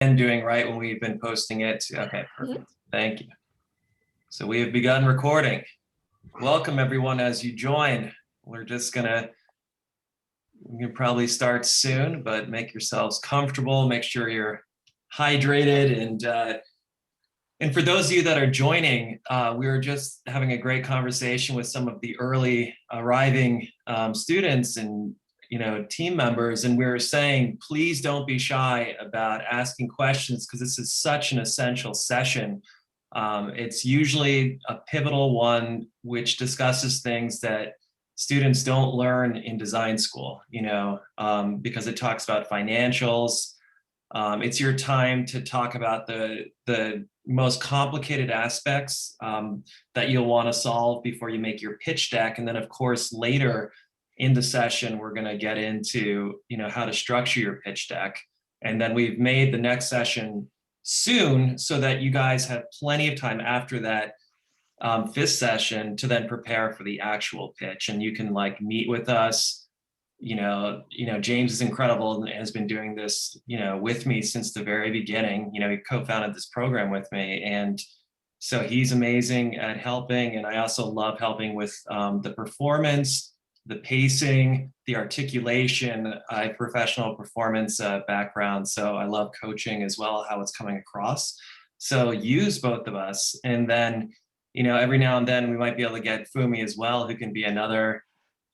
And doing right when we've been posting it. Okay, perfect. Thank you. So we have begun recording. Welcome everyone as you join. We can probably start soon, but make yourselves comfortable, make sure you're hydrated. And for those of you that are joining, we were just having a great conversation with some of the early arriving students and team members, and we were saying, please don't be shy about asking questions because this is such an essential session. It's usually a pivotal one which discusses things that students don't learn in design school, because it talks about financials. It's your time to talk about the most complicated aspects that you'll want to solve before you make your pitch deck. And then of course, later in the session, we're going to get into, how to structure your pitch deck. And then we've made the next session soon so that you guys have plenty of time after that fifth session to then prepare for the actual pitch. And you can meet with us. James is incredible and has been doing this, with me since the very beginning. He co-founded this program with me. And so he's amazing at helping. And I also love helping with the performance, the pacing, the articulation. I have professional performance background, so I love coaching as well, how it's coming across. So use both of us. And then, every now and then we might be able to get Fumi as well, who can be another,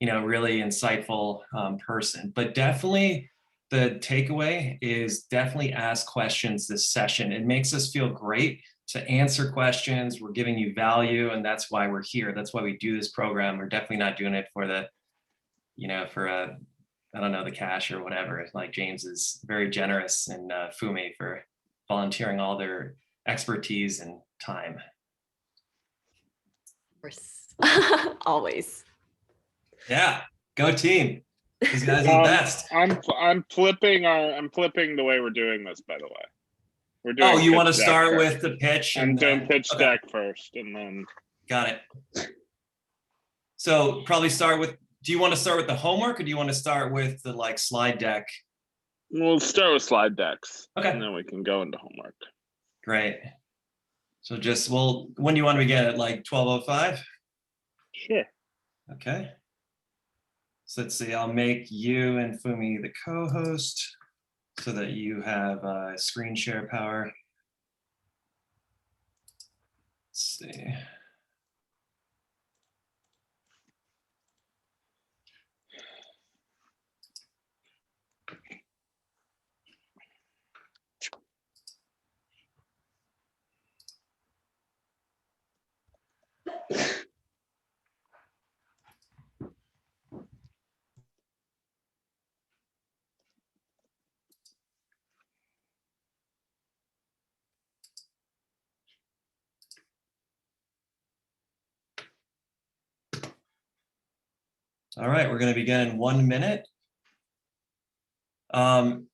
really insightful person. But definitely the takeaway is definitely ask questions this session. It makes us feel great to answer questions. We're giving you value, and that's why we're here. That's why we do this program. We're definitely not doing it for the I don't know, the cash or whatever. Like James is very generous, and Fumi for volunteering all their expertise and time. Of course. Always. Yeah, go team. These guys are the best. I'm flipping the way we're doing this, by the way. We're doing. Oh, you want to start with the pitch? I'm doing pitch deck first, and then. Got it. So probably start with. Do you want to start with the homework, or do you want to start with the slide deck? We'll start with slide decks. Okay. And then we can go into homework. Great. So when do you want to begin at 12:05? Sure. Okay. So let's see, I'll make you and Fumi the co-host so that you have screen share power. Let's see. All right, we're going to begin in 1 minute. And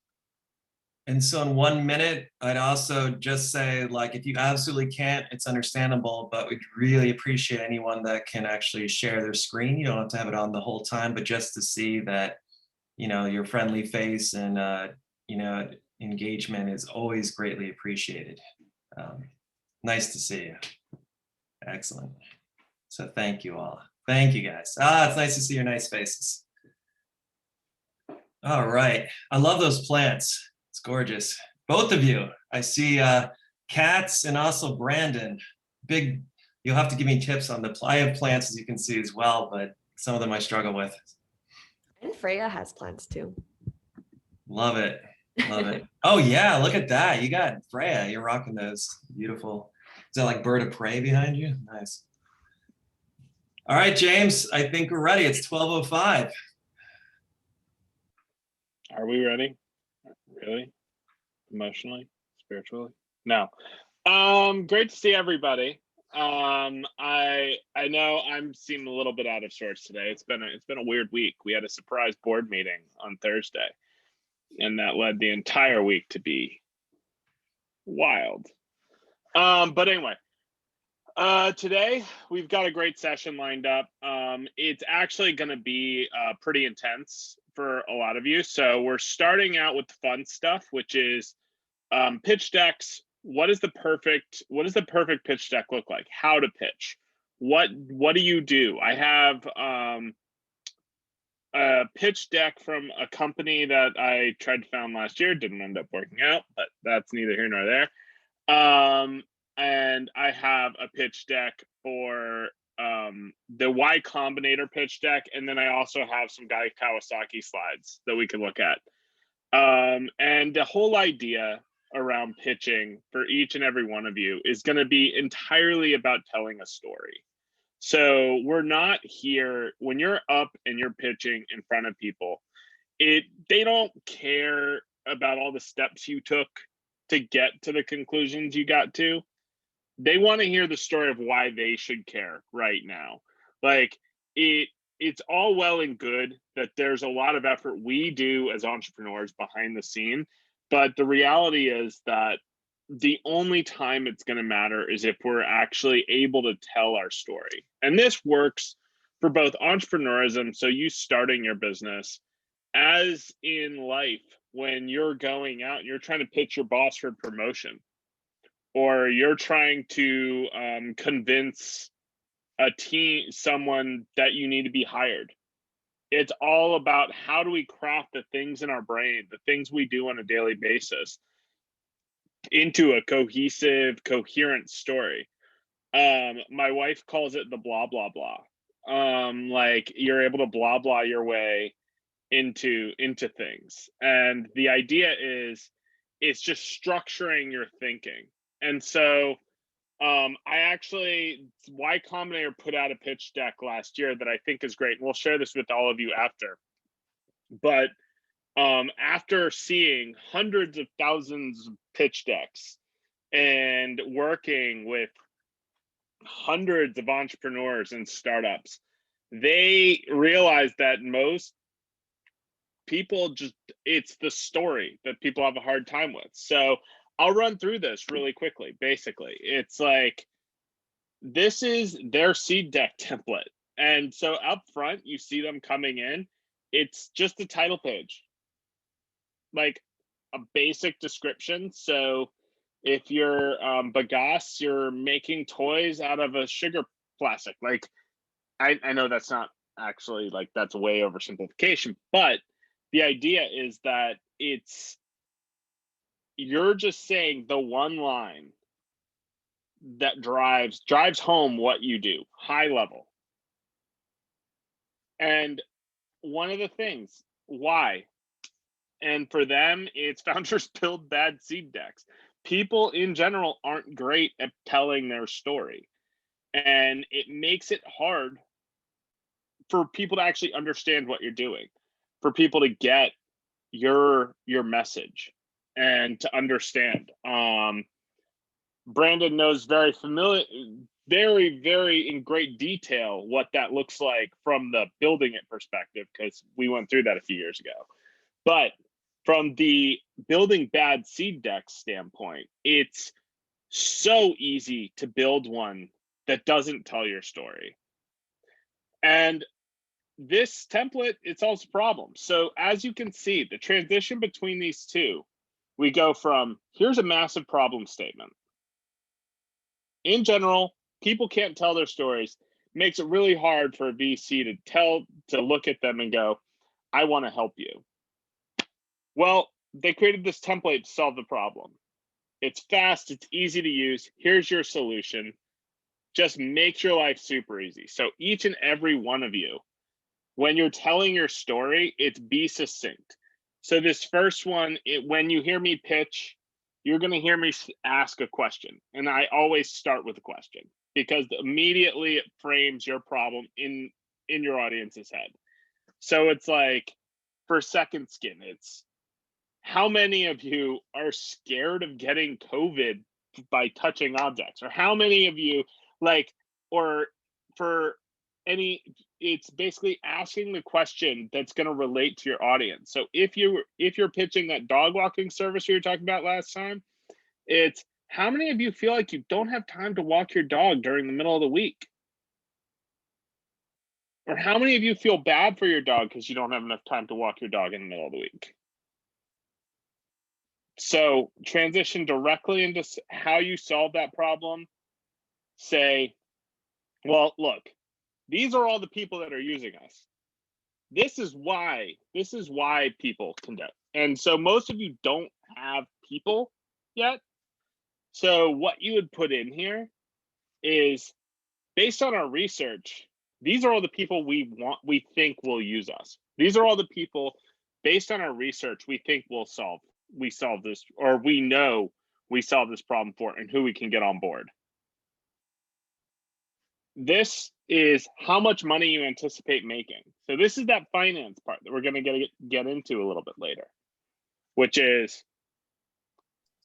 so in 1 minute, I'd also just say, if you absolutely can't, it's understandable, but we'd really appreciate anyone that can actually share their screen. You don't have to have it on the whole time, but just to see that, your friendly face and, engagement is always greatly appreciated. Nice to see you. Excellent. So thank you all. Thank you guys. It's nice to see your nice faces. All right. I love those plants. It's gorgeous. Both of you. I see Katz and also Brandon. You'll have to give me tips on I have plants, as you can see as well, but some of them I struggle with. And Freya has plants too. Love it. Love it. Oh yeah, look at that. You got Freya. You're rocking those. Beautiful. Is that bird of prey behind you? Nice. All right, James, I think we're ready. It's 12:05. Are we ready? Really? Emotionally? Spiritually? No. Great to see everybody. I know I'm seeming a little bit out of sorts today. It's been a weird week. We had a surprise board meeting on Thursday, and that led the entire week to be wild. But anyway, today we've got a great session lined up. It's actually going to be pretty intense for a lot of you. So we're starting out with the fun stuff, which is pitch decks. What does the perfect pitch deck look like? How to pitch? What do you do? I have a pitch deck from a company that I tried to found last year. Didn't end up working out, but that's neither here nor there. And I have a pitch deck for the Y Combinator pitch deck, and then I also have some Guy Kawasaki slides that we can look at. And the whole idea around pitching for each and every one of you is going to be entirely about telling a story. So we're not here when you're up and you're pitching in front of people. They don't care about all the steps you took to get to the conclusions you got to. They want to hear the story of why they should care right now. Like it's all well and good that there's a lot of effort we do as entrepreneurs behind the scene, but the reality is that the only time it's going to matter is if we're actually able to tell our story. And this works for both entrepreneurism, so you starting your business, as in life when you're going out and you're trying to pitch your boss for promotion, or you're trying to convince someone that you need to be hired. It's all about how do we craft the things in our brain, the things we do on a daily basis, into a cohesive, coherent story. My wife calls it the blah, blah, blah. Like you're able to blah, blah your way into things. And the idea is it's just structuring your thinking. And so Y Combinator put out a pitch deck last year that I think is great. And we'll share this with all of you after. But after seeing hundreds of thousands of pitch decks and working with hundreds of entrepreneurs and startups, they realized that most people it's the story that people have a hard time with. So I'll run through this really quickly. Basically, it's like, this is their seed deck template. And so up front, you see them coming in. It's just a title page, like a basic description. So if you're Bagasse, you're making toys out of a sugar plastic. Like, I know that's not actually, like, that's way oversimplification, but the idea is that you're just saying the one line that drives home what you do, high level. And one of the things, why? And for them, it's founders build bad seed decks. People in general aren't great at telling their story. And it makes it hard for people to actually understand what you're doing, for people to get your message and to understand. Brandon knows very in great detail what that looks like from the building it perspective, because we went through that a few years ago. But from the building bad seed deck standpoint, it's so easy to build one that doesn't tell your story. And this template, it solves problems. So as you can see, the transition between these two, we go from, here's a massive problem statement. In general, people can't tell their stories. Makes it really hard for a VC to look at them and go, I want to help you. Well, they created this template to solve the problem. It's fast, it's easy to use. Here's your solution. Just makes your life super easy. So each and every one of you, when you're telling your story, it's be succinct. So this first one, when you hear me pitch, you're going to hear me ask a question. And I always start with a question because immediately it frames your problem in your audience's head. So it's like, for Second Skin, it's, how many of you are scared of getting COVID by touching objects? Or how many of you, it's basically asking the question that's going to relate to your audience. So if you're pitching that dog walking service we were talking about last time, it's, how many of you feel like you don't have time to walk your dog during the middle of the week? Or how many of you feel bad for your dog because you don't have enough time to walk your dog in the middle of the week? So transition directly into how you solve that problem. Say, well, look, these are all the people that are using us. This is why people conduct. And so most of you don't have people yet. So what you would put in here is, based on our research, these are all the people we think will use us. These are all the people, based on our research, we think we solve this, or we know we solve this problem for, and who we can get on board. This is how much money you anticipate making. So this is that finance part that we're going to get into a little bit later, which is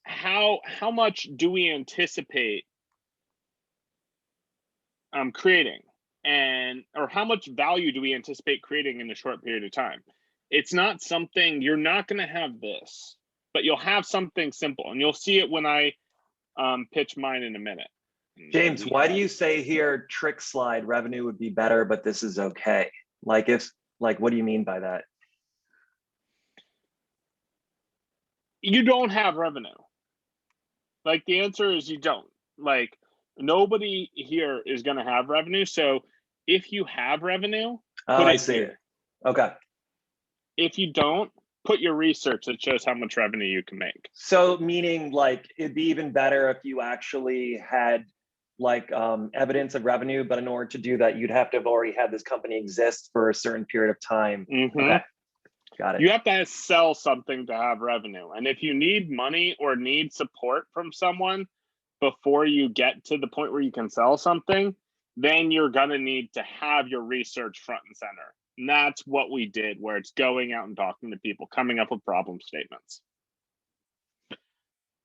how much do we anticipate creating, or how much value do we anticipate creating in a short period of time? It's not something, you're not going to have this, but you'll have something simple, and you'll see it when I pitch mine in a minute. James, why do you say here trick slide revenue would be better, but this is okay? Like, what do you mean by that? You don't have revenue. Like, the answer is you don't. Like, nobody here is going to have revenue. So if you have revenue, put it here. Okay. If you don't, put your research that shows how much revenue you can make. So meaning, like, it'd be even better if you actually had like evidence of revenue, but in order to do that, you'd have to have already had this company exist for a certain period of time. Okay, got it. You have to sell something to have revenue. And if you need money or need support from someone before you get to the point where you can sell something, then you're gonna need to have your research front and center. And that's what we did, where it's going out and talking to people, coming up with problem statements.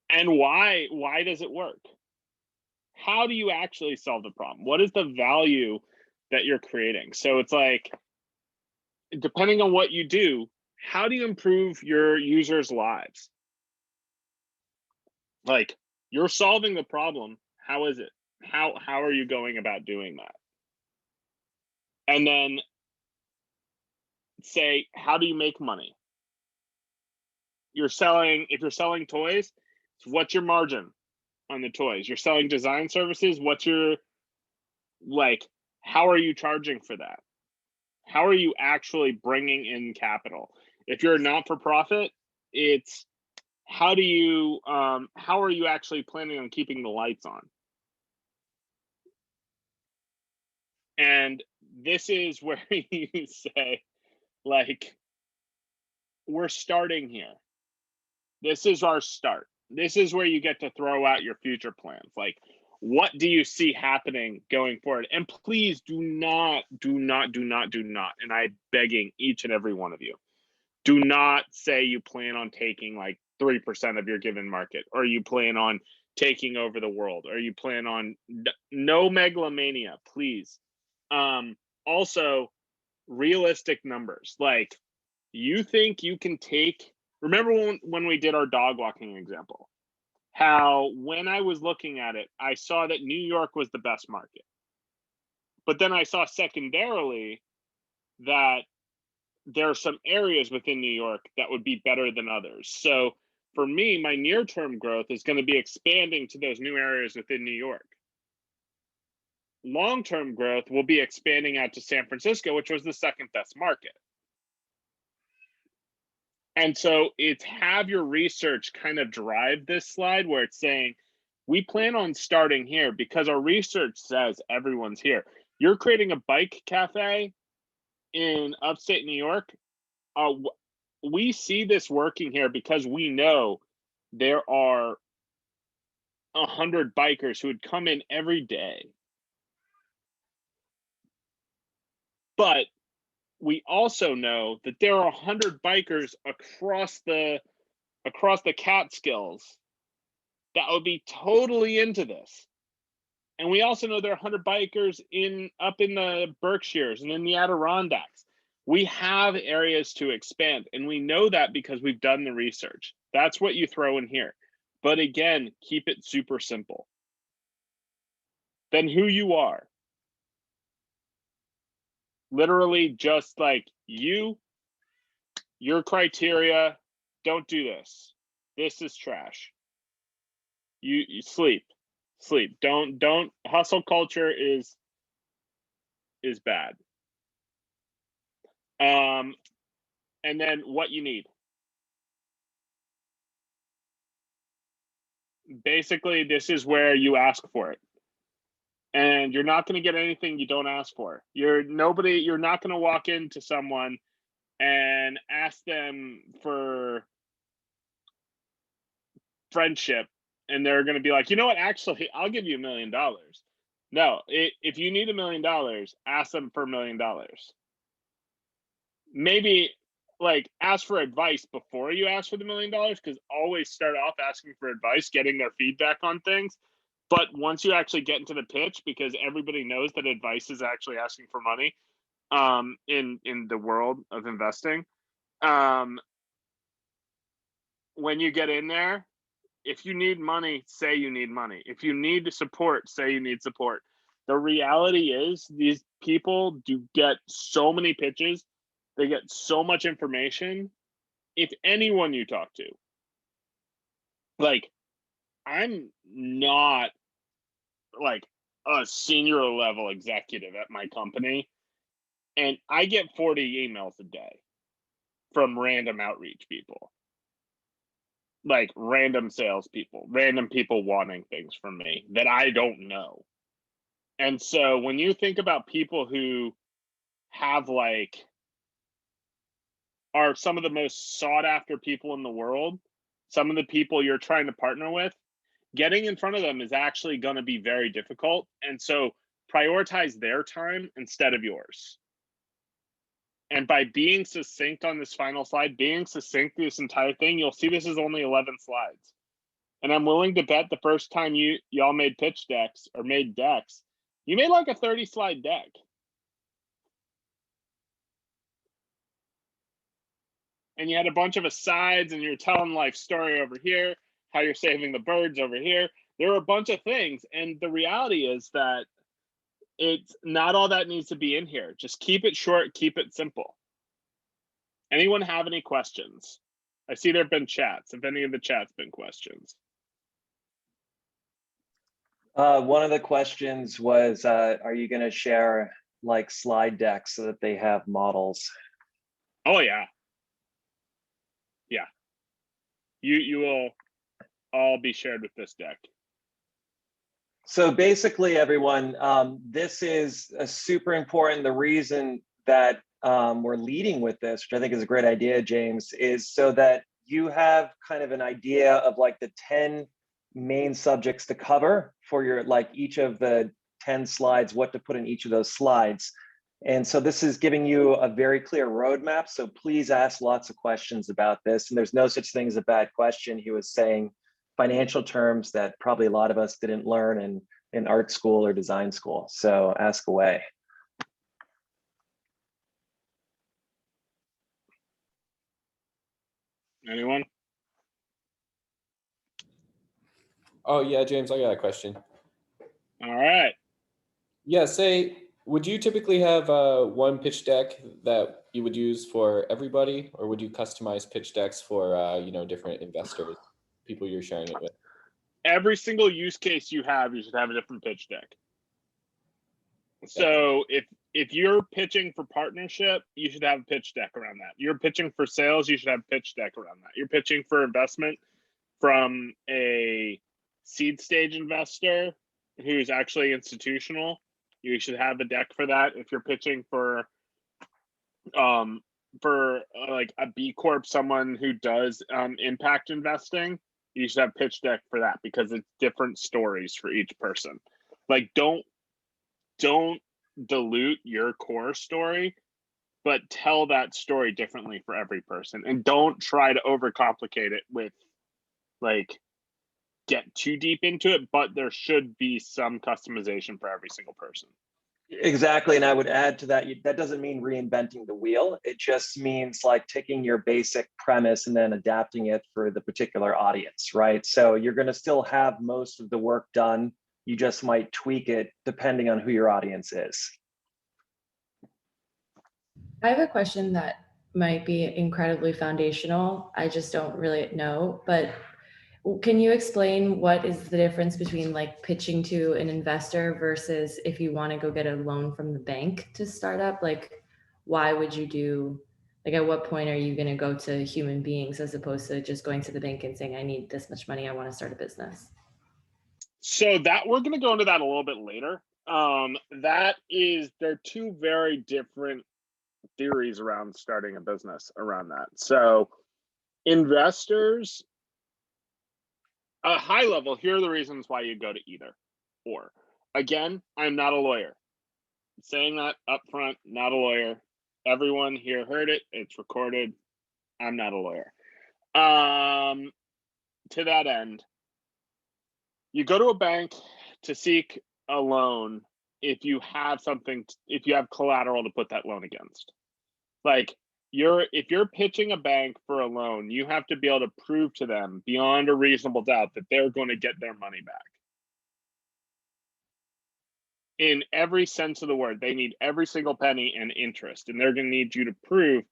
And why does it work? How do you actually solve the problem? What is the value that you're creating? So it's like, depending on what you do, how do you improve your users' lives? Like, you're solving the problem. How is it? How are you going about doing that? And then say, how do you make money? If you're selling toys, what's your margin on the toys? You're selling design services, what's your, like, how are you charging for that? How are you actually bringing in capital? If you're a not-for-profit, it's how are you actually planning on keeping the lights on? And this is where you say, like, we're starting here. This is our start. This is where you get to throw out your future plans. Like, what do you see happening going forward? And please do not, and I'm begging each and every one of you, do not say you plan on taking like 3% of your given market, or you plan on taking over the world, or you plan on, no megalomania, please. Also, realistic numbers. Like, you think you can take, remember when we did our dog walking example, how when I was looking at it, I saw that New York was the best market. But then I saw secondarily that there are some areas within New York that would be better than others. So for me, my near-term growth is going to be expanding to those new areas within New York. Long-term growth will be expanding out to San Francisco, which was the second best market. And so it's have your research kind of drive this slide, where it's saying, we plan on starting here because our research says everyone's here. You're creating a bike cafe in upstate New York. We see this working here because we know there are 100 bikers who would come in every day. But we also know that there are 100 bikers across the Catskills that would be totally into this. And we also know there are 100 bikers up in the Berkshires and in the Adirondacks. We have areas to expand, and we know that because we've done the research. That's what you throw in here. But again, keep it super simple. Then who you are. Literally just like your criteria, don't do this. This is trash. You sleep. Don't hustle culture is bad. And then what you need. Basically, this is where you ask for it. And you're not going to get anything you don't ask for. You're not going to walk into someone and ask them for friendship and they're going to be like, you know what, actually, I'll give you $1 million. No, if you need $1 million, ask them for $1 million. Maybe like ask for advice before you ask for the $1 million, because always start off asking for advice, getting their feedback on things. But once you actually get into the pitch, because everybody knows that advice is actually asking for money in the world of investing. When you get in there, if you need money, say you need money. If you need support, say you need support. The reality is these people do get so many pitches. They get so much information. If anyone you talk to, like, I'm not like a senior level executive at my company, and I get 40 emails a day from random outreach people, like random salespeople, random people wanting things from me that I don't know. And so when you think about people who have like are some of the most sought after people in the world, some of the people you're trying to partner with, getting in front of them is actually going to be very difficult. And so prioritize their time instead of yours. And by being succinct on this final slide, being succinct through this entire thing, you'll see this is only 11 slides. And I'm willing to bet the first time y'all made pitch decks or made decks, you made like a 30 slide deck. And you had a bunch of asides and you're telling life story over here, how you're saving the birds over here. There were a bunch of things. And the reality is that it's not all that needs to be in here. Just keep it short, keep it simple. Anyone have any questions? I see there have been chats. If any of the chats been questions. One of the questions was, are you going to share like slide decks so that they have models? Oh yeah. Yeah. You will all be shared with this deck. So basically, everyone, this is a super important. The reason that we're leading with this, which I think is a great idea, James, is so that you have kind of an idea of like the 10 main subjects to cover for your, like each of the 10 slides, what to put in each of those slides. And so this is giving you a very clear roadmap. So please ask lots of questions about this. And there's no such thing as a bad question. He was saying financial terms that probably a lot of us didn't learn in art school or design school. So ask away. Anyone? Oh yeah, James, I got a question. All right. Yeah, would you typically have one pitch deck that you would use for everybody, or would you customize pitch decks for different investors, people you're sharing it with? Every single use case you should have a different pitch deck. So if you're pitching for partnership, you should have a pitch deck around that. You're pitching for sales, you should have a pitch deck around that. You're pitching for investment from a seed stage investor who's actually institutional, you should have a deck for that. If you're pitching for like a B Corp, someone who does impact investing, you should have pitch deck for that, because it's different stories for each person. Like don't dilute your core story, but tell that story differently for every person, and don't try to overcomplicate it with like get too deep into it, but there should be some customization for every single person. Exactly. And I would add to that, that doesn't mean reinventing the wheel. It just means like taking your basic premise and then adapting it for the particular audience, right? So you're going to still have most of the work done. You just might tweak it depending on who your audience is. I have a question that might be incredibly foundational. I just don't really know, but Can you explain what is the difference between like pitching to an investor versus if you want to go get a loan from the bank to start up? Like, why would you do, like, at what point are you going to go to human beings as opposed to just going to the bank and saying, I need this much money, I want to start a business? So that we're going to go into that a little bit later. They're two very different theories around starting a business around that. So investors, a high level, here are the reasons why you go to either or. Again, I'm not a lawyer. Saying that up front, not a lawyer. Everyone here heard it. It's recorded. I'm not a lawyer. To that end, you go to a bank to seek a loan if you have if you have collateral to put that loan against. Like, if you're pitching a bank for a loan, you have to be able to prove to them beyond a reasonable doubt that they're going to get their money back. In every sense of the word, they need every single penny and interest, and they're going to need you to prove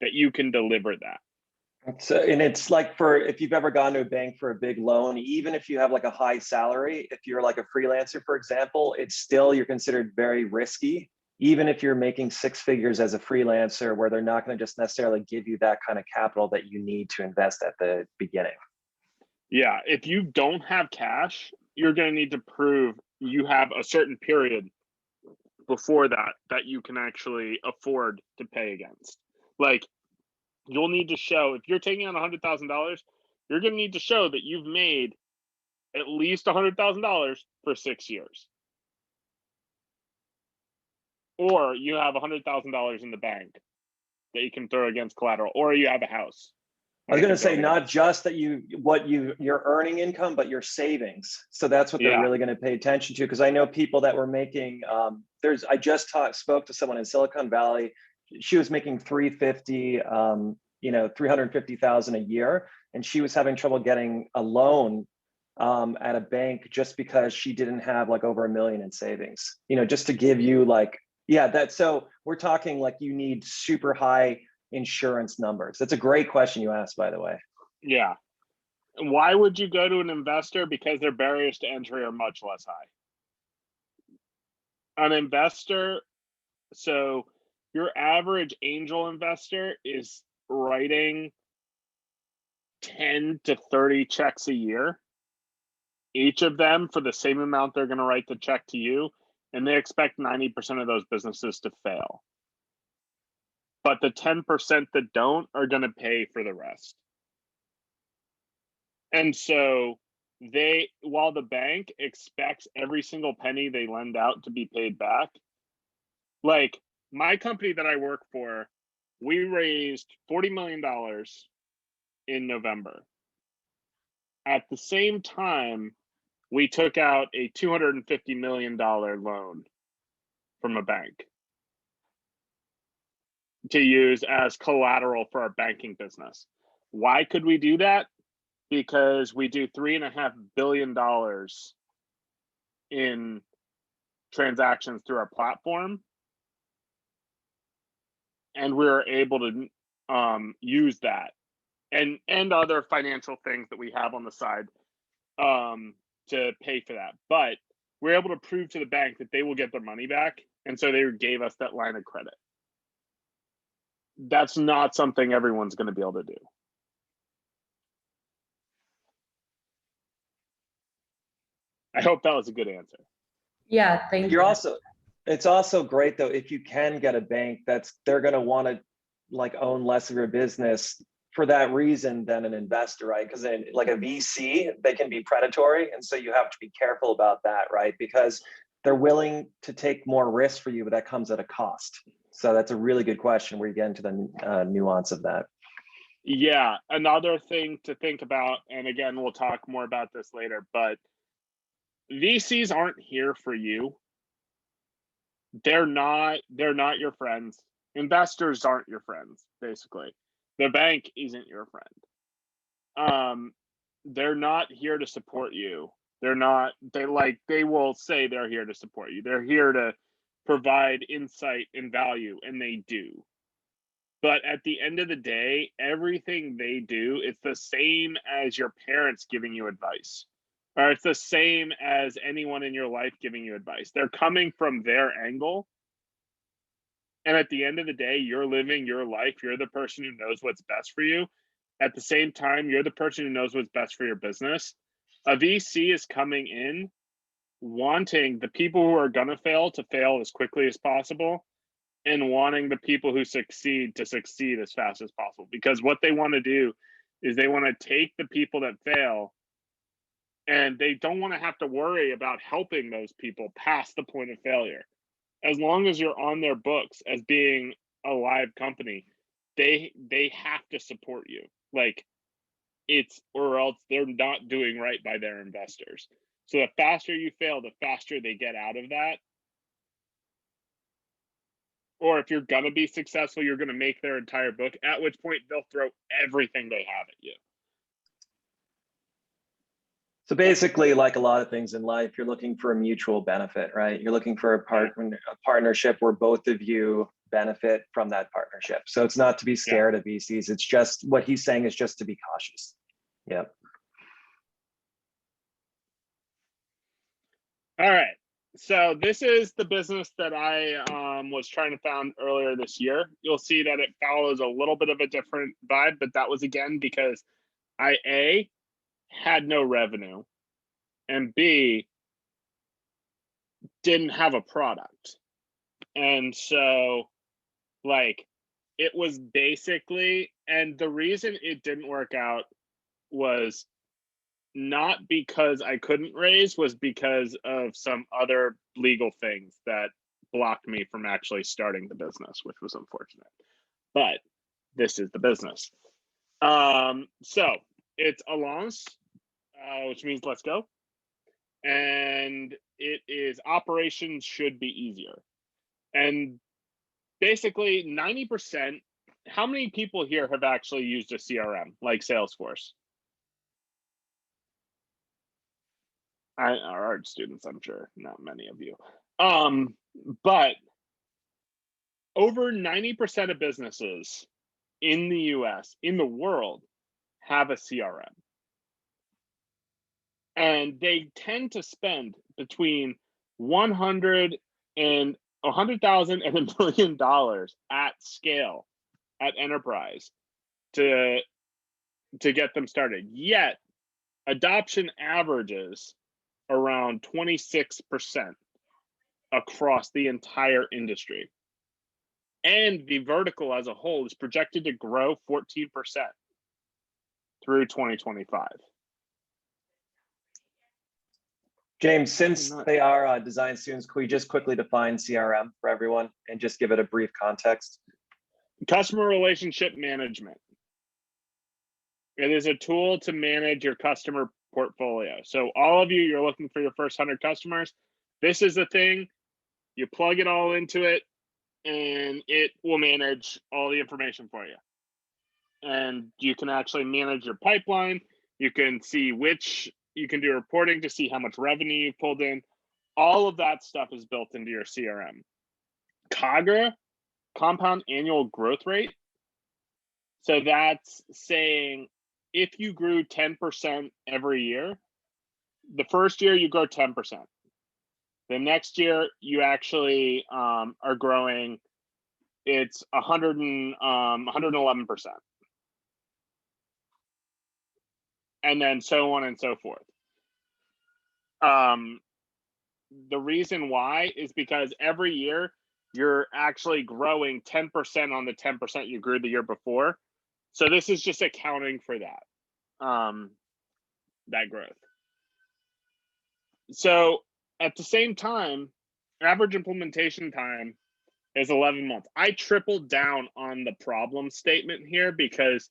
that you can deliver that. So, and it's like if you've ever gone to a bank for a big loan, even if you have like a high salary, if you're like a freelancer, for example, you're considered very risky. Even if you're making six figures as a freelancer, where they're not going to just necessarily give you that kind of capital that you need to invest at the beginning. Yeah, if you don't have cash, you're going to need to prove you have a certain period before that you can actually afford to pay against. Like, you'll need to show, if you're taking on $100,000, you're going to need to show that you've made at least $100,000 for 6 years. Or you have $100,000 in the bank that you can throw against collateral, or you have a house. I was going to say, not just that you're earning income, but your savings. So that's what they're really going to pay attention to. Because I know people that were making, I just spoke to someone in Silicon Valley. She was making 350,000 a year, and she was having trouble getting a loan at a bank just because she didn't have like over $1 million in savings. Just to give you so we're talking like you need super high insurance numbers. That's a great question you asked, by the way. Yeah. Why would you go to an investor? Because their barriers to entry are much less high. An investor, so your average angel investor is writing 10 to 30 checks a year, each of them for the same amount they're going to write the check to you, and they expect 90% of those businesses to fail. But the 10% that don't are going to pay for the rest. And so while the bank expects every single penny they lend out to be paid back, like my company that I work for, we raised $40 million in November. At the same time, we took out a $250 million loan from a bank to use as collateral for our banking business. Why could we do that? Because we do $3.5 billion in transactions through our platform, and we were able to use that and other financial things that we have on the side to pay for that. But we're able to prove to the bank that they will get their money back, and so they gave us that line of credit. That's not something everyone's going to be able to do. I hope that was a good answer. Yeah, thank you. It's also great though, if you can get a bank they're going to want to like own less of your business for that reason than an investor, right? Because like a VC, they can be predatory. And so you have to be careful about that, right? Because they're willing to take more risk for you, but that comes at a cost. So that's a really good question where you get into the nuance of that. Yeah, another thing to think about, and again, we'll talk more about this later, but VCs aren't here for you. They're not your friends. Investors aren't your friends, basically. The bank isn't your friend. They're not here to support you. They will say they're here to support you. They're here to provide insight and value, and they do. But at the end of the day, everything they do, it's the same as your parents giving you advice, or it's the same as anyone in your life giving you advice. They're coming from their angle. And at the end of the day, you're living your life. You're the person who knows what's best for you. At the same time, you're the person who knows what's best for your business. A VC is coming in wanting the people who are going to fail as quickly as possible, and wanting the people who succeed to succeed as fast as possible. Because what they want to do is they want to take the people that fail, and they don't want to have to worry about helping those people past the point of failure. As long as you're on their books as being a live company, they have to support you. Like, or else they're not doing right by their investors. So the faster you fail, the faster they get out of that. Or if you're going to be successful, you're going to make their entire book, at which point they'll throw everything they have at you. So basically, like a lot of things in life, you're looking for a mutual benefit, right? You're looking for a partnership where both of you benefit from that partnership. So it's not to be scared of VCs. It's just, what he's saying is just to be cautious. Yeah. All right. So this is the business that I was trying to found earlier this year. You'll see that it follows a little bit of a different vibe, but that was again because I had no revenue, and B, didn't have a product. And so, like, it was basically, and the reason it didn't work out was not because I couldn't raise, was because of some other legal things that blocked me from actually starting the business, which was unfortunate. But this is the business. So it's Alliance, which means let's go. And it is operations should be easier. And basically 90%, how many people here have actually used a CRM like Salesforce? Our art students, I'm sure, not many of you. But over 90% of businesses in the US, in the world, have a CRM. And they tend to spend between 100 and 100,000 and $1 million at scale, at enterprise, to get them started. Yet adoption averages around 26% across the entire industry. And the vertical as a whole is projected to grow 14% through 2025. James, since they are design students, could we just quickly define CRM for everyone and just give it a brief context? Customer relationship management. It is a tool to manage your customer portfolio. So all of you, you're looking for your first 100 customers. This is the thing. You plug it all into it, and it will manage all the information for you. And you can actually manage your pipeline. You can see you can do reporting to see how much revenue you pulled in. All of that stuff is built into your CRM. CAGR, compound annual growth rate. So that's saying if you grew 10% every year, the first year you grow 10%. The next year you actually are growing, it's 111%. And then so on and so forth. The reason why is because every year you're actually growing 10% on the 10% you grew the year before. So this is just accounting for that, that growth. So at the same time, average implementation time is 11 months. I tripled down on the problem statement here because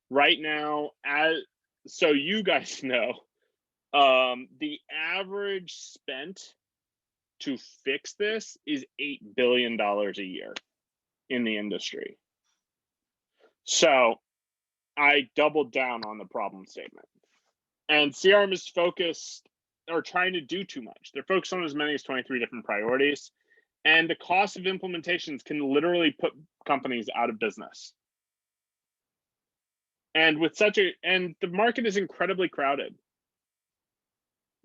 right now, so you guys know, the average spent to fix this is $8 billion a year in the industry. So I doubled down on the problem statement. And CRM is focused or trying to do too much. They're focused on as many as 23 different priorities. And the cost of implementations can literally put companies out of business. And with and the market is incredibly crowded.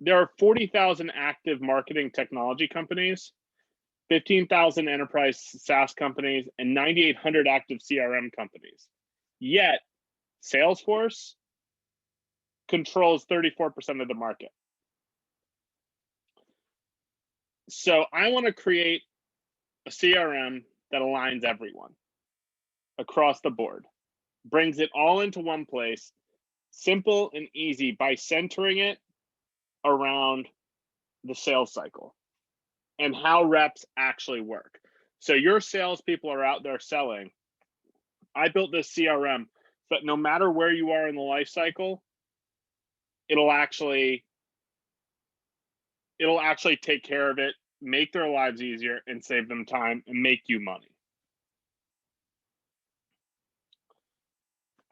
There are 40,000 active marketing technology companies, 15,000 enterprise SaaS companies, and 9,800 active CRM companies. Yet, Salesforce controls 34% of the market. So I want to create a CRM that aligns everyone across the board, brings it all into one place, simple and easy by centering it around the sales cycle and how reps actually work. So your salespeople are out there selling. I built this CRM, but no matter where you are in the life cycle, it'll actually take care of it, make their lives easier, and save them time and make you money.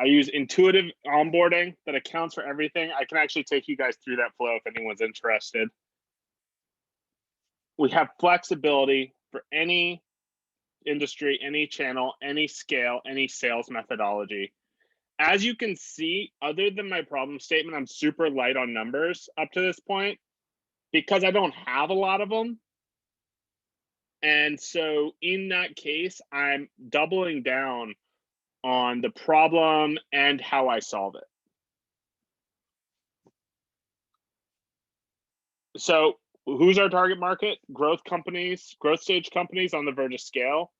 I use intuitive onboarding that accounts for everything. I can actually take you guys through that flow if anyone's interested. We have flexibility for any industry, any channel, any scale, any sales methodology. As you can see, other than my problem statement, I'm super light on numbers up to this point because I don't have a lot of them. And so in that case, I'm doubling down on the problem and how I solve it. So who's our target market? Growth companies, growth stage companies on the verge of scale.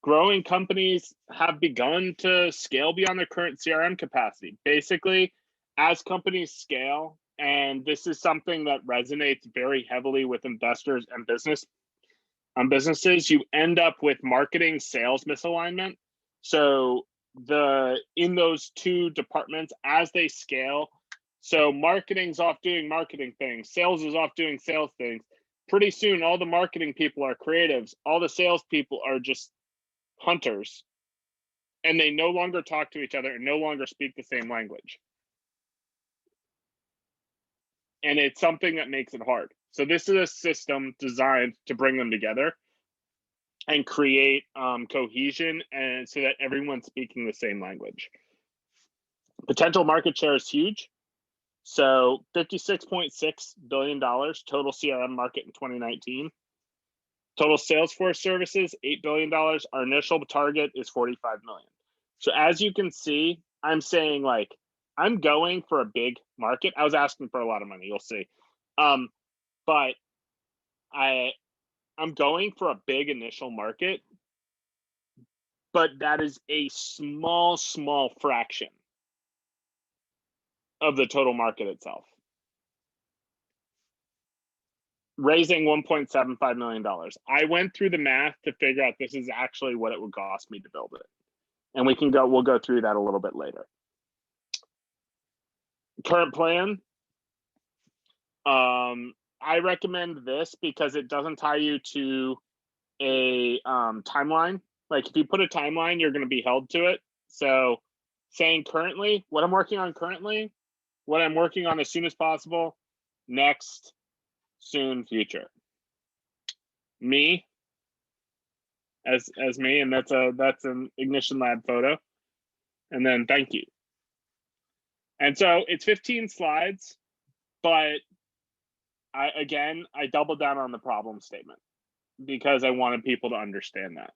Growing companies have begun to scale beyond their current CRM capacity. Basically, as companies scale, and this is something that resonates very heavily with investors and businesses, you end up with marketing sales misalignment. So in those two departments, as they scale, so marketing's off doing marketing things, sales is off doing sales things. Pretty soon, all the marketing people are creatives, all the sales people are just hunters, and they no longer talk to each other and no longer speak the same language. And it's something that makes it hard. So this is a system designed to bring them together and create cohesion, and so that everyone's speaking the same language. Potential market share is huge. So $56.6 billion total CRM market in 2019. Total Salesforce services, $8 billion. Our initial target is 45 million. So as you can see, I'm saying like, I'm going for a big market. I was asking for a lot of money, you'll see. But I'm going for a big initial market, but that is a small fraction of the total market itself. Raising $1.75 million. I went through the math to figure out this is actually what it would cost me to build it. And we'll go through that a little bit later. Current plan. I recommend this because it doesn't tie you to a timeline. Like if you put a timeline, you're going to be held to it. So saying currently, what I'm working on currently, what I'm working on as soon as possible, next, soon, future. Me as me, and that's an Ignition Lab photo. And then thank you. And so it's 15 slides, but I doubled down on the problem statement because I wanted people to understand that.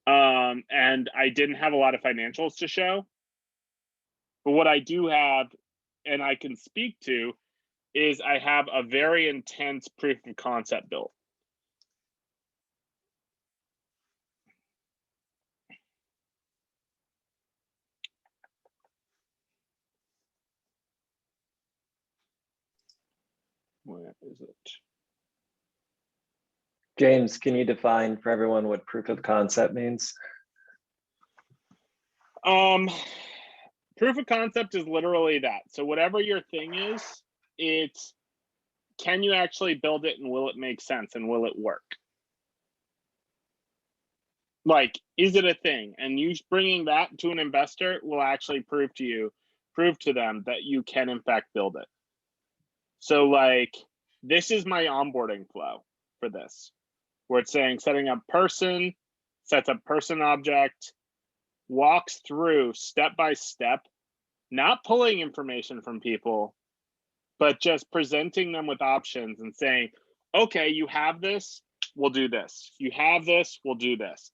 And I didn't have a lot of financials to show, but what I do have and I can speak to is I have a very intense proof of concept built. Where is it? James, can you define for everyone what proof of concept means? Proof of concept is literally that. So whatever your thing is, it's can you actually build it and will it make sense and will it work? Like, is it a thing? And you bringing that to an investor will actually prove to them that you can in fact build it. So like, this is my onboarding flow for this. where it's saying setting up person, sets up person object, walks through step by step, not pulling information from people, but just presenting them with options and saying, okay, you have this, we'll do this. You have this, we'll do this.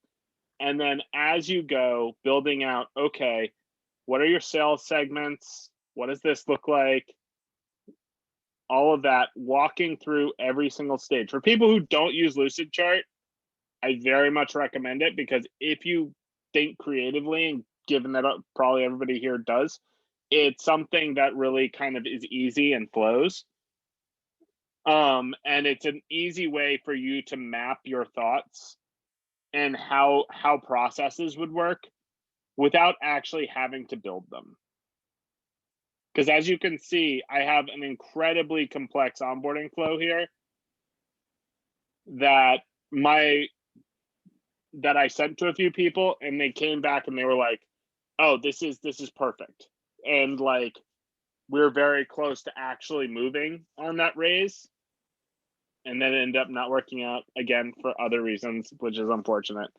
And then as you go, building out, okay, what are your sales segments? What does this look like? All of that, walking through every single stage. For people who don't use Lucidchart, I very much recommend it, because if you think creatively, and given that probably everybody here does, it's something that really kind of is easy and flows. And it's an easy way for you to map your thoughts and how processes would work without actually having to build them. Because as you can see, I have an incredibly complex onboarding flow here that I sent to a few people, and they came back and they were like, oh, this is perfect. And like, we're very close to actually moving on that raise. And then it ended up not working out again for other reasons, which is unfortunate.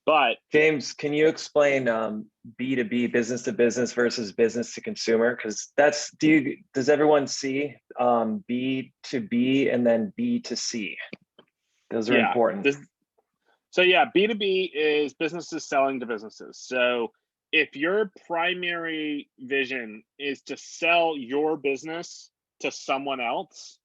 But James, can you explain B2B, business to business versus business to consumer? Because does everyone see B2B and then B to C? Those are important. So yeah, B2B is businesses selling to businesses. So if your primary vision is to sell your business to someone else,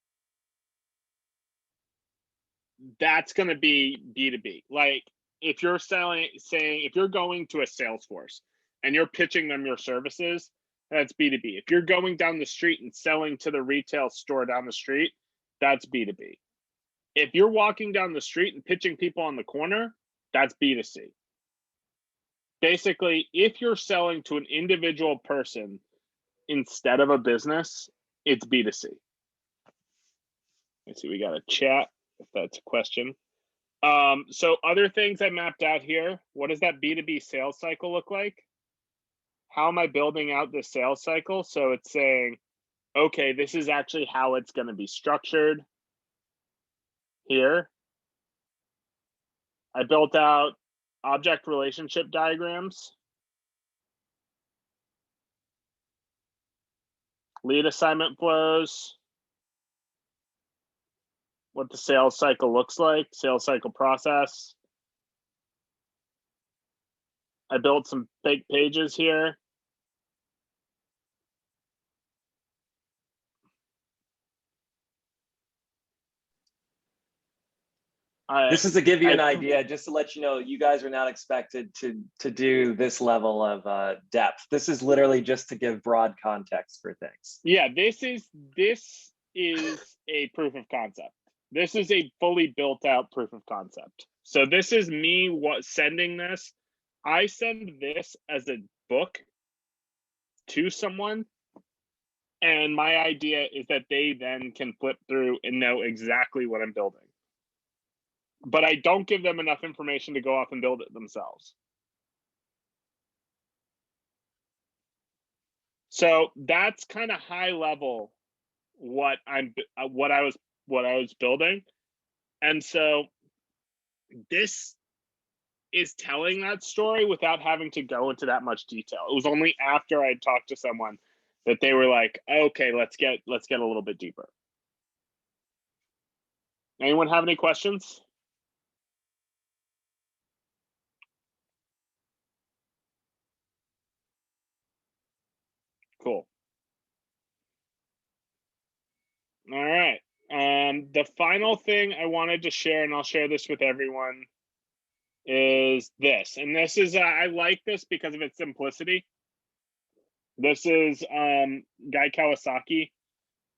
that's going to be B2B. Like, if you're if you're going to a Salesforce and you're pitching them your services, that's B2B. If you're going down the street and selling to the retail store down the street, that's B2B. If you're walking down the street and pitching people on the corner, that's B2C. Basically, if you're selling to an individual person instead of a business, it's B2C. Let's see, we got a chat, if that's a question. So other things I mapped out here, what does that B2B sales cycle look like? How am I building out this sales cycle? So it's saying, okay, this is actually how it's going to be structured here. I built out object relationship diagrams, lead assignment flows, what the sales cycle looks like, sales cycle process. I built some fake pages here. This is to give you an idea, just to let you know, you guys are not expected to do this level of depth. This is literally just to give broad context for things. Yeah, this is a proof of concept. This is a fully built out proof of concept. So this is me sending this. I send this as a book to someone, and my idea is that they then can flip through and know exactly what I'm building. But I don't give them enough information to go off and build it themselves. So that's kind of high level what I was building. And so this is telling that story without having to go into that much detail. It was only after I talked to someone that they were like, okay, let's get a little bit deeper. Anyone have any questions? Cool. All right. The final thing I wanted to share, and I'll share this with everyone, is this. And this is, I like this because of its simplicity. This is Guy Kawasaki.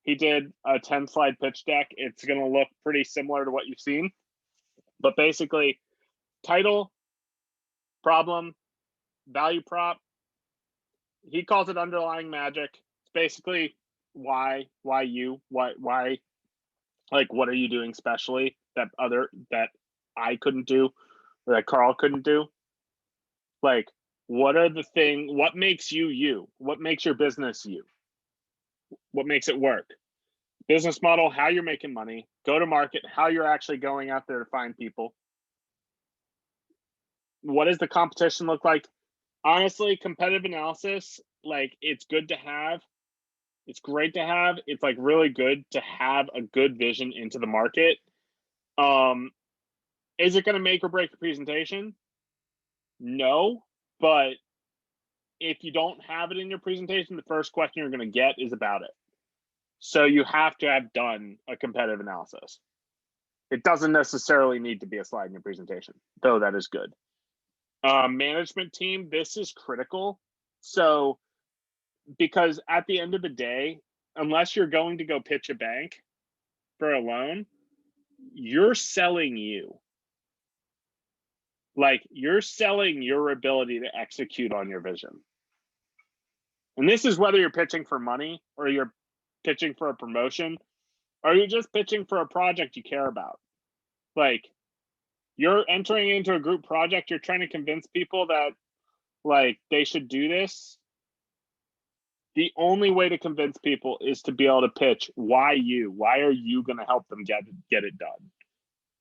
He did a 10-slide pitch deck. It's going to look pretty similar to what you've seen. But basically, title, problem, value prop. He calls it underlying magic. It's basically why you, like, what are you doing specially that I couldn't do, or that Carl couldn't do? Like, what makes you? What makes your business you? What makes it work? Business model, how you're making money, go to market, how you're actually going out there to find people, what does the competition look like? Honestly, competitive analysis, like, it's good to have. It's great to have. It's like really good to have a good vision into the market. Is it going to make or break the presentation? No, but if you don't have it in your presentation, the first question you're going to get is about it. So you have to have done a competitive analysis. It doesn't necessarily need to be a slide in your presentation, though that is good. Management team, this is critical. So, because at the end of the day, unless you're going to go pitch a bank for a loan, you're selling you. Like, you're selling your ability to execute on your vision. And this is whether you're pitching for money or you're pitching for a promotion, or you're just pitching for a project you care about. Like, you're entering into a group project, you're trying to convince people that, like, they should do this. The only way to convince people is to be able to pitch why you. Why are you going to help them get it done?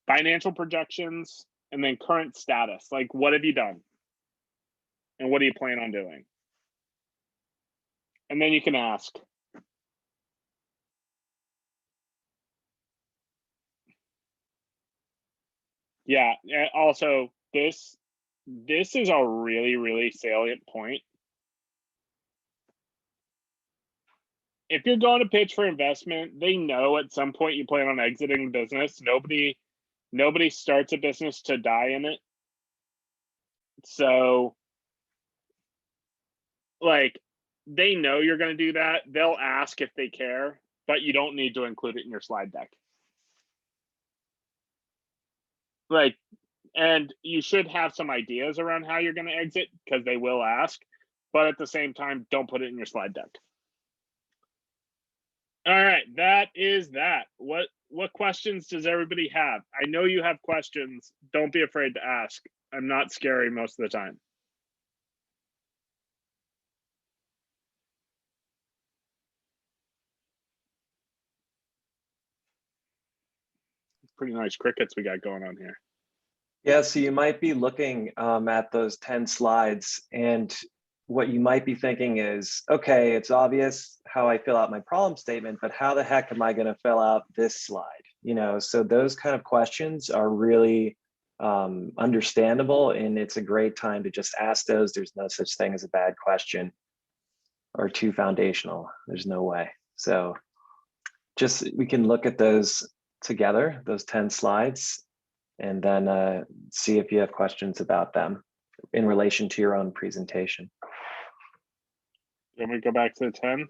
Financial projections, and then current status. Like, what have you done? And what do you plan on doing? And then you can ask. Yeah, and also this is a really, really salient point. If you're going to pitch for investment, they know at some point you plan on exiting the business. Nobody starts a business to die in it. So, like, they know you're going to do that. They'll ask if they care, but you don't need to include it in your slide deck. Like, and you should have some ideas around how you're going to exit, because they will ask, but at the same time, don't put it in your slide deck. All right, that is that. What questions does everybody have? I know you have questions. Don't be afraid to ask. I'm not scary most of the time. Pretty nice crickets we got going on here. Yeah, so you might be looking at those 10 slides, and what you might be thinking is, okay, it's obvious how I fill out my problem statement, but how the heck am I going to fill out this slide? You know, so those kind of questions are really understandable, and it's a great time to just ask those. There's no such thing as a bad question or too foundational. There's no way. So just, we can look at those together, those 10 slides, and then see if you have questions about them in relation to your own presentation. Can we go back to the 10?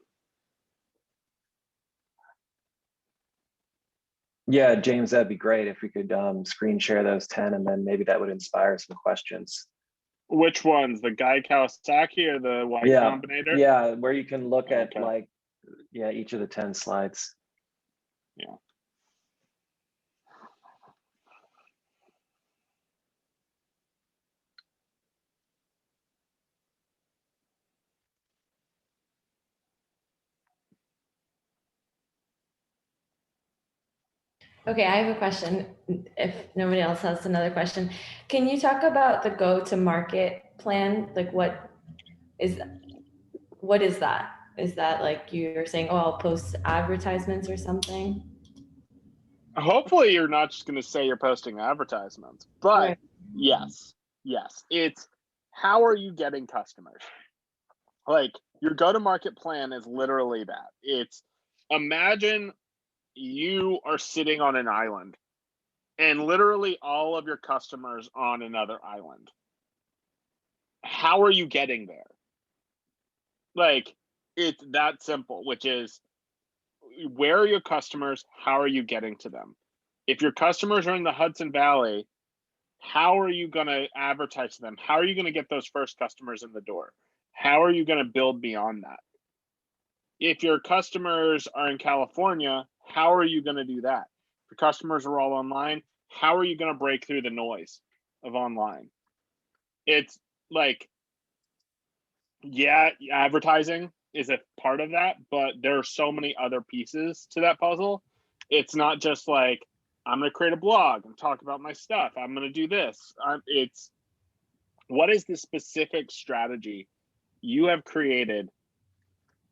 Yeah, James, that'd be great if we could screen share those 10, and then maybe that would inspire some questions. Which ones? The Guy Kawasaki or the Y Combinator? Yeah, where you can look at, Okay. like, yeah, each of the 10 slides. Yeah. Okay, I have a question. If nobody else has another question, can you talk about the go-to-market plan? Like, what is that? Is that like you're saying, oh, I'll post advertisements or something? Hopefully you're not just going to say you're posting advertisements, but Right. yes, it's how are you getting customers? Like, your go-to-market plan is literally that. It's, imagine you are sitting on an island and literally all of your customers on another island. How are you getting there? Like, it's that simple, which is, where are your customers? How are you getting to them? If your customers are in the Hudson Valley, how are you going to advertise to them? How are you going to get those first customers in the door? How are you going to build beyond that? If your customers are in California, how are you going to do that? If your customers are all online, how are you going to break through the noise of online? It's like, yeah, advertising is a part of that, but there are so many other pieces to that puzzle. It's not just like, I'm going to create a blog and talk about my stuff. I'm going to do this. What is the specific strategy you have created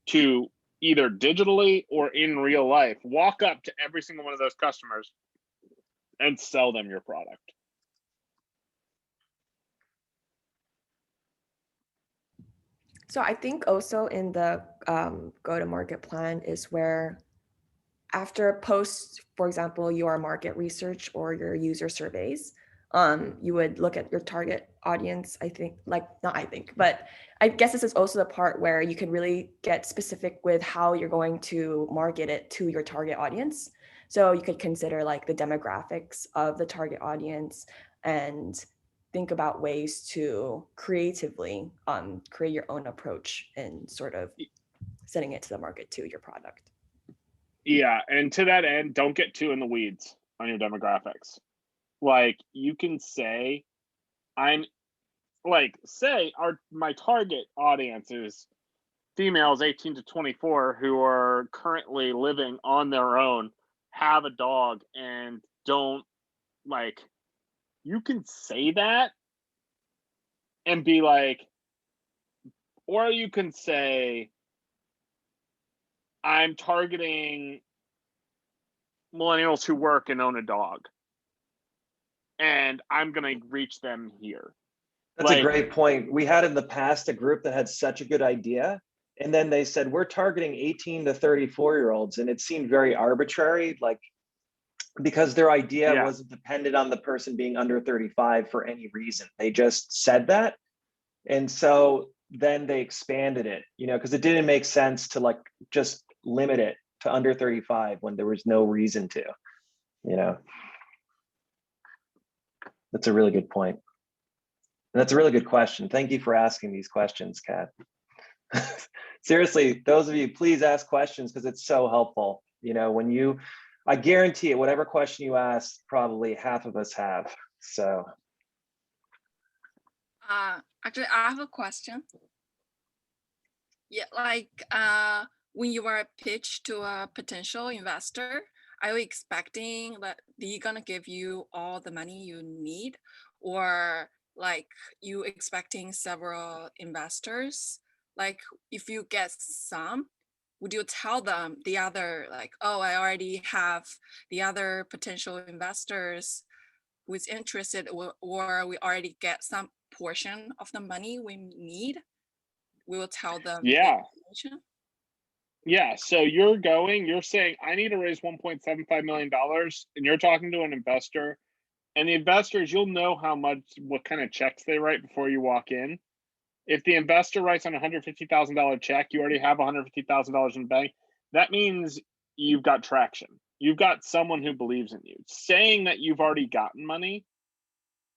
to either digitally or in real life walk up to every single one of those customers and sell them your product? So I think also in the go-to-market plan is where after post, for example, your market research or your user surveys, you would look at your target audience. I think, like, not I think, but I guess this is also the part where you can really get specific with how you're going to market it to your target audience. So you could consider like the demographics of the target audience and think about ways to creatively create your own approach and sort of sending it to the market to your product. Yeah, and to that end, don't get too in the weeds on your demographics. Like, you can say, my target audience is females 18 to 24 who are currently living on their own, have a dog, and don't, like, you can say that and be like, or you can say, I'm targeting millennials who work and own a dog, and I'm going to reach them here. That's Like, a great point. We had in the past a group that had such a good idea, and then they said, we're targeting 18 to 34-year-olds, and it seemed very arbitrary, like, because their idea Yeah. wasn't dependent on the person being under 35 for any reason. They just said that. And so then they expanded it, because it didn't make sense to like just limit it to under 35 when there was no reason to, That's a really good point. And that's a really good question. Thank you for asking these questions, Kat. Seriously, those of you, please ask questions because it's so helpful. I guarantee it, whatever question you ask, probably half of us have. So. Actually, I have a question. Yeah, like when you are pitched to a potential investor, are you expecting that they're gonna give you all the money you need, or like you expecting several investors? Like if you get some, would you tell them the other, like, oh, I already have the other potential investors who's interested, or we already get some portion of the money we need? We will tell them the yeah. information. Yeah, so you're saying, I need to raise $1.75 million, and you're talking to an investor, and the investors, you'll know what kind of checks they write before you walk in. If the investor writes on a $150,000 check, you already have $150,000 in the bank. That means you've got traction. You've got someone who believes in you. Saying that you've already gotten money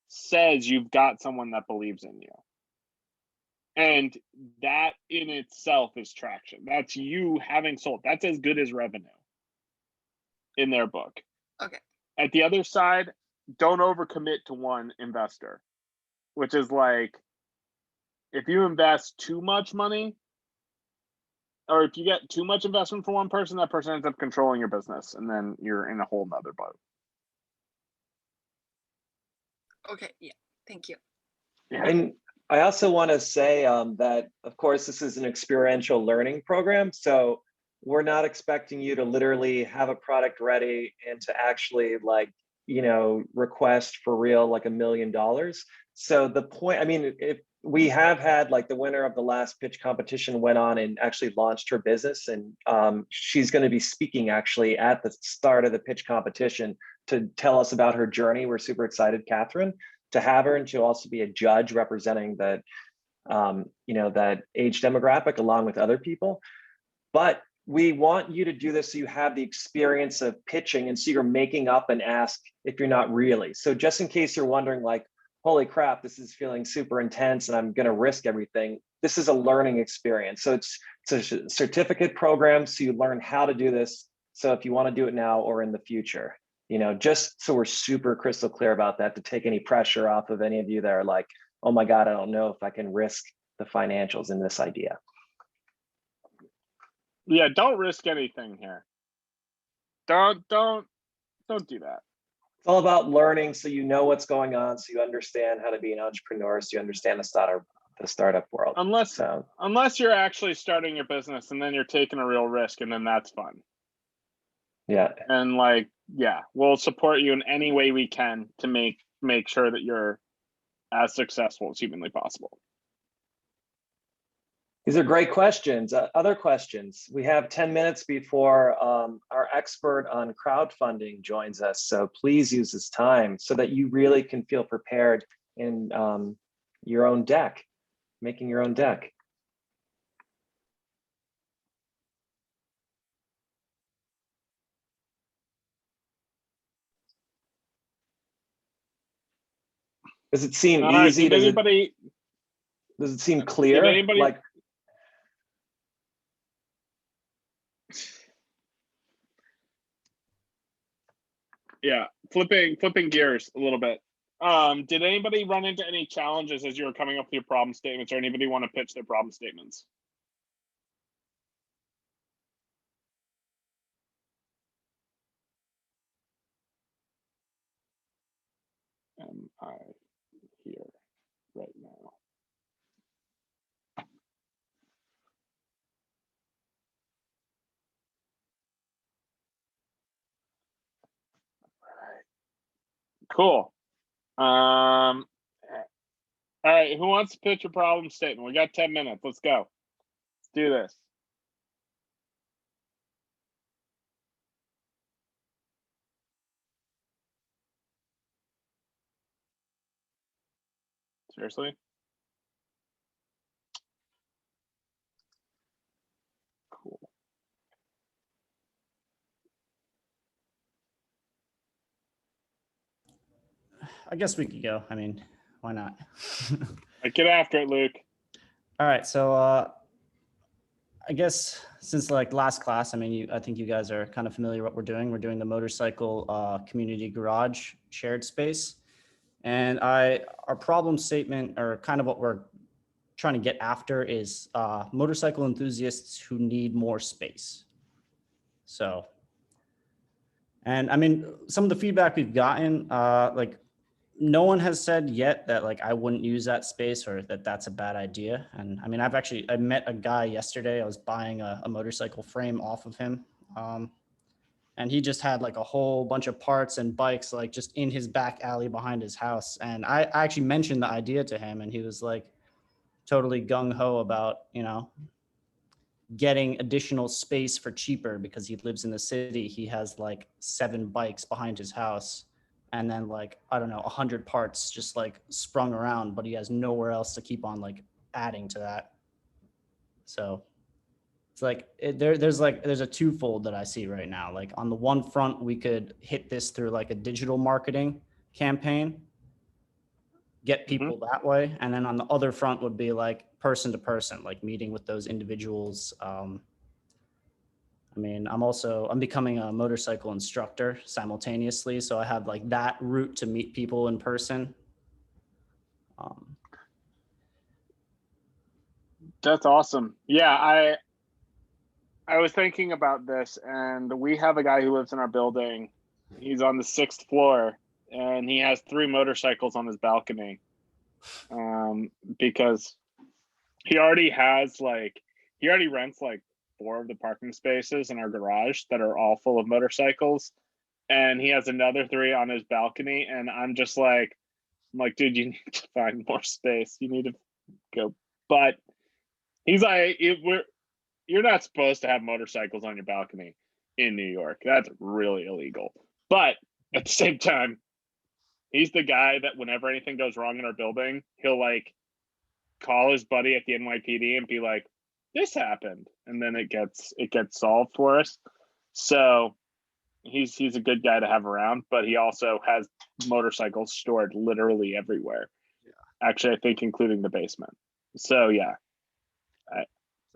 says you've got someone that believes in you. And that in itself is traction. That's you having sold. That's as good as revenue in their book. Okay. At the other side, don't overcommit to one investor, which is like, if you invest too much money, or if you get too much investment from one person, that person ends up controlling your business, and then you're in a whole nother boat. Okay, yeah, thank you. Yeah. And I also want to say that, of course, this is an experiential learning program. So we're not expecting you to literally have a product ready and to actually request for real like $1 million. So the point, if we have had like the winner of the last pitch competition went on and actually launched her business, and she's going to be speaking actually at the start of the pitch competition to tell us about her journey. We're super excited, Catherine, to have her, and to also be a judge representing that, that age demographic along with other people. But we want you to do this so you have the experience of pitching, and so you're making up an ask if you're not really. So just in case you're wondering, like, holy crap, this is feeling super intense and I'm going to risk everything, this is a learning experience. So it's a certificate program, so you learn how to do this. So if you want to do it now or in the future, just so we're super crystal clear about that, to take any pressure off of any of you that are like, oh my God, I don't know if I can risk the financials in this idea. Yeah, don't risk anything here. Don't do that. It's all about learning so you know what's going on, so you understand how to be an entrepreneur, so you understand the startup world. Unless you're actually starting your business and then you're taking a real risk, and then that's fun. Yeah. And like, yeah, we'll support you in any way we can to make sure that you're as successful as humanly possible. These are great questions. Other questions? We have 10 minutes before our expert on crowdfunding joins us. So please use this time so that you really can feel prepared in your own deck, making your own deck. Does it seem easy? Does it seem clear? Like, yeah, flipping gears a little bit. Did anybody run into any challenges as you were coming up with your problem statements, or anybody want to pitch their problem statements? Am I here right now? Cool. All right, who wants to pitch a problem statement? We got 10 minutes. Let's go. Let's do this. Seriously? Cool. I guess we could go. I mean, why not? Get after it, Luke. All right. So I guess since like last class, I mean, I think you guys are kind of familiar with what we're doing. We're doing the motorcycle community garage shared space. And our problem statement, or kind of what we're trying to get after, is motorcycle enthusiasts who need more space. So, and I mean, some of the feedback we've gotten, like, no one has said yet that like I wouldn't use that space or that that's a bad idea. And I mean, I met a guy yesterday. I was buying a motorcycle frame off of him. And he just had like a whole bunch of parts and bikes like just in his back alley behind his house. And I actually mentioned the idea to him, and he was like totally gung-ho about, you know, getting additional space for cheaper because he lives in the city. He has like 7 bikes behind his house, and then like, I don't know, 100 parts just like sprung around, but he has nowhere else to keep on like adding to that. So it's like, there's a twofold that I see right now. Like on the one front, we could hit this through like a digital marketing campaign, get people that way. And then on the other front would be like person to person, like meeting with those individuals. I mean, I'm becoming a motorcycle instructor simultaneously. So I have like that route to meet people in person. That's awesome. Yeah, I was thinking about this, and we have a guy who lives in our building. He's on the 6th floor, and he has 3 motorcycles on his balcony. Because he already rents like 4 of the parking spaces in our garage that are all full of motorcycles, and he has another 3 on his balcony. And I'm like, dude, you need to find more space. You need to go. But he's like, you're not supposed to have motorcycles on your balcony in New York. That's really illegal. But at the same time, he's the guy that whenever anything goes wrong in our building, he'll like call his buddy at the NYPD and be like, this happened. And then it gets solved for us. So he's a good guy to have around, but he also has motorcycles stored literally everywhere. Yeah. Actually, I think including the basement. So yeah.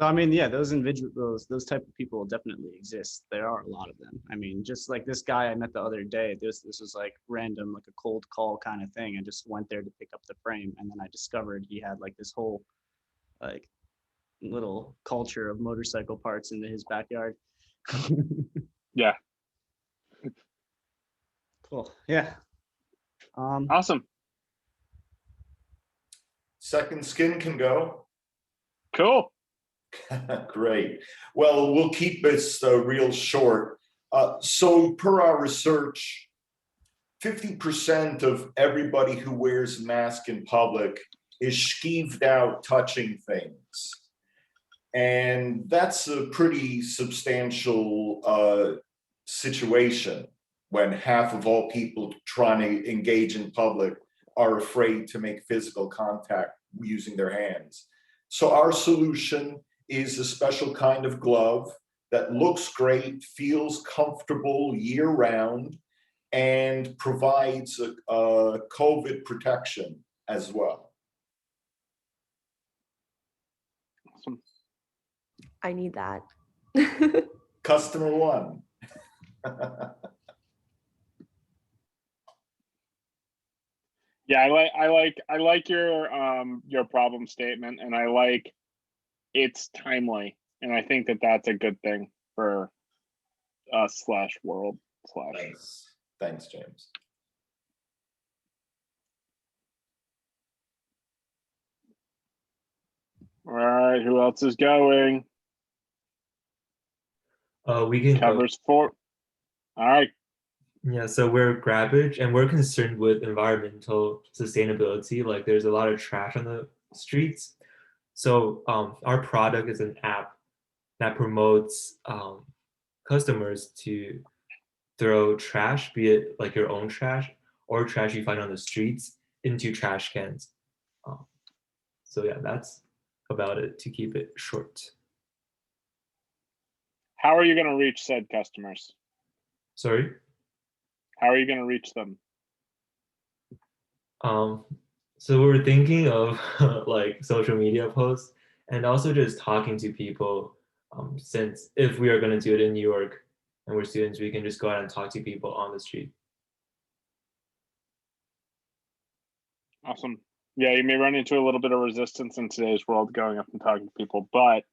So I mean, yeah, those individuals, those type of people definitely exist. There are a lot of them. I mean, just like this guy I met the other day, this was like random, like a cold call kind of thing. I just went there to pick up the frame, and then I discovered he had like this whole like little culture of motorcycle parts in his backyard. Yeah. Cool. Yeah. Awesome. Second skin can go. Cool. Great. Well, we'll keep this real short. So per our research, 50% of everybody who wears a mask in public is skeeved out touching things. And that's a pretty substantial situation when half of all people trying to engage in public are afraid to make physical contact using their hands. So our solution is a special kind of glove that looks great, feels comfortable year round, and provides a COVID protection as well. Awesome. I need that. Customer one. Yeah, I like your problem statement, and I like it's timely, and I think that that's a good thing for us / world / Thanks, James. All right, who else is going? We can go. Covers 4. All right. Yeah, so we're Grabbage and we're concerned with environmental sustainability. Like there's a lot of trash on the streets. So our product is an app that promotes customers to throw trash, be it like your own trash or trash you find on the streets, into trash cans. So yeah, that's about it to keep it short. How are you going to reach said customers? Sorry? How are you going to reach them? So we're thinking of like social media posts and also just talking to people, since if we are going to do it in New York and we're students, we can just go out and talk to people on the street. Awesome. Yeah, you may run into a little bit of resistance in today's world going up and talking to people, but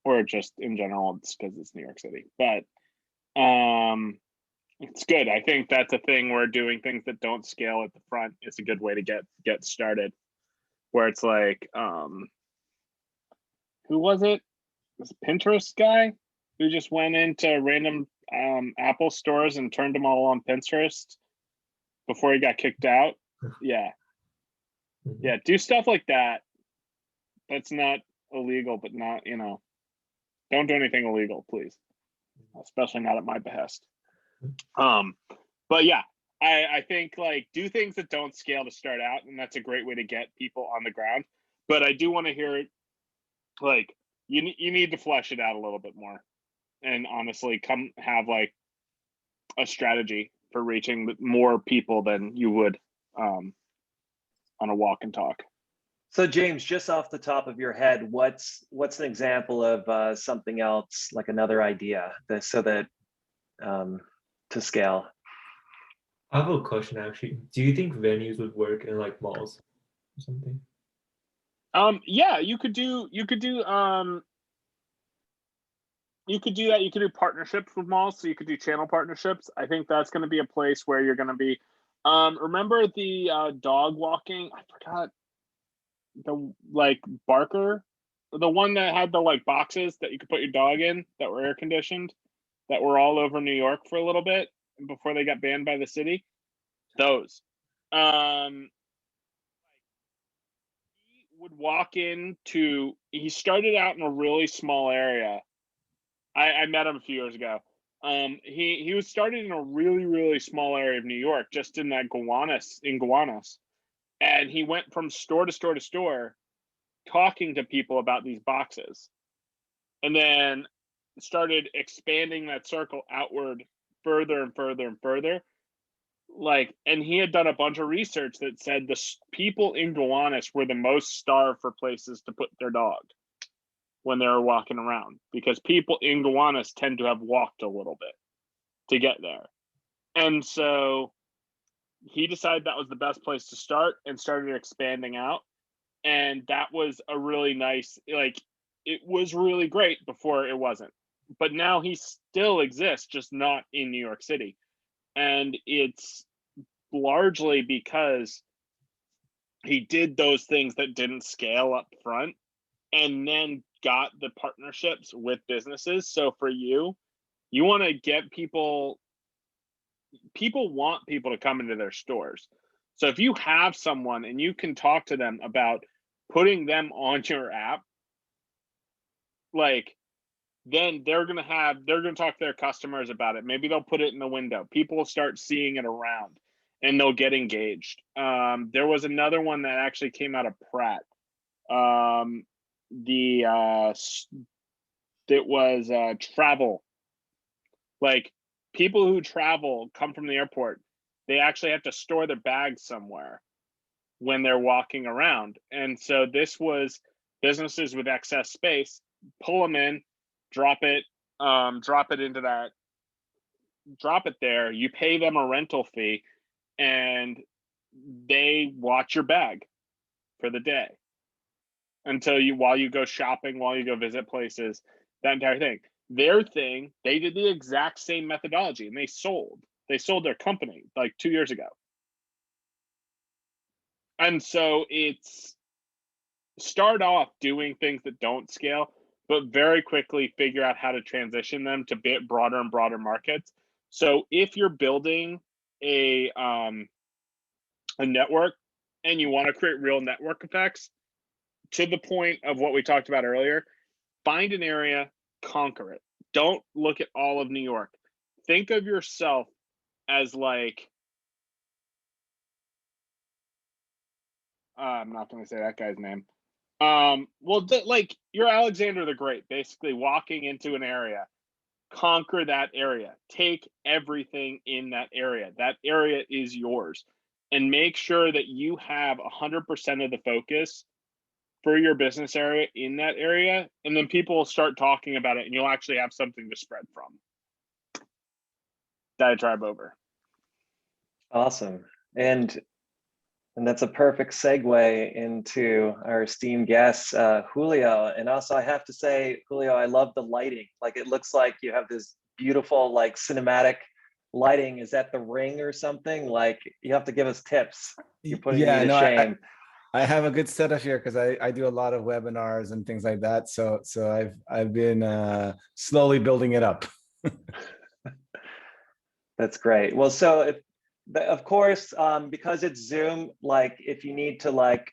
or just in general, it's because it's New York City. But it's good. I think that's a thing where doing things that don't scale at the front is a good way to get started. Where it's like, who was it? This Pinterest guy who just went into random Apple stores and turned them all on Pinterest before he got kicked out. Yeah. Yeah, do stuff like that. That's not illegal, but not, don't do anything illegal, please. Especially not at my behest. But yeah, I think like do things that don't scale to start out, and that's a great way to get people on the ground. But I do want to hear like you need to flesh it out a little bit more, and honestly, come have like a strategy for reaching more people than you would on a walk and talk. So James, just off the top of your head, what's an example of something else, like another idea that to scale? I have a question actually. Do you think venues would work in like malls or something? Yeah, you could do that. You could do partnerships with malls, so you could do channel partnerships. I think that's going to be a place where you're going to be. Remember the dog walking? I forgot the like Barker, the one that had the like boxes that you could put your dog in that were air conditioned, that were all over New York for a little bit before they got banned by the city. Those. He would walk into. He started out in a really small area. I met him a few years ago. He was started in a really, really small area of New York, just in that Gowanus, and he went from store to store to store, talking to people about these boxes, and then started expanding that circle outward further and further and further. Like, and he had done a bunch of research that said the people in Gowanus were the most starved for places to put their dog when they were walking around, because people in Gowanus tend to have walked a little bit to get there. And so he decided that was the best place to start and started expanding out. And that was a really nice, like, it was really great before it wasn't. But now he still exists, just not in New York City. And it's largely because he did those things that didn't scale up front and then got the partnerships with businesses. So for you, you want to get people want people to come into their stores. So if you have someone and you can talk to them about putting them on your app, like, then they're going to talk to their customers about it. Maybe they'll put it in the window. People will start seeing it around and they'll get engaged. There was another one that actually came out of Pratt. It was travel. Like, people who travel come from the airport, they actually have to store their bags somewhere when they're walking around. And so this was businesses with excess space, pull them in, drop it there, you pay them a rental fee, and they watch your bag for the day while you go shopping, while you go visit places, that entire thing. Their thing, they did the exact same methodology, and they sold their company like 2 years ago. And so it's start off doing things that don't scale, but very quickly figure out how to transition them to bit broader and broader markets. So if you're building a network and you want to create real network effects, to the point of what we talked about earlier, find an area, conquer it. Don't look at all of New York. Think of yourself as like, I'm not going to say that guy's name. Like, you're Alexander the Great, basically walking into an area, conquer that area, take everything in that area. That area is yours, and make sure that you have 100% of the focus for your business area in that area. And then people will start talking about it and you'll actually have something to spread from. Diatribe over. Awesome. And that's a perfect segue into our esteemed guest, Julio. And also I have to say, Julio, I love the lighting. Like, it looks like you have this beautiful, like, cinematic lighting. Is that the Ring or something? Like, you have to give us tips. You're putting me to shame. I have a good setup here because I do a lot of webinars and things like that. So I've been slowly building it up. That's great. Well, so of course, because it's Zoom, like, if you need to, like,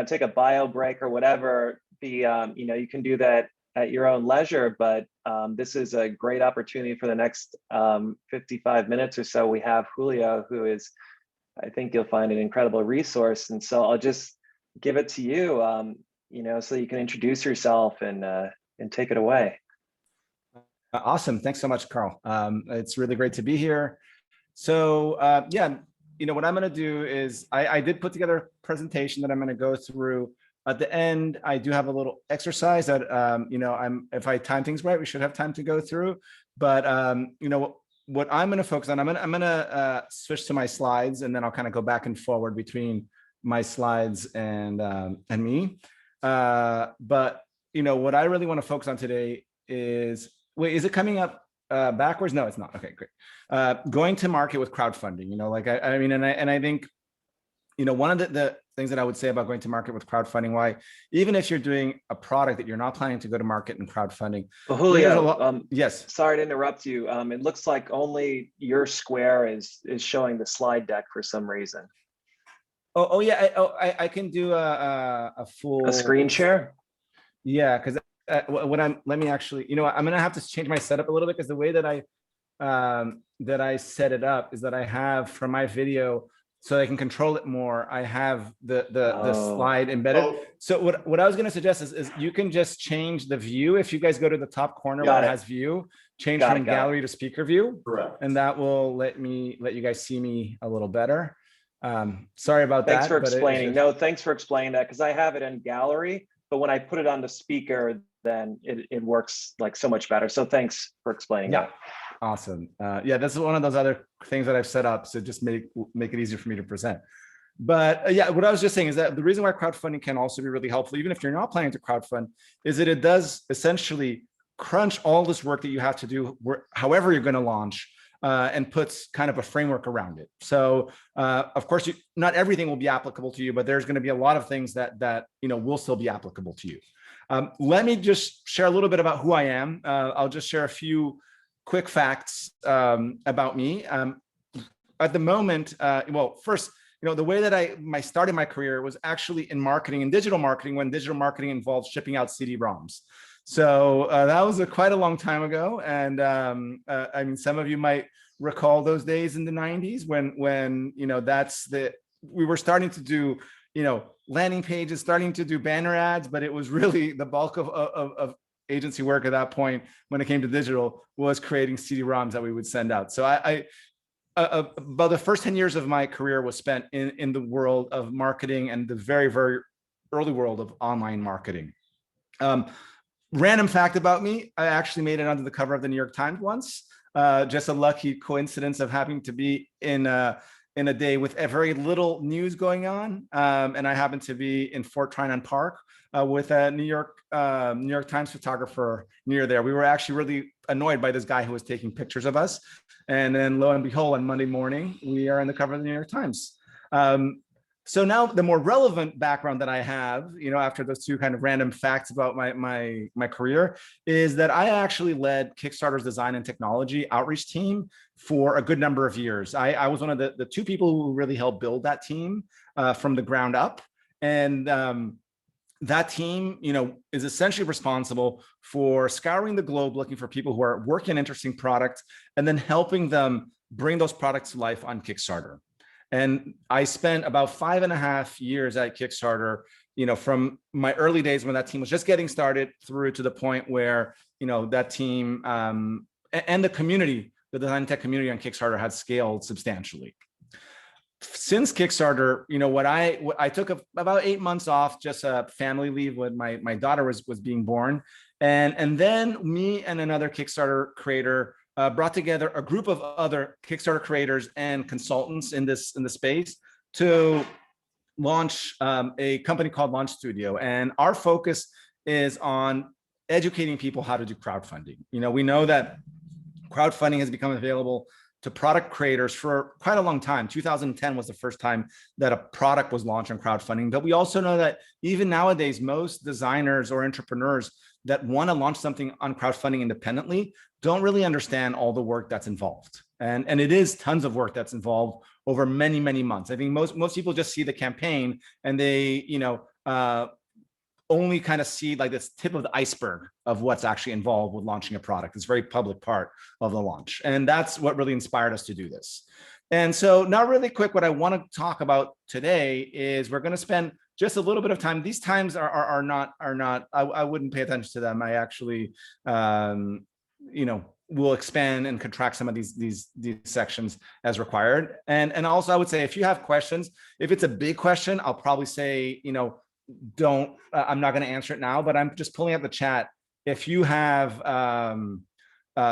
take a bio break or whatever, you can do that at your own leisure. But this is a great opportunity for the next 55 minutes or so. We have Julio, who is, I think you'll find, an incredible resource. And so I'll just give it to you, so you can introduce yourself and take it away. Awesome. Thanks so much, Carl. It's really great to be here. So yeah, what I'm going to do is I did put together a presentation that I'm going to go through. At the end, I do have a little exercise that, if I time things right, we should have time to go through. But, what I'm going to focus on, I'm going to switch to my slides, and then I'll kind of go back and forward between my slides and me. But, what I really want to focus on today is, wait, is it coming up backwards? No, it's not. Okay, great. Going to market with crowdfunding, I think, one of the things that I would say about going to market with crowdfunding, why, even if you're doing a product that you're not planning to go to market in crowdfunding. Well, Julio, yes. Sorry to interrupt you. It looks like only your square is showing the slide deck for some reason. Oh yeah. I can do a full screen share. Yeah, because let me actually, I'm gonna have to change my setup a little bit, because the way that I set it up is that I have, from my video, so I can control it more, I have the slide embedded. So what I was going to suggest is you can just change the view. If you guys go to the top corner where it has view, change from gallery to speaker view. Correct. And that will let you guys see me a little better. Sorry about that. Thanks for explaining. No, thanks for explaining that, because I have it in gallery, but when I put it on the speaker, then it works like so much better. So thanks for explaining that. Awesome. Yeah, this is one of those other things that I've set up, so just make it easier for me to present. But yeah, what I was just saying is that the reason why crowdfunding can also be really helpful, even if you're not planning to crowdfund, is that it does essentially crunch all this work that you have to do, however you're going to launch, and puts kind of a framework around it. So of course, not everything will be applicable to you, but there's going to be a lot of things that will still be applicable to you. Let me just share a little bit about who I am. I'll just share a few quick facts about me. At the moment, well, first, the way that I started my career was actually in marketing and digital marketing, when digital marketing involved shipping out CD-ROMs. So that was quite a long time ago. And I mean, some of you might recall those days in the 90s when we were starting to do, landing pages, starting to do banner ads, but it was really the bulk of agency work at that point when it came to digital was creating CD-ROMs that we would send out. So about the first 10 years of my career was spent in the world of marketing and the very, very early world of online marketing. Random fact about me, I actually made it onto the cover of the New York Times once. Just a lucky coincidence of having to be in a day with a very little news going on. And I happened to be in Fort Trinon Park with a New York Times photographer near there. We were actually really annoyed by this guy who was taking pictures of us. And then lo and behold, on Monday morning, we are on the cover of the New York Times. So now the more relevant background that I have, after those two kind of random facts about my career, is that I actually led Kickstarter's design and technology outreach team for a good number of years. I was one of the two people who really helped build that team from the ground up. And that team, is essentially responsible for scouring the globe, looking for people who are working on interesting products, and then helping them bring those products to life on Kickstarter. And I spent about 5.5 years at Kickstarter, from my early days when that team was just getting started through to the point where, that team and the community, the design tech community on Kickstarter had scaled substantially. Since Kickstarter, what I took about 8 months off, just a family leave when my daughter was being born. And then me and another Kickstarter creator brought together a group of other Kickstarter creators and consultants in the space to launch a company called Launch Studio. And our focus is on educating people how to do crowdfunding. We know that crowdfunding has become available to product creators for quite a long time. 2010 was the first time that a product was launched on crowdfunding. But we also know that even nowadays, most designers or entrepreneurs that want to launch something on crowdfunding independently don't really understand all the work that's involved. And it is tons of work that's involved over many, many months. I think most people just see the campaign and they, only kind of see like this tip of the iceberg of what's actually involved with launching a product. It's a very public part of the launch. And that's what really inspired us to do this. And so now really quick, what I want to talk about today is we're going to spend just a little bit of time. These times are not, I wouldn't pay attention to them. I actually, will expand and contract some of these sections as required. And also I would say, if you have questions, if it's a big question, I'll probably say, I'm not going to answer it now, but I'm just pulling out the chat. If you have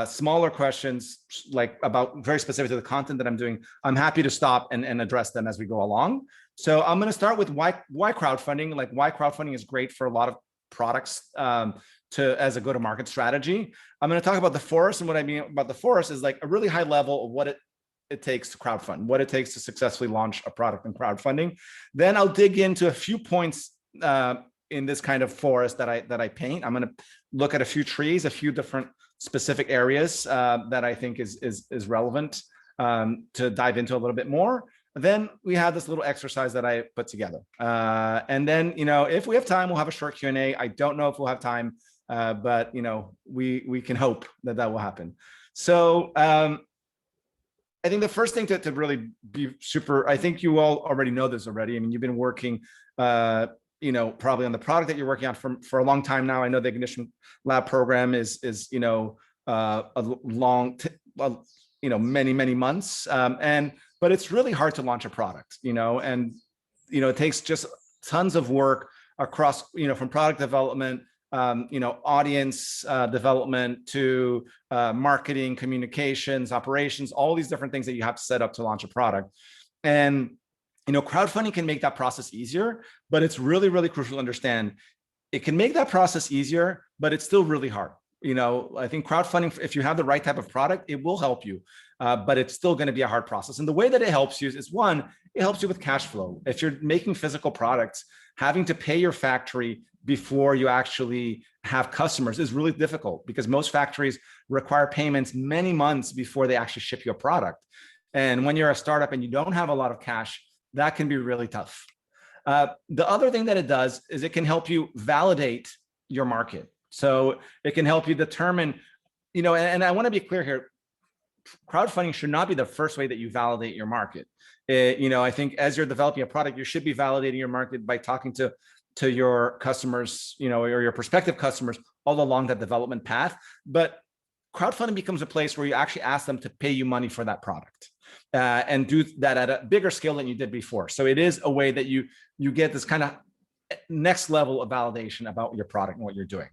smaller questions, like about very specific to the content that I'm doing, I'm happy to stop and address them as we go along. So I'm going to start with why crowdfunding, like why crowdfunding is great for a lot of products as a go-to-market strategy. I'm going to talk about the forest, and what I mean about the forest is like a really high level of what it takes to crowdfund, what it takes to successfully launch a product in crowdfunding. Then I'll dig into a few points in this kind of forest that I paint. I'm going to look at a few trees, a few different specific areas that I think is relevant to dive into a little bit more. Then we have this little exercise that I put together. And then, if we have time, we'll have a short Q&A. I don't know if we'll have time, but we can hope that will happen. So I think the first thing to really be super, I think you all already know this already. I mean, you've been working, probably on the product that you're working on for a long time now. I know the Ignition Lab program is a long, many months. But it's really hard to launch a product, and, it takes just tons of work across, from product development, audience development to marketing, communications, operations, all these different things that you have to set up to launch a product. And, crowdfunding can make that process easier, but it's really, really crucial to understand it can make that process easier, but it's still really hard. I think crowdfunding, if you have the right type of product, it will help you, but it's still going to be a hard process. And the way that it helps you is one, it helps you with cash flow. If you're making physical products, having to pay your factory before you actually have customers is really difficult, because most factories require payments many months before they actually ship you a product. And when you're a startup and you don't have a lot of cash, that can be really tough. The other thing that it does is it can help you validate your market. So it can help you determine, and I want to be clear here, crowdfunding should not be the first way that you validate your market. I think as you're developing a product, you should be validating your market by talking to your customers, or your prospective customers all along that development path. But crowdfunding becomes a place where you actually ask them to pay you money for that product, and do that at a bigger scale than you did before. So it is a way that you get this kind of next level of validation about your product and what you're doing.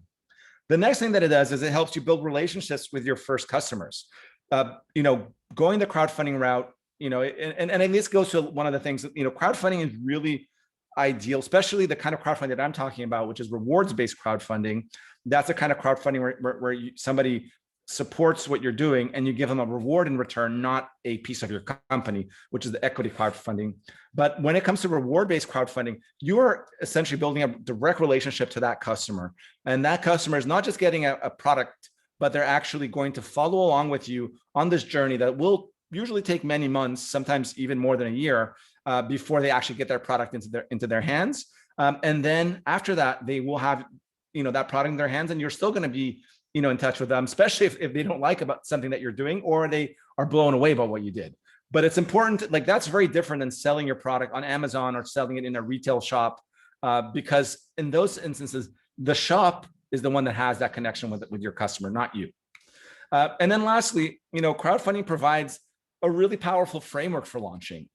The next thing that it does is it helps you build relationships with your first customers. Going the crowdfunding route, and this goes to one of the things that, crowdfunding is really ideal, especially the kind of crowdfunding that I'm talking about, which is rewards-based crowdfunding. That's the kind of crowdfunding where somebody supports what you're doing and you give them a reward in return, not a piece of your company, which is the equity crowdfunding. But when it comes to reward-based crowdfunding, you are essentially building a direct relationship to that customer. And that customer is not just getting a product, but they're actually going to follow along with you on this journey that will usually take many months, sometimes even more than a year, before they actually get their product into their hands. And then after that, they will have that product in their hands, and you're still going to be in touch with them, especially if they don't like about something that you're doing, or they are blown away by what you did. But it's important, like that's very different than selling your product on Amazon or selling it in a retail shop, because in those instances, the shop is the one that has that connection with your customer, not you. And then lastly, crowdfunding provides a really powerful framework for launching.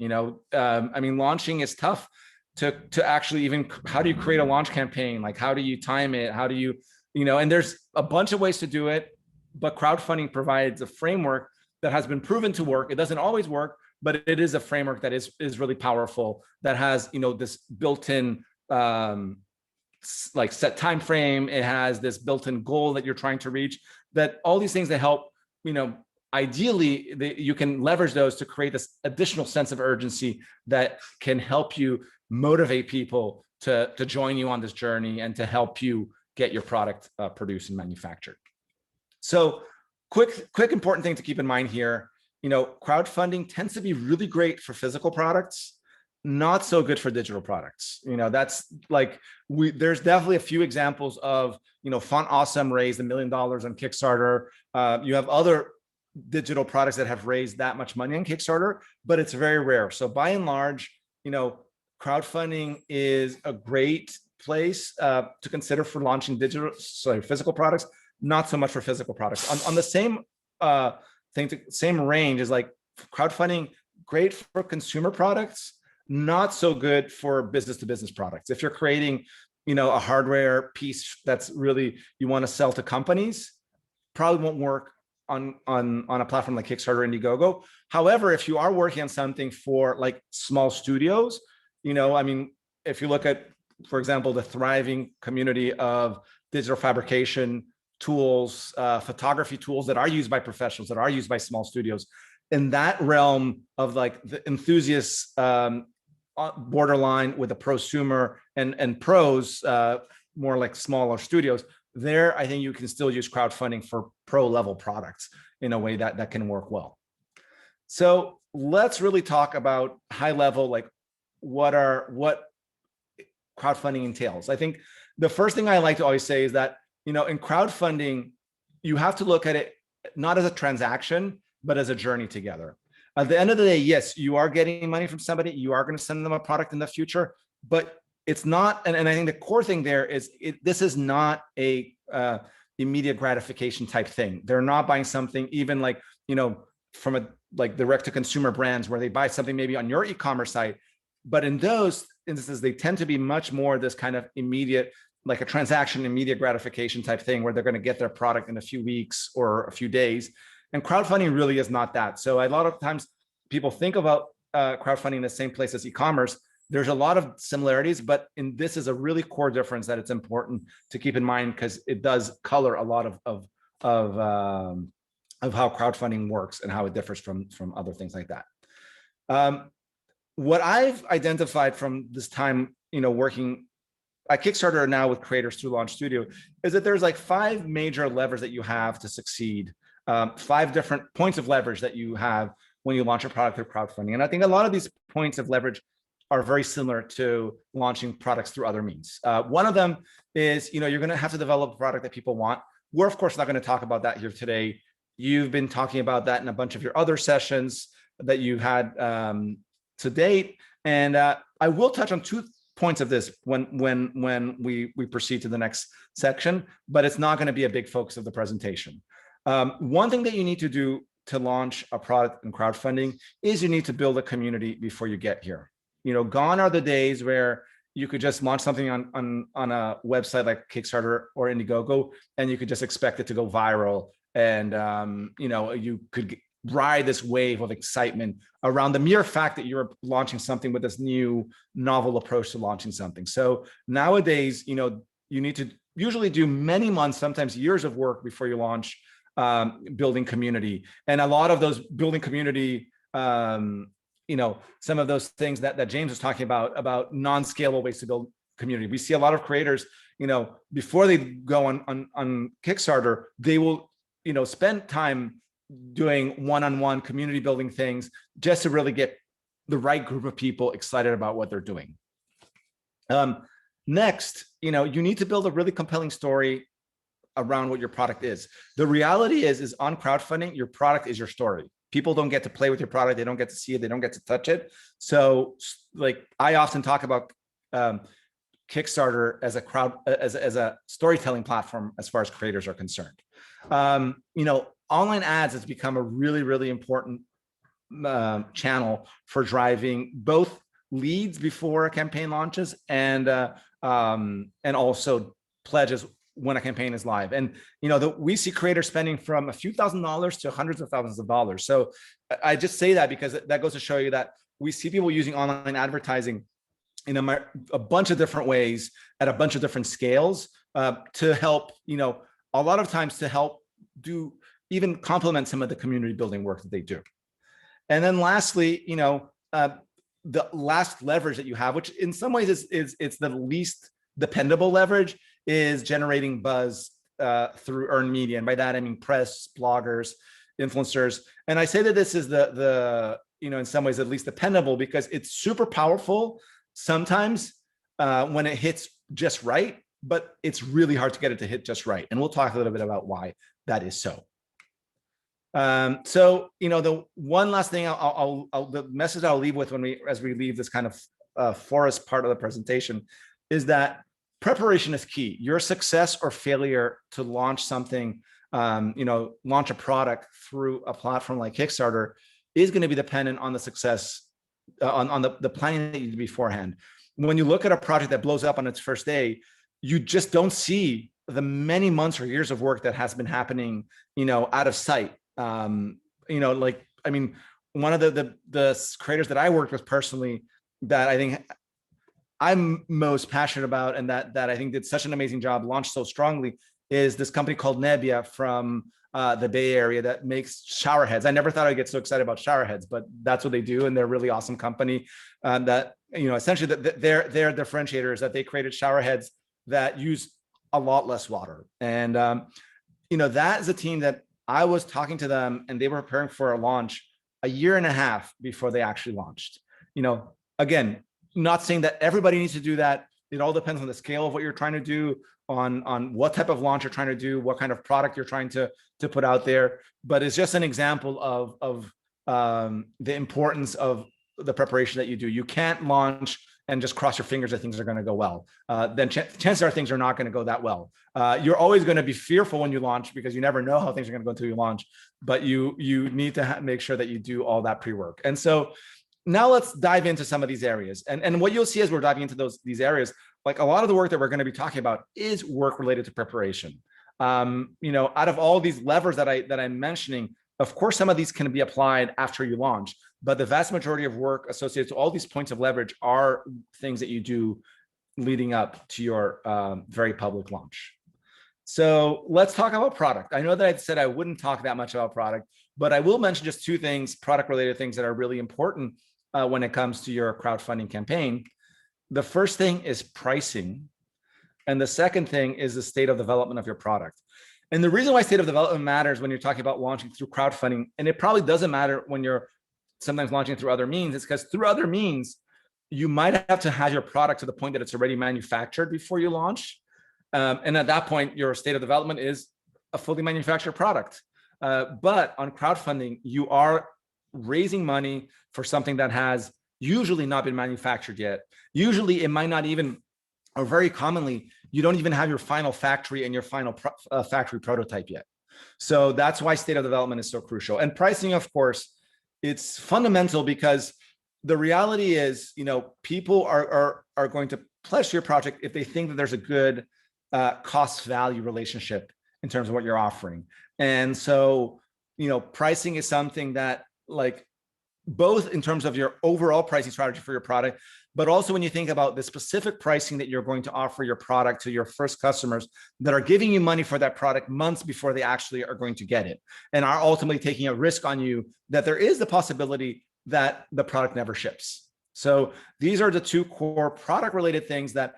Launching is tough to actually even, how do you create a launch campaign? Like, how do you time it? How do you, and there's a bunch of ways to do it, but crowdfunding provides a framework that has been proven to work. It doesn't always work, but it is a framework that is really powerful, that has, this built-in, like set time frame. It has this built-in goal that you're trying to reach, that all these things that help, ideally you can leverage those to create this additional sense of urgency that can help you motivate people to join you on this journey and to help you get your product produced and manufactured. So quick important thing to keep in mind here, crowdfunding tends to be really great for physical products, not so good for digital products. That's like, there's definitely a few examples of, Font Awesome raised $1 million on Kickstarter. You have other digital products that have raised that much money on Kickstarter, but it's very rare. So by and large, crowdfunding is a great place to consider for launching physical products, not so much for physical products. On the same same range is like crowdfunding, great for consumer products, not so good for business to business products. If you're creating, a hardware piece that's really, you want to sell to companies, probably won't work on a platform like Kickstarter or Indiegogo. However, if you are working on something for like small studios, if you look at, for example, the thriving community of digital fabrication tools, photography tools that are used by professionals, that are used by small studios, in that realm of like the enthusiasts, borderline with the prosumer and pros, more like smaller studios, there, I think you can still use crowdfunding for pro level products in a way that can work well. So let's really talk about high level, like what crowdfunding entails. I think the first thing I like to always say is that, in crowdfunding, you have to look at it not as a transaction, but as a journey together. At the end of the day, yes, you are getting money from somebody, you are going to send them a product in the future, but it's not, and I think the core thing there is, this is not a immediate gratification type thing. They're not buying something even like, from a like direct to consumer brands where they buy something maybe on your e-commerce site, but in those instances, they tend to be much more this kind of immediate, like a transaction, immediate gratification type thing where they're going to get their product in a few weeks or a few days. And crowdfunding really is not that. So a lot of times people think about crowdfunding in the same place as e-commerce. There's a lot of similarities, but this is a really core difference that it's important to keep in mind, because it does color a lot of how crowdfunding works and how it differs from other things like that. What I've identified from this time, working at Kickstarter now with creators through Launch Studio, is that there's like 5 major levers that you have to succeed, 5 different points of leverage that you have when you launch a product through crowdfunding. And I think a lot of these points of leverage are very similar to launching products through other means. One of them is, you're going to have to develop a product that people want. We're of course not going to talk about that here today. You've been talking about that in a bunch of your other sessions that you've had to date. And I will touch on 2 points of this when we proceed to the next section, but it's not going to be a big focus of the presentation. One thing that you need to do to launch a product in crowdfunding is you need to build a community before you get here. Gone are the days where you could just launch something on a website like Kickstarter or Indiegogo, and you could just expect it to go viral. And you could ride this wave of excitement around the mere fact that you're launching something with this new novel approach to launching something. So nowadays, you need to usually do many months, sometimes years of work before you launch, building community. And a lot of those building community, some of those things that James was talking about non-scalable ways to build community. We see a lot of creators, before they go on Kickstarter, they will, spend time doing one-on-one community building things just to really get the right group of people excited about what they're doing. Next, you need to build a really compelling story around what your product is. The reality is on crowdfunding, your product is your story. People don't get to play with your product. They don't get to see it. They don't get to touch it. So like I often talk about Kickstarter as a storytelling platform as far as creators are concerned. Online ads has become a really, really important channel for driving both leads before a campaign launches and also pledges when a campaign is live. And we see creators spending from a few $1,000s to hundreds of thousands of dollars. So I just say that because that goes to show you that we see people using online advertising in a bunch of different ways at a bunch of different scales to help, a lot of times to help do even complement some of the community building work that they do. And then lastly, the last leverage that you have, which in some ways is it's the least dependable leverage, is generating buzz through earned media. And by that, I mean press, bloggers, influencers. And I say that this is the in some ways at least dependable because it's super powerful sometimes when it hits just right, but it's really hard to get it to hit just right. And we'll talk a little bit about why that is so. The one last thing the message I'll leave with as we leave this kind of forest part of the presentation is that preparation is key. Your success or failure to launch something, launch a product through a platform like Kickstarter is going to be dependent on the success, on the planning that you do beforehand. When you look at a project that blows up on its first day, you just don't see the many months or years of work that has been happening, out of sight. One of the creators that I worked with personally that I think I'm most passionate about and that I think did such an amazing job, launched so strongly, is this company called Nebbia from the Bay Area that makes shower heads. I never thought I'd get so excited about shower heads, but that's what they do, and they're a really awesome company. Essentially their differentiator is that they created shower heads that use a lot less water. And that is a team that I was talking to them, and they were preparing for a launch a year and a half before they actually launched. Again, not saying that everybody needs to do that. It all depends on the scale of what you're trying to do, on what type of launch you're trying to do, what kind of product you're trying to put out there. But it's just an example of the importance of the preparation that you do. You can't launch and just cross your fingers that things are going to go well. Then chances are things are not going to go that well. You're always going to be fearful when you launch because you never know how things are going to go until you launch. But you need to make sure that you do all that pre-work. And so now let's dive into some of these areas. And what you'll see as we're diving into these areas, like a lot of the work that we're going to be talking about is work related to preparation. Out of all these levers that I'm mentioning, of course, some of these can be applied after you launch, but the vast majority of work associated to all these points of leverage are things that you do leading up to your very public launch. So let's talk about product. I know that I said I wouldn't talk that much about product, but I will mention just two things, product related things that are really important when it comes to your crowdfunding campaign. The first thing is pricing. And the second thing is the state of development of your product. And the reason why state of development matters when you're talking about launching through crowdfunding, and it probably doesn't matter when you're sometimes launching through other means, is because through other means, you might have to have your product to the point that it's already manufactured before you launch. And at that point, your state of development is a fully manufactured product. But on crowdfunding, you are raising money for something that has usually not been manufactured yet. Usually it might not even, or very commonly, you don't even have your final factory and your final factory prototype yet. So that's why state of development is so crucial. And pricing, of course, it's fundamental because the reality is, people are going to pledge to your project if they think that there's a good cost value relationship in terms of what you're offering. And so, pricing is something that, like, both in terms of your overall pricing strategy for your product, but also when you think about the specific pricing that you're going to offer your product to your first customers that are giving you money for that product months before they actually are going to get it, and are ultimately taking a risk on you that there is the possibility that the product never ships. So these are the two core product related things that,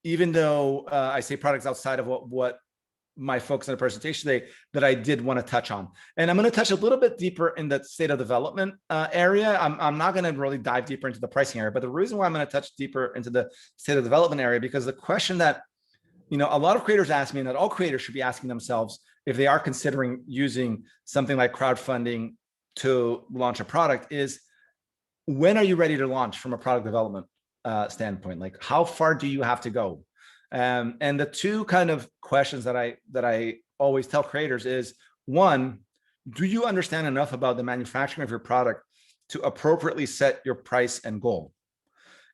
even though I say products outside of what my focus on the presentation today, that I did want to touch on. And I'm going to touch a little bit deeper in the state of development area. I'm not going to really dive deeper into the pricing area, but the reason why I'm going to touch deeper into the state of development area, because the question that, a lot of creators ask me, and that all creators should be asking themselves if they are considering using something like crowdfunding to launch a product, is when are you ready to launch from a product development standpoint? Like, how far do you have to go? And the two kind of questions that I always tell creators is, one, do you understand enough about the manufacturing of your product to appropriately set your price and goal?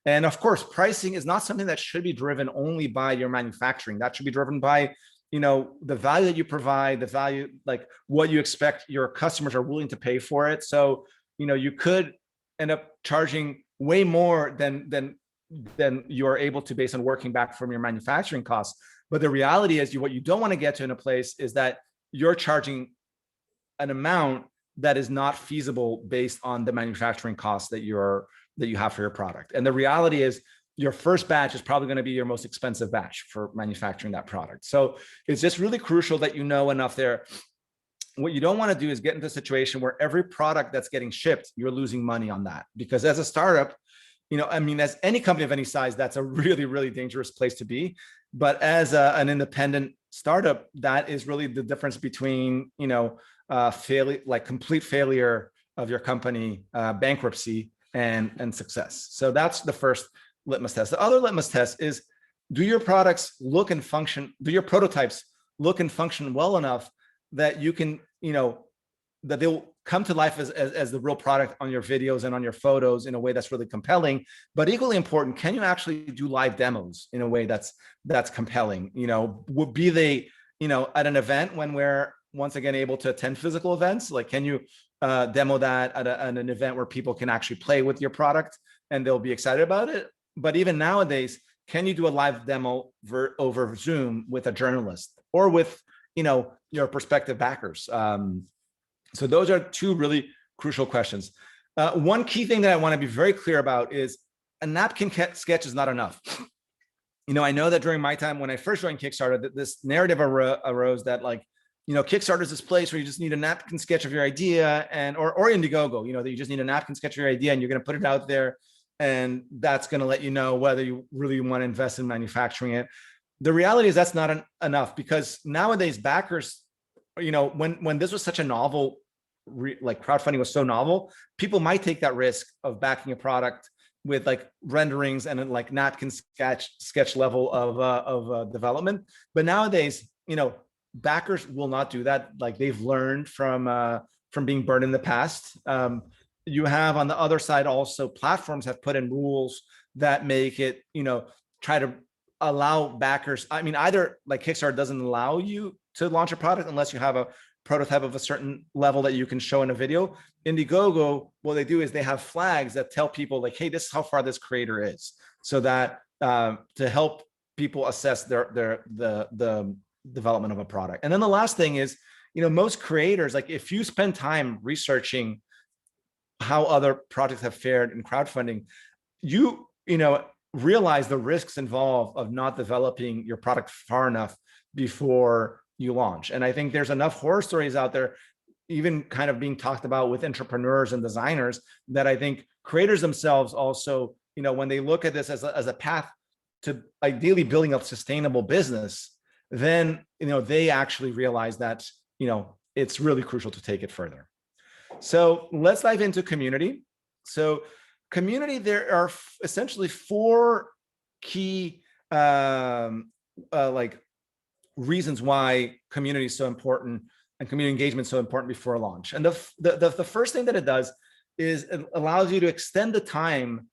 And of course, pricing is not something that should be driven only by your manufacturing. That should be driven by, the value that you provide, the value, like what you expect your customers are willing to pay for it. So, you could end up charging way more than you're able to, based on working back from your manufacturing costs. But the reality is, what you don't want to get to in a place is that you're charging an amount that is not feasible based on the manufacturing costs that you have for your product. And the reality is, your first batch is probably going to be your most expensive batch for manufacturing that product. So it's just really crucial that you know enough there. What you don't want to do is get into a situation where every product that's getting shipped, you're losing money on that. Because as a startup, as any company of any size, that's a really, really dangerous place to be. But as an independent startup, that is really the difference between, failure, like complete failure of your company, bankruptcy, and success. So that's the first litmus test. The other litmus test is, do your products look and function, do your prototypes look and function well enough that you can, that they'll come to life as the real product on your videos and on your photos in a way that's really compelling. But equally important, can you actually do live demos in a way that's compelling? Would be they, at an event when we're once again able to attend physical events, like, can you demo that at an event where people can actually play with your product and they'll be excited about it? But even nowadays, can you do a live demo over Zoom with a journalist or with, your prospective backers? So those are two really crucial questions. One key thing that I want to be very clear about is a napkin sketch is not enough. I know that during my time when I first joined Kickstarter, this narrative arose that, like, Kickstarter is this place where you just need a napkin sketch of your idea, or Indiegogo, that you just need a napkin sketch of your idea and you're going to put it out there, and that's going to let you know whether you really want to invest in manufacturing it. The reality is that's not enough, because nowadays backers, when this was such a novel, like crowdfunding was so novel, people might take that risk of backing a product with like renderings and like napkin sketch level of development. But nowadays, backers will not do that. Like, they've learned from being burned in the past. You have on the other side also, platforms have put in rules that make it, try to allow backers. Either like Kickstarter doesn't allow you to launch a product unless you have a prototype of a certain level that you can show in a video. Indiegogo, what they do is they have flags that tell people, like, hey, this is how far this creator is, so that to help people assess the development of a product. And then the last thing is, most creators, like if you spend time researching how other projects have fared in crowdfunding, you realize the risks involved of not developing your product far enough before you launch. And I think there's enough horror stories out there, even kind of being talked about with entrepreneurs and designers, that I think creators themselves also, when they look at this as a path to ideally building a sustainable business, then, they actually realize that, it's really crucial to take it further. So let's dive into community. So community, there are essentially 4 key reasons why community is so important and community engagement is so important before launch. And the first thing that it does is it allows you to extend the time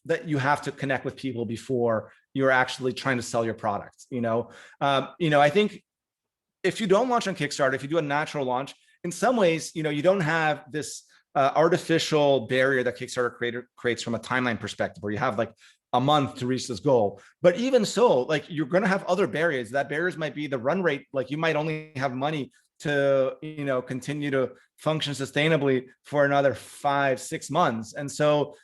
that you have to connect with people before you're actually trying to sell your product. I think if you don't launch on Kickstarter, if you do a natural launch, in some ways, you don't have this artificial barrier that Kickstarter creates from a timeline perspective, where you have like a month to reach this goal. But even so, like, you're going to have other barriers. That barriers might be the run rate. Like, you might only have money to, continue to function sustainably for another 5-6 months. And so,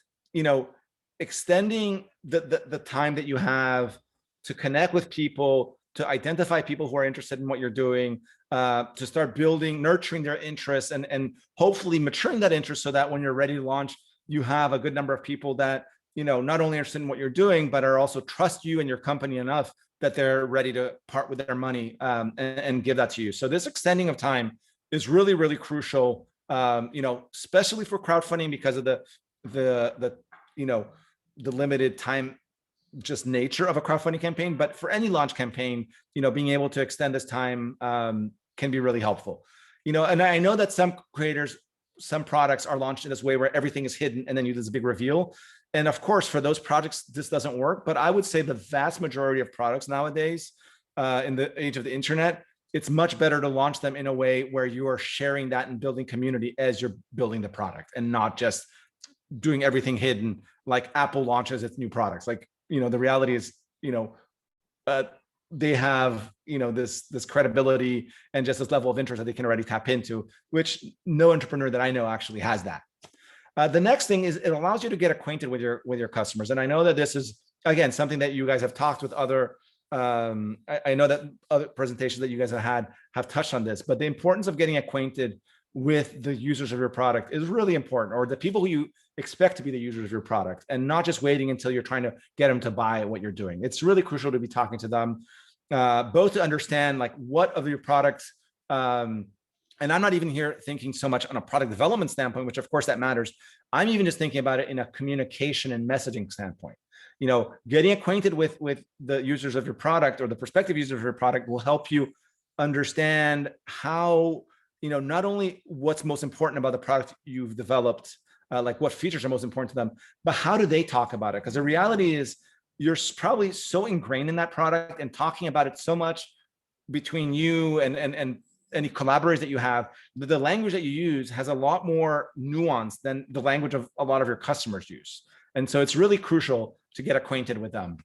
extending the time that you have to connect with people, to identify people who are interested in what you're doing, to start building, nurturing their interests, and hopefully maturing that interest so that when you're ready to launch, you have a good number of people that, not only interested in what you're doing, but are also trust you and your company enough that they're ready to part with their money and give that to you. So this extending of time is really, really crucial, especially for crowdfunding, because of the limited time just nature of a crowdfunding campaign. But for any launch campaign, being able to extend this time can be really helpful. And I know that some creators, some products are launched in this way where everything is hidden and then you do this big reveal. And of course, for those projects, this doesn't work. But I would say the vast majority of products nowadays, in the age of the internet, it's much better to launch them in a way where you are sharing that and building community as you're building the product, and not just doing everything hidden like Apple launches its new products. Like, the reality is, they have, this credibility and just this level of interest that they can already tap into, which no entrepreneur that I know actually has that. The next thing is it allows you to get acquainted with your customers. And I know that this is, again, something that you guys have talked with other, I know that other presentations that you guys have touched on this, but the importance of getting acquainted with the users of your product is really important, or the people who you expect to be the users of your product, and not just waiting until you're trying to get them to buy what you're doing. It's really crucial to be talking to them, both to understand like what of your products, and I'm not even here thinking so much on a product development standpoint, which of course that matters. I'm even just thinking about it in a communication and messaging standpoint. Getting acquainted with the users of your product, or the prospective users of your product, will help you understand how, not only what's most important about the product you've developed, like what features are most important to them, but how do they talk about it? Because the reality is, you're probably so ingrained in that product and talking about it so much between you and any collaborators that you have, the language that you use has a lot more nuance than the language of a lot of your customers use. And so it's really crucial to get acquainted with them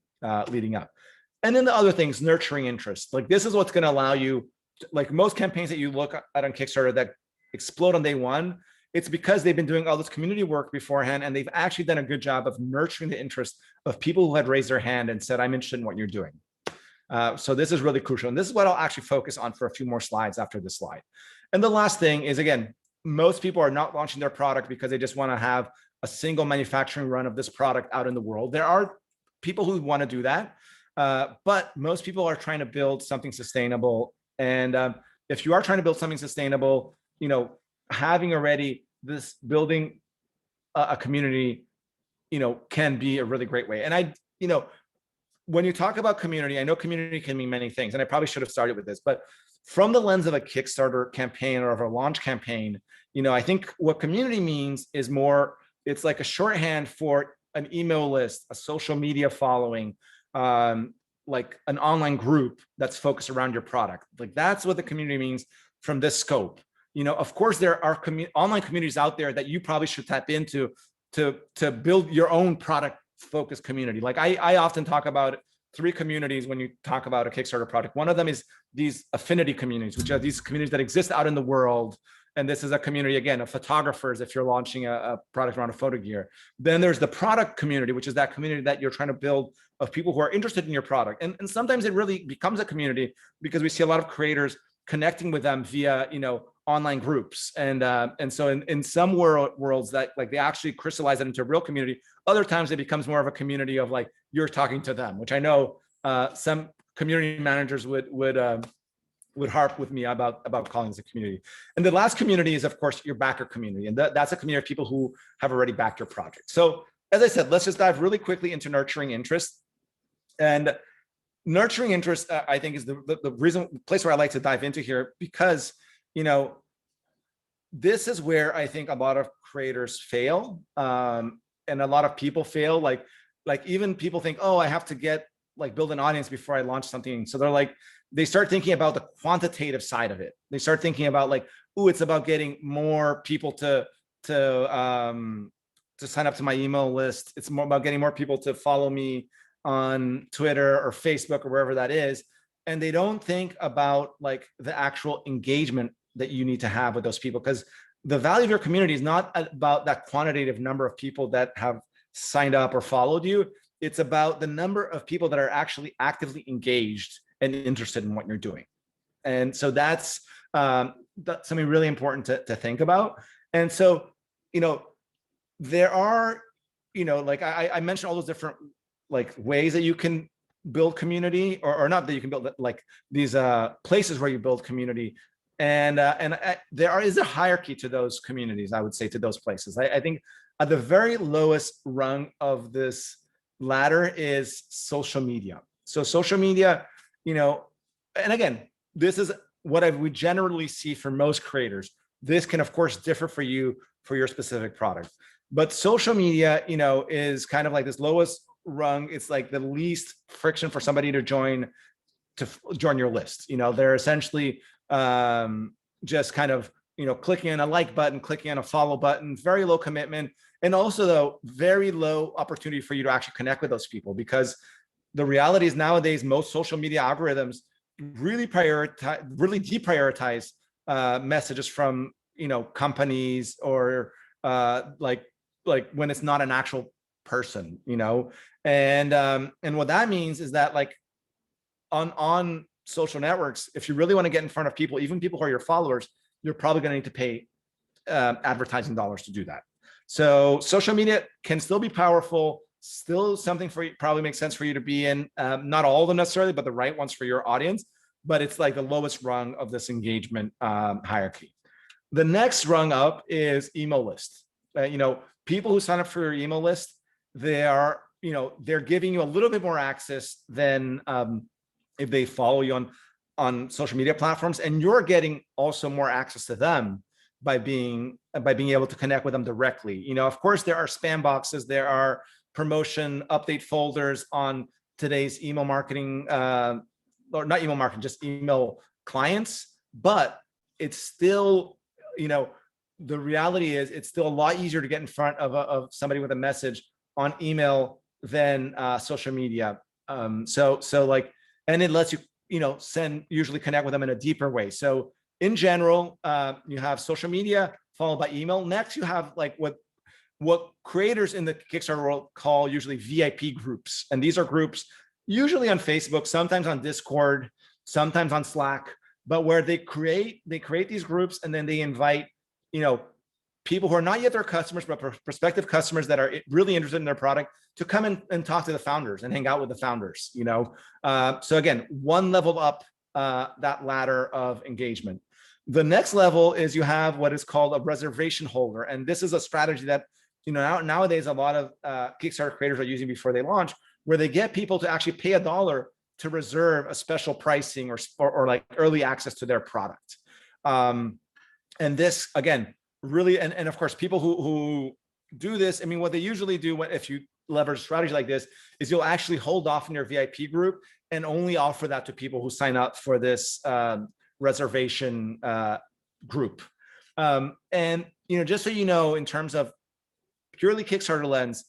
leading up. And then the other things, nurturing interest. Like, this is what's going to allow you, like most campaigns that you look at on Kickstarter that explode on day one, it's because they've been doing all this community work beforehand, and they've actually done a good job of nurturing the interest of people who had raised their hand and said, I'm interested in what you're doing. So this is really crucial. And this is what I'll actually focus on for a few more slides after this slide. And the last thing is, again, most people are not launching their product because they just want to have a single manufacturing run of this product out in the world. There are people who want to do that, but most people are trying to build something sustainable. And if you are trying to build something sustainable, having already this building a community, can be a really great way. And when you talk about community, I know community can mean many things, and I probably should have started with this, but from the lens of a Kickstarter campaign or of a launch campaign, I think what community means is more, it's like a shorthand for an email list, a social media following, like an online group that's focused around your product. Like, that's what the community means from this scope. Of course, there are online communities out there that you probably should tap into to build your own product focused community. Like, I often talk about three communities when you talk about a Kickstarter project. One of them is these affinity communities, which are these communities that exist out in the world. And this is a community, again, of photographers if you're launching a product around a photo gear. Then there's the product community, which is that community that you're trying to build of people who are interested in your product. And sometimes it really becomes a community because we see a lot of creators connecting with them via, online groups. And so in some worlds that like they actually crystallize it into a real community. Other times it becomes more of a community of like, you're talking to them, which I know some community managers would harp with me about calling this a community. And the last community is, of course, your backer community. And that's a community of people who have already backed your project. So as I said, let's just dive really quickly into nurturing interest. And nurturing interest, I think, is the place where I like to dive into here, because, this is where I think a lot of creators fail. And a lot of people fail. Like even people think, oh, I have to build an audience before I launch something. So they start thinking about the quantitative side of it. They start thinking about like, oh, it's about getting more people to sign up to my email list. It's more about getting more people to follow me on Twitter or Facebook or wherever that is. And they don't think about like the actual engagement that you need to have with those people, because the value of your community is not about that quantitative number of people that have signed up or followed you. It's about the number of people that are actually actively engaged and interested in what you're doing. And so that's something really important to think about. And so, there are, like I mentioned all those different like ways that you can build community, or not that you can build like these places where you build community. And there is a hierarchy to those communities, I would say, to those places. I think at the very lowest rung of this ladder is social media. So social media, and again, this is what we generally see for most creators. This can, of course, differ for you for your specific product. But social media, is kind of like this lowest rung. It's like the least friction for somebody to join your list. They're essentially just kind of, clicking on a like button, clicking on a follow button, very low commitment. And also, though, very low opportunity for you to actually connect with those people, because the reality is nowadays, most social media algorithms really deprioritize messages from, companies or like when it's not an actual person, and what that means is that like on social networks, if you really want to get in front of people, even people who are your followers, you're probably going to need to pay advertising dollars to do that. So social media can still be powerful, still something for you, probably makes sense for you to be in. Not all of them necessarily, but the right ones for your audience. But it's like the lowest rung of this engagement hierarchy. The next rung up is email list. People who sign up for your email list, they're giving you a little bit more access than if they follow you on social media platforms, and you're getting also more access to them by being able to connect with them directly. Of course, there are spam boxes, there are promotion update folders on today's email marketing, or not email marketing, just email clients, but it's still, the reality is it's still a lot easier to get in front of somebody with a message on email than social media. So like, and it lets you, usually connect with them in a deeper way. So in general, you have social media followed by email. Next, you have like what creators in the Kickstarter world call usually VIP groups. And these are groups usually on Facebook, sometimes on Discord, sometimes on Slack, but where they create these groups, and then they invite, people who are not yet their customers, but prospective customers that are really interested in their product to come in and talk to the founders and hang out with the founders, So again, one level up that ladder of engagement. The next level is you have what is called a reservation holder. And this is a strategy that, nowadays a lot of Kickstarter creators are using before they launch, where they get people to actually pay $1 to reserve a special pricing or like early access to their product. And this, again, really, and of course, people who do this, I mean, what they usually do if you leverage a strategy like this is you'll actually hold off in your VIP group and only offer that to people who sign up for this reservation group. And, just so you know, in terms of purely Kickstarter lens,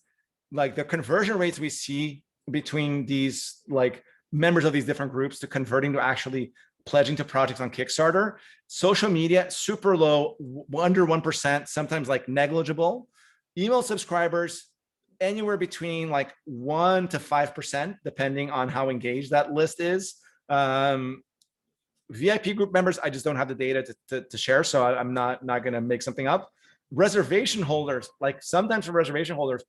like the conversion rates we see between these like members of these different groups to converting to actually pledging to projects on Kickstarter. Social media, super low, under 1%, sometimes like negligible. Email subscribers, anywhere between like 1 to 5%, depending on how engaged that list is. VIP group members, I just don't have the data to share, so I'm not gonna make something up. Reservation holders, like sometimes for reservation holders,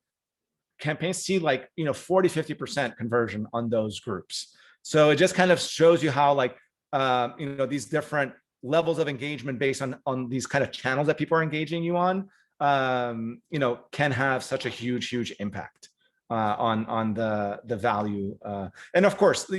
campaigns see like, 40, 50% conversion on those groups. So it just kind of shows you how like, these different levels of engagement based on these kind of channels that people are engaging you on, can have such a huge impact on the value. And of course,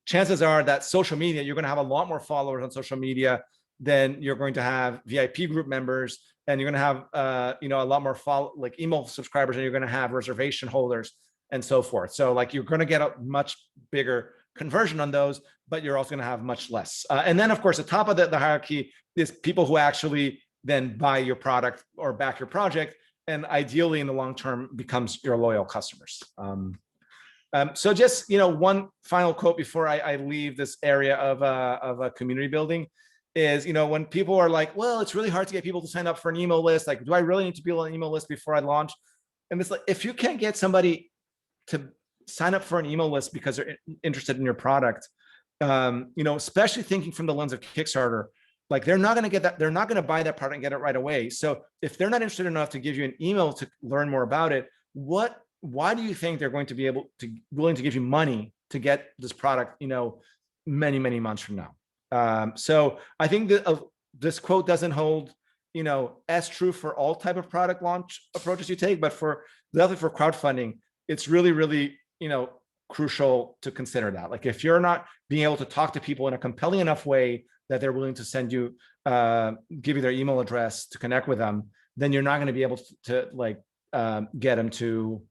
chances are that social media, you're going to have a lot more followers on social media than you're going to have VIP group members, and you're going to have a lot more like email subscribers, and you're going to have reservation holders and so forth. So like you're going to get a much bigger conversion on those, but you're also going to have much less. And then of course, the top of the hierarchy is people who actually then buy your product or back your project, and ideally in the long term becomes your loyal customers. So just one final quote before I leave this area of a community building is, when people are like, well, it's really hard to get people to sign up for an email list. Like, do I really need to be on an email list before I launch? And it's like, if you can't get somebody to sign up for an email list because they're interested in your product, especially thinking from the lens of Kickstarter, like they're not going to get that, they're not going to buy that product and get it right away. So if they're not interested enough to give you an email to learn more about it, why do you think they're going to be willing to give you money to get this product, many months from now? So I think that this quote doesn't hold, as true for all type of product launch approaches you take, but definitely for crowdfunding, it's really, crucial to consider that. Like if you're not being able to talk to people in a compelling enough way that they're willing to send you, give you their email address to connect with them, then you're not going to be able to get them to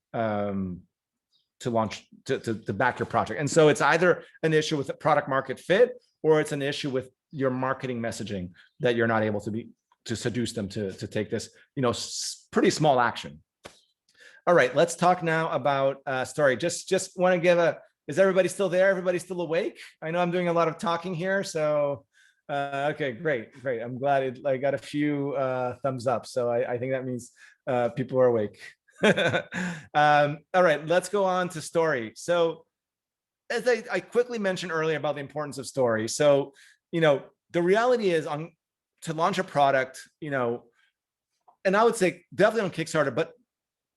launch, to back your project. And so it's either an issue with the product market fit, or it's an issue with your marketing messaging that you're not able to seduce them to take this, pretty small action. All right, let's talk now about story. Just want to give is everybody still there? Everybody still awake? I know I'm doing a lot of talking here, so okay, great. I'm glad I got a few thumbs up. So I think that means people are awake. All right, let's go on to story. So as I quickly mentioned earlier about the importance of story. So, the reality is to launch a product, and I would say definitely on Kickstarter, but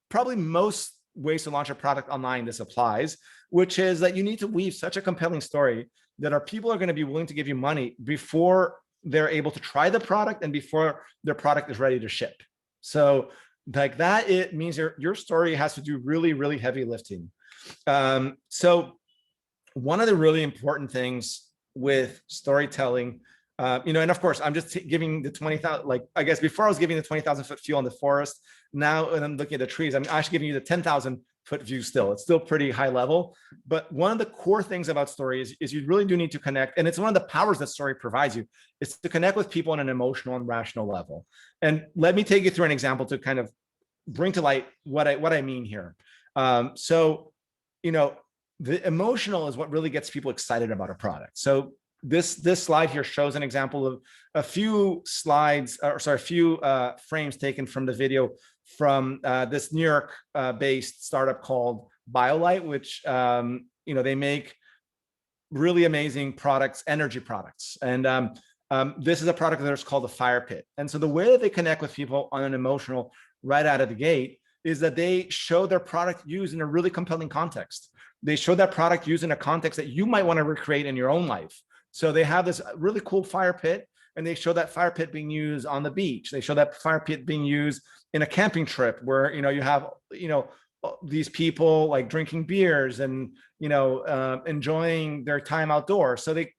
probably most ways to launch a product online, this applies, which is that you need to weave such a compelling story that our people are going to be willing to give you money before they're able to try the product and before their product is ready to ship. So like that, it means your story has to do really heavy lifting. So one of the really important things with storytelling, and of course, I'm just giving the 20,000, like, I guess before I was giving the 20,000 foot view on the forest. Now, when I'm looking at the trees, I'm actually giving you the 10,000 foot view still. It's still pretty high level. But one of the core things about story is you really do need to connect. And it's one of the powers that story provides you, is to connect with people on an emotional and rational level. And let me take you through an example to kind of bring to light what I mean here. So, the emotional is what really gets people excited about a product. So this slide here shows an example of a few slides, a few frames taken from the video from this New York based startup called BioLite, which they make really amazing products, energy products. And this is a product that is called the Fire Pit. And so the way that they connect with people on an emotional right out of the gate is that they show their product used in a really compelling context. They show that product used in a context that you might want to recreate in your own life. So they have this really cool fire pit, and they show that fire pit being used on the beach. They show that fire pit being used in a camping trip where, you have, these people like drinking beers and, enjoying their time outdoors. So they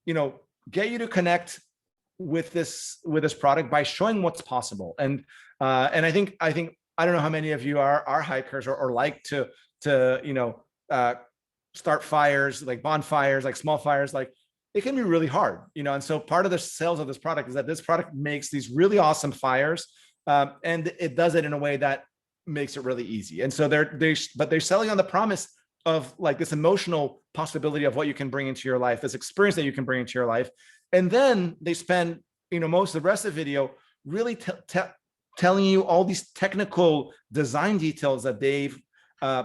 get you to connect with this product by showing what's possible. And I think I don't know how many of you are hikers or like to start fires, like bonfires, like small fires, like it can be really hard, and so part of the sales of this product is that this product makes these really awesome fires, and it does it in a way that makes it really easy. And so they're selling on the promise of like this emotional possibility of what you can bring into your life, this experience that you can bring into your life. And then they spend, most of the rest of the video really telling you all these technical design details that they've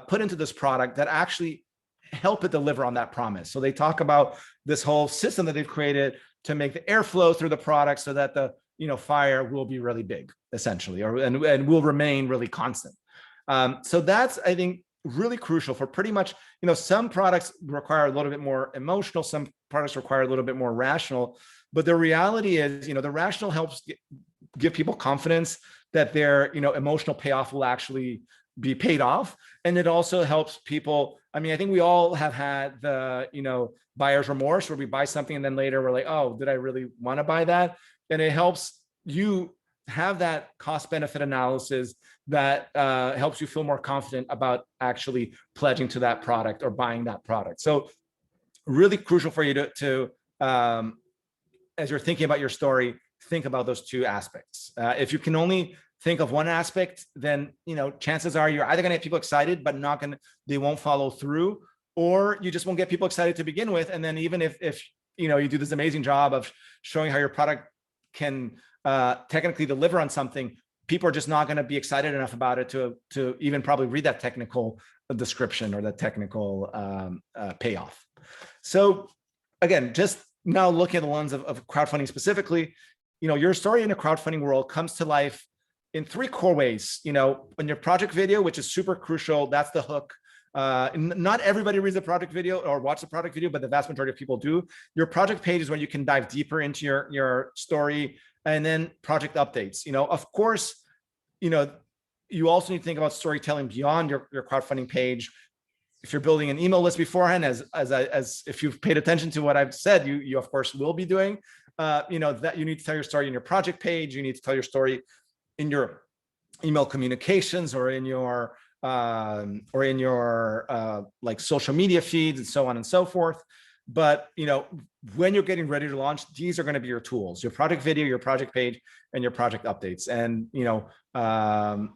put into this product that actually help it deliver on that promise. So they talk about this whole system that they've created to make the airflow through the product so that the fire will be really big, essentially, and will remain really constant. So that's, I think, really crucial for pretty much, some products require a little bit more emotional, some products require a little bit more rational, but the reality is, the rational helps give people confidence that their, emotional payoff will actually be paid off. And it also helps people. I mean, I think we all have had the, buyer's remorse where we buy something and then later we're like, oh, did I really want to buy that? And it helps you have that cost benefit analysis that helps you feel more confident about actually pledging to that product or buying that product. So really crucial for you to as you're thinking about your story, think about those two aspects. If you can only think of one aspect, then chances are you're either going to get people excited, but they won't follow through, or you just won't get people excited to begin with. And then even if you do this amazing job of showing how your product can technically deliver on something, people are just not going to be excited enough about it to even probably read that technical description or that technical payoff. So again, just now looking at the lens of crowdfunding specifically, your story in the crowdfunding world comes to life in three core ways. In your project video, which is super crucial, that's the hook. Not everybody reads the project video or watch the project video, but the vast majority of people do. Your project page is where you can dive deeper into your story, and then project updates. Of course, you also need to think about storytelling beyond your crowdfunding page. If you're building an email list beforehand, as if you've paid attention to what I've said, you of course will be doing, that you need to tell your story in your project page. You need to tell your story in your email communications or in your like social media feeds and so on and so forth. But when you're getting ready to launch, these are going to be your tools: your project video, your project page, and your project updates, and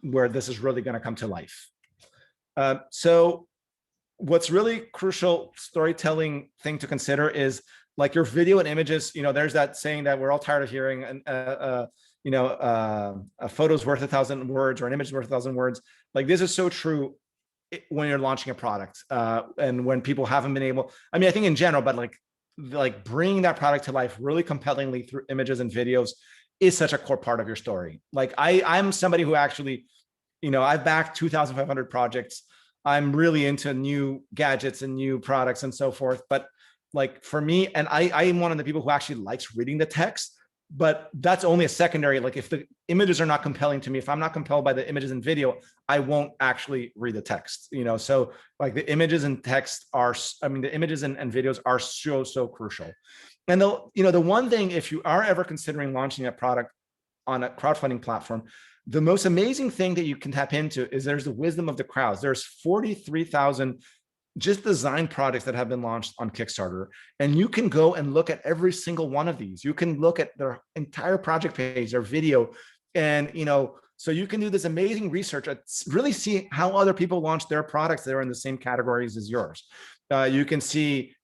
where this is really going to come to life. So what's really crucial storytelling thing to consider is like your video and images. There's that saying that we're all tired of hearing, and a photo's worth 1,000 words, or an image is worth 1,000 words. Like, this is so true when you're launching a product, and when people haven't been able, I think in general, but like bringing that product to life really compellingly through images and videos is such a core part of your story. Like I'm somebody who actually, I've backed 2,500 projects. I'm really into new gadgets and new products and so forth. But like for me, and I am one of the people who actually likes reading the text, but that's only a secondary. Like if the images are not compelling to me, if I'm not compelled by the images and video, I won't actually read the text, so like the images and text are, the images and videos are so crucial. And the one thing, if you are ever considering launching a product on a crowdfunding platform, the most amazing thing that you can tap into is there's the wisdom of the crowds. There's 43,000 just design products that have been launched on Kickstarter. And you can go and look at every single one of these. You can look at their entire project page, their video, and, so you can do this amazing research, really see how other people launch their products that are in the same categories as yours. You can see,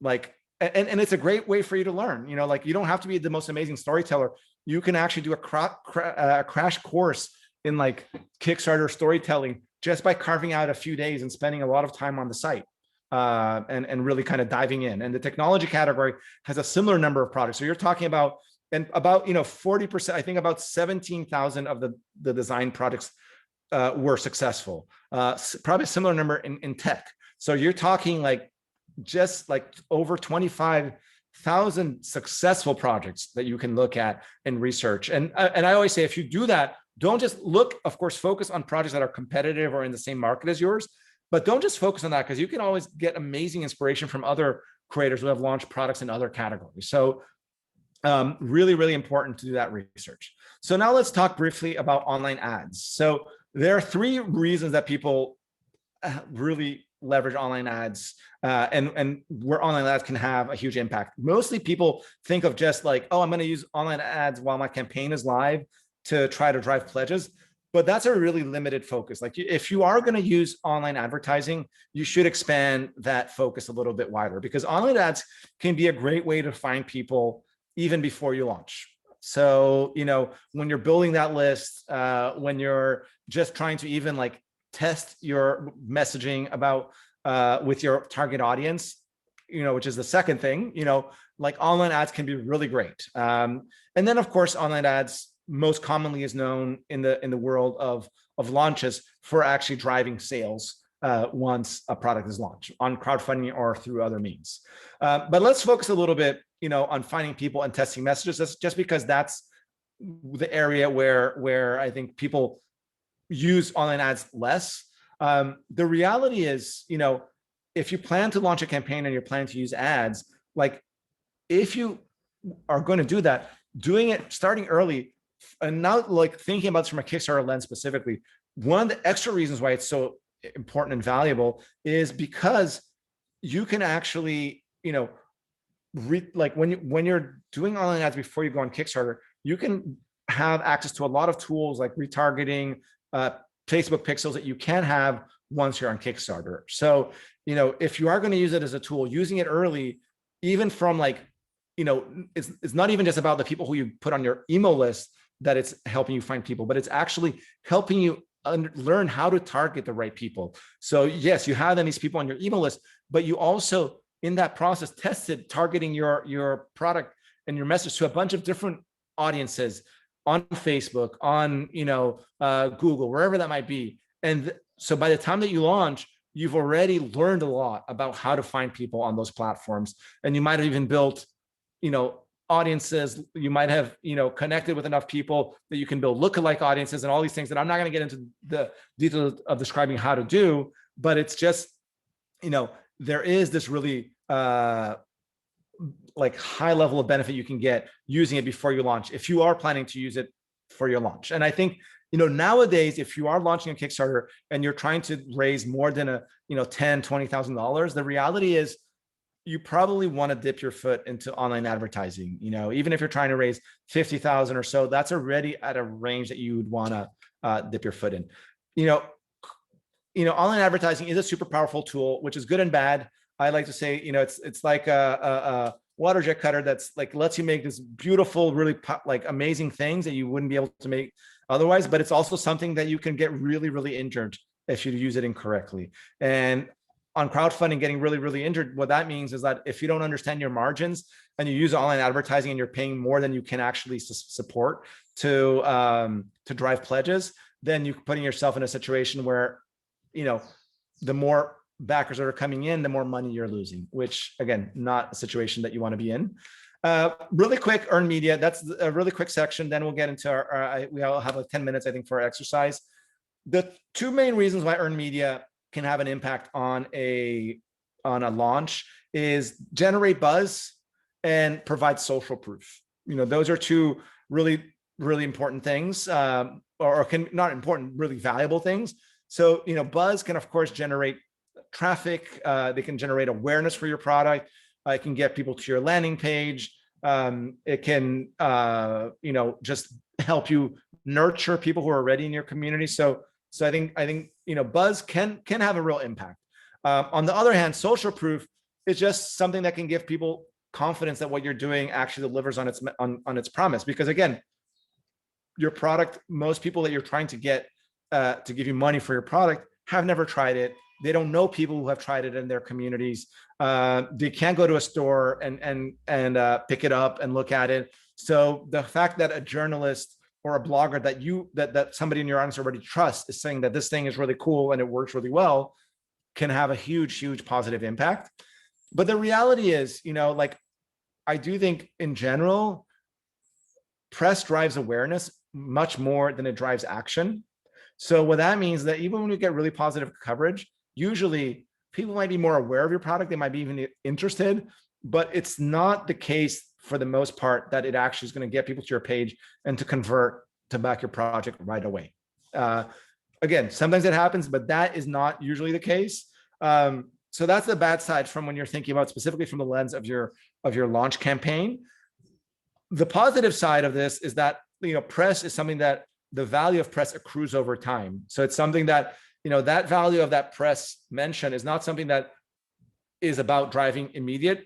like, and it's a great way for you to learn, like you don't have to be the most amazing storyteller. You can actually do a crash course in like Kickstarter storytelling just by carving out a few days and spending a lot of time on the site, and really kind of diving in. And the technology category has a similar number of products. So you're talking about, and about 40%, I think about 17,000 of the design projects were successful. Probably a similar number in tech. So you're talking like just like over 25,000 successful projects that you can look at and research. And I always say, if you do that, don't just look, of course, focus on projects that are competitive or in the same market as yours, but don't just focus on that, because you can always get amazing inspiration from other creators who have launched products in other categories. So really, really important to do that research. So now let's talk briefly about online ads. So there are three reasons that people really leverage online ads, and where online ads can have a huge impact. Mostly people think of just like, oh, I'm going to use online ads while my campaign is live to try to drive pledges. but that's a really limited focus. Like if you are going to use online advertising, you should expand that focus a little bit wider, because online ads can be a great way to find people even before you launch. So, when you're building that list, when you're just trying to even like test your messaging about with your target audience, which is the second thing, like online ads can be really great. And then of course, online ads most commonly is known in the world of launches for actually driving sales once a product is launched on crowdfunding or through other means. But let's focus a little bit, on finding people and testing messages. That's just because that's the area where I think people use online ads less. The reality is, if you plan to launch a campaign and you're planning to use ads, like if you are going to do that, doing it starting early and not like thinking about this from a Kickstarter lens specifically, one of the extra reasons why it's so important and valuable is because you can actually, like when you're doing online ads before you go on Kickstarter, you can have access to a lot of tools like retargeting, Facebook pixels that you can have once you're on Kickstarter. So, if you are going to use it as a tool, using it early, even from like, it's not even just about the people who you put on your email list that it's helping you find people, but it's actually helping you learn how to target the right people. So yes, you have then these people on your email list, but you also in that process tested targeting your product and your message to a bunch of different audiences on Facebook, on Google, wherever that might be. And so by the time that you launch, you've already learned a lot about how to find people on those platforms, and you might have even built audiences. You might have connected with enough people that you can build lookalike audiences and all these things that I'm not going to get into the details of describing how to do, but it's just there is this really like high level of benefit you can get using it before you launch if you are planning to use it for your launch. And I think nowadays, if you are launching a Kickstarter and you're trying to raise more than a $10,000-$20,000, the reality is you probably want to dip your foot into online advertising. Even if you're trying to raise 50,000 or so, that's already at a range that you would want to dip your foot in. Online advertising is a super powerful tool, which is good and bad. I like to say, it's like a water jet cutter that's like lets you make this beautiful, really like amazing things that you wouldn't be able to make otherwise. But it's also something that you can get really, really injured if you use it incorrectly. And on crowdfunding, getting really, really injured, what that means is that if you don't understand your margins and you use online advertising and you're paying more than you can actually support to drive pledges, then you're putting yourself in a situation where the more backers that are coming in, the more money you're losing, which again, not a situation that you want to be in. Really quick, earned media. That's a really quick section. Then we'll get into we all have like 10 minutes, I think, for our exercise. The two main reasons why earned media can have an impact on a launch is generate buzz and provide social proof. Those are two really, really important things, or can not important, really valuable things. So, buzz can of course generate traffic. They can generate awareness for your product. It can get people to your landing page. It can, just help you nurture people who are already in your community. So I think buzz can have a real impact. On the other hand, social proof is just something that can give people confidence that what you're doing actually delivers on its promise. Because again, your product, most people that you're trying to get to give you money for your product have never tried it. They don't know people who have tried it in their communities. They can't go to a store and pick it up and look at it. So the fact that a journalist or a blogger that somebody in your audience already trusts is saying that this thing is really cool and it works really well can have a huge, huge positive impact. But the reality is, I do think in general, press drives awareness much more than it drives action. So what that means is that even when you get really positive coverage, usually people might be more aware of your product. They might be even interested, but it's not the case for the most part that it actually is going to get people to your page and to convert to back your project right away. Again, sometimes it happens, but that is not usually the case. So that's the bad side from when you're thinking about specifically from the lens of your launch campaign. The positive side of this is that press is something that the value of press accrues over time. So it's something that, that value of that press mention is not something that is about driving immediate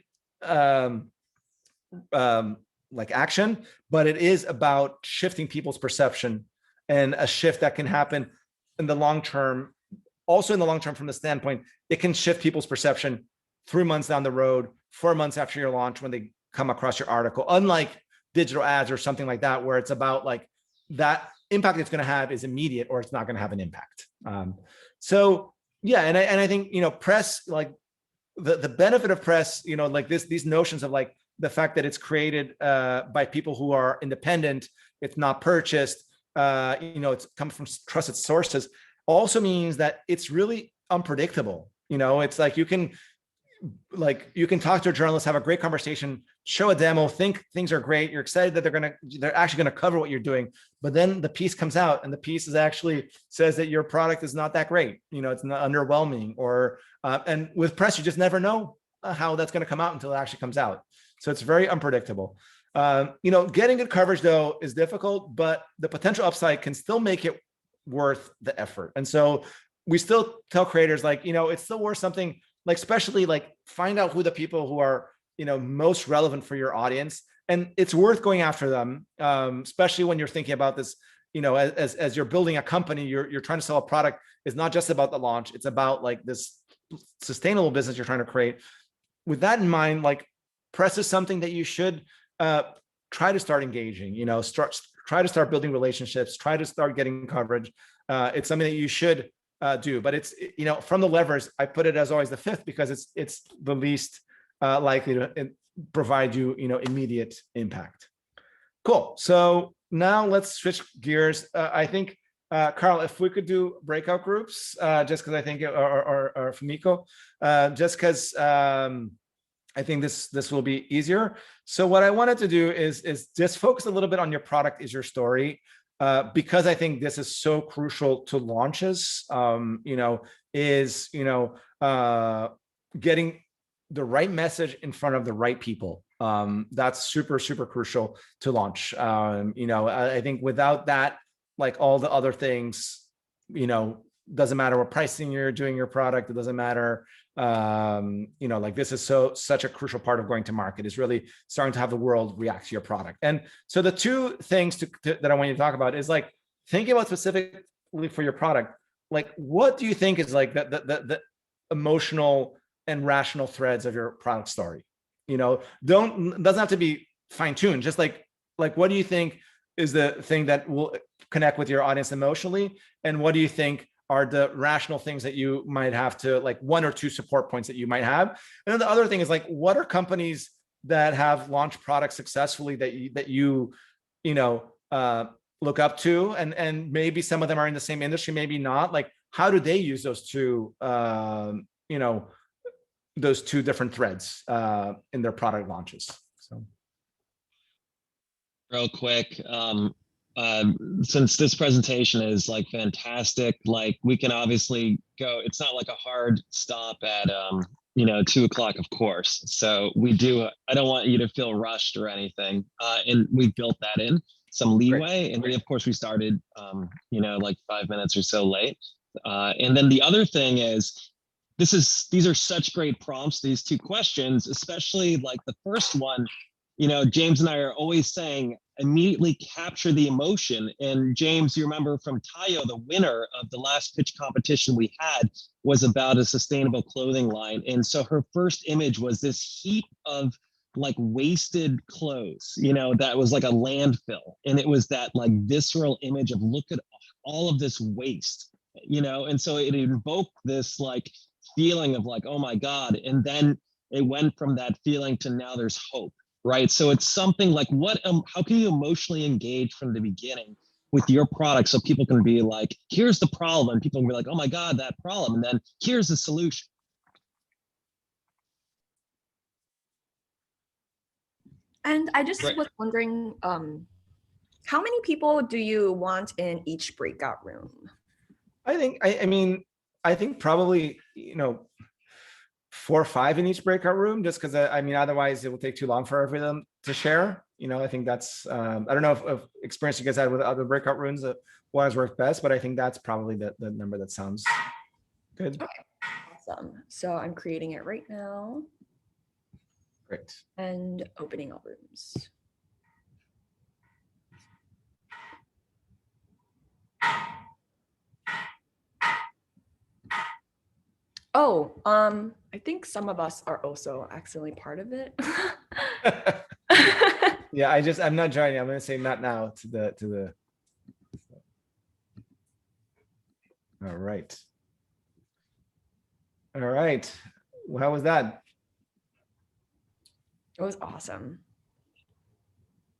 like action, but it is about shifting people's perception, and a shift that can happen in the long term. Also in the long term, from the standpoint, it can shift people's perception 3 months down the road, 4 months after your launch, when they come across your article, unlike digital ads or something like that, where it's about like that impact it's going to have is immediate, or it's not going to have an impact. So yeah, and I think, press, like the benefit of press, like these notions of like the fact that it's created by people who are independent, it's not purchased, it's come from trusted sources, also means that it's really unpredictable. It's like you can talk to a journalist, have a great conversation, show a demo, think things are great, you're excited that they're actually going to cover what you're doing, but then the piece comes out and the piece is actually says that your product is not that great, it's not underwhelming, or and with press you just never know how that's going to come out until it actually comes out. So it's very unpredictable. Getting good coverage though is difficult, but the potential upside can still make it worth the effort. And so we still tell creators, like, it's still worth something, like, especially like find out who the people who are, most relevant for your audience. And it's worth going after them, especially when you're thinking about this, as you're building a company, you're trying to sell a product. It's not just about the launch. It's about like this sustainable business you're trying to create. With that in mind, like, press is something that you should try to start engaging, try to start building relationships, try to start getting coverage. It's something that you should do, but it's, from the levers, I put it as always the fifth, because it's the least likely to provide you, immediate impact. Cool. So now let's switch gears. I think, Carl, if we could do breakout groups, just because I think, or Fumiko, just because I think this will be easier. So what I wanted to do is just focus a little bit on your product is your story, because I think this is so crucial to launches. Getting the right message in front of the right people. That's super, super crucial to launch. I think without that, like all the other things, doesn't matter what pricing you're doing your product. It doesn't matter. Like this is such a crucial part of going to market, is really starting to have the world react to your product. And so the two things that I want you to talk about is like thinking about specifically for your product, like what do you think is like the emotional and rational threads of your product story? Doesn't have to be fine-tuned, just like what do you think is the thing that will connect with your audience emotionally, and what do you think are the rational things that you might have to, like, one or two support points that you might have. And then the other thing is like, what are companies that have launched products successfully that you look up to, and maybe some of them are in the same industry, maybe not. Like, how do they use those two different threads in their product launches? So, real quick, since this presentation is like fantastic, like we can obviously go, it's not like a hard stop at 2 o'clock, of course. So I don't want you to feel rushed or anything. And we built that in some leeway. Great. And we, of course, we started like 5 minutes or so late. And then the other thing is, these are such great prompts, these 2 questions, especially like the first one. James and I are always saying, immediately capture the emotion. And James, you remember from Tayo, the winner of the last pitch competition we had was about a sustainable clothing line. And so her first image was this heap of like wasted clothes, that was like a landfill. And it was that like visceral image of, look at all of this waste, and so it invoked this like feeling of like, oh my God. And then it went from that feeling to now there's hope. Right. So it's something like how can you emotionally engage from the beginning with your product so people can be like, here's the problem. And people can be like, oh my God, that problem. And then here's the solution. And I just was wondering, how many people do you want in each breakout room? I think probably, 4 or 5 in each breakout room, just because otherwise it will take too long for everyone to share. I think that's, I don't know if experience you guys had with other breakout rooms that what has worked best, but I think that's probably the number that sounds good. Awesome. So I'm creating it right now Great. and opening all rooms. Oh, I think some of us are also accidentally part of it. Yeah, I'm not joining. I'm gonna say not now to the. All right. All right. Well, how was that? It was awesome.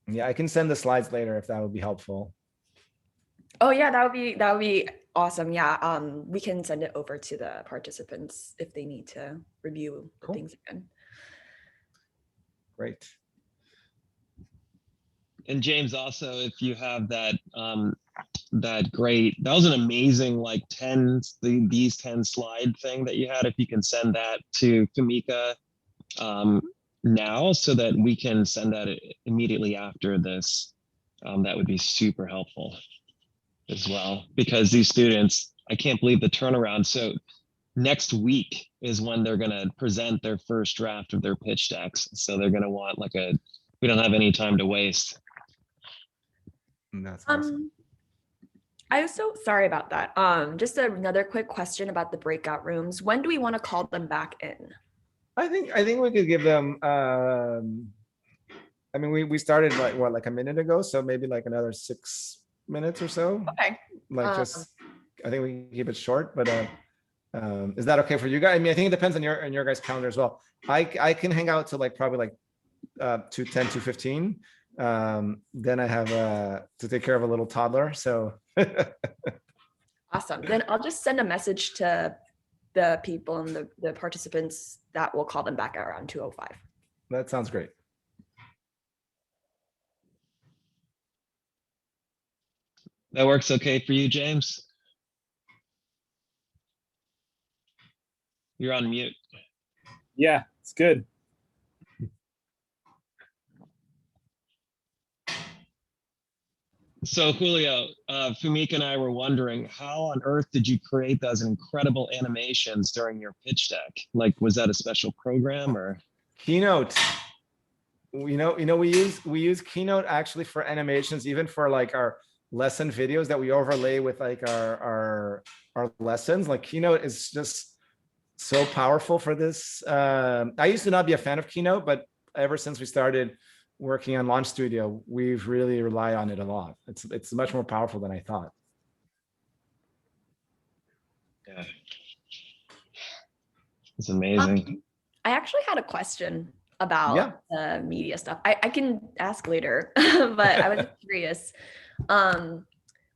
Yeah, I can send the slides later if that would be helpful. Oh yeah, that would be awesome. Yeah, we can send it over to the participants if they need to review the Cool. things again. Great. And James, also, if you have that that was an amazing like these 10 slide thing that you had. If you can send that to Kamika now so that we can send that immediately after this, that would be super helpful as well, because these students, I can't believe the turnaround. So next week is when they're going to present their first draft of their pitch decks. So they're going to want we don't have any time to waste. That's awesome. I was so sorry about that. Just another quick question about the breakout rooms. When do we want to call them back in? I think we could give them. I mean, we started like a minute ago, so maybe like another 6 minutes or so. Okay. I think we can keep it short, but is that okay for you guys? I mean, I think it depends on your guys' calendar as well. I can hang out till like probably like 2:10, 2:15. Then I have to take care of a little toddler. So Awesome. Then I'll just send a message to the people and the participants that will call them back at around 2:05. that sounds great. That works okay for you, James? You're on mute. Yeah, it's good. So Julio, Fumika and I were wondering, how on earth did you create those incredible animations during your pitch deck? Like, was that a special program or? Keynote. We use Keynote actually for animations, even for like our lesson videos that we overlay with like our lessons. Like Keynote is just so powerful for this. I used to not be a fan of Keynote, but ever since we started working on Launch Studio, we've really relied on it a lot. It's much more powerful than I thought. Yeah, it's amazing. I actually had a question about the media stuff. I can ask later, but I was curious.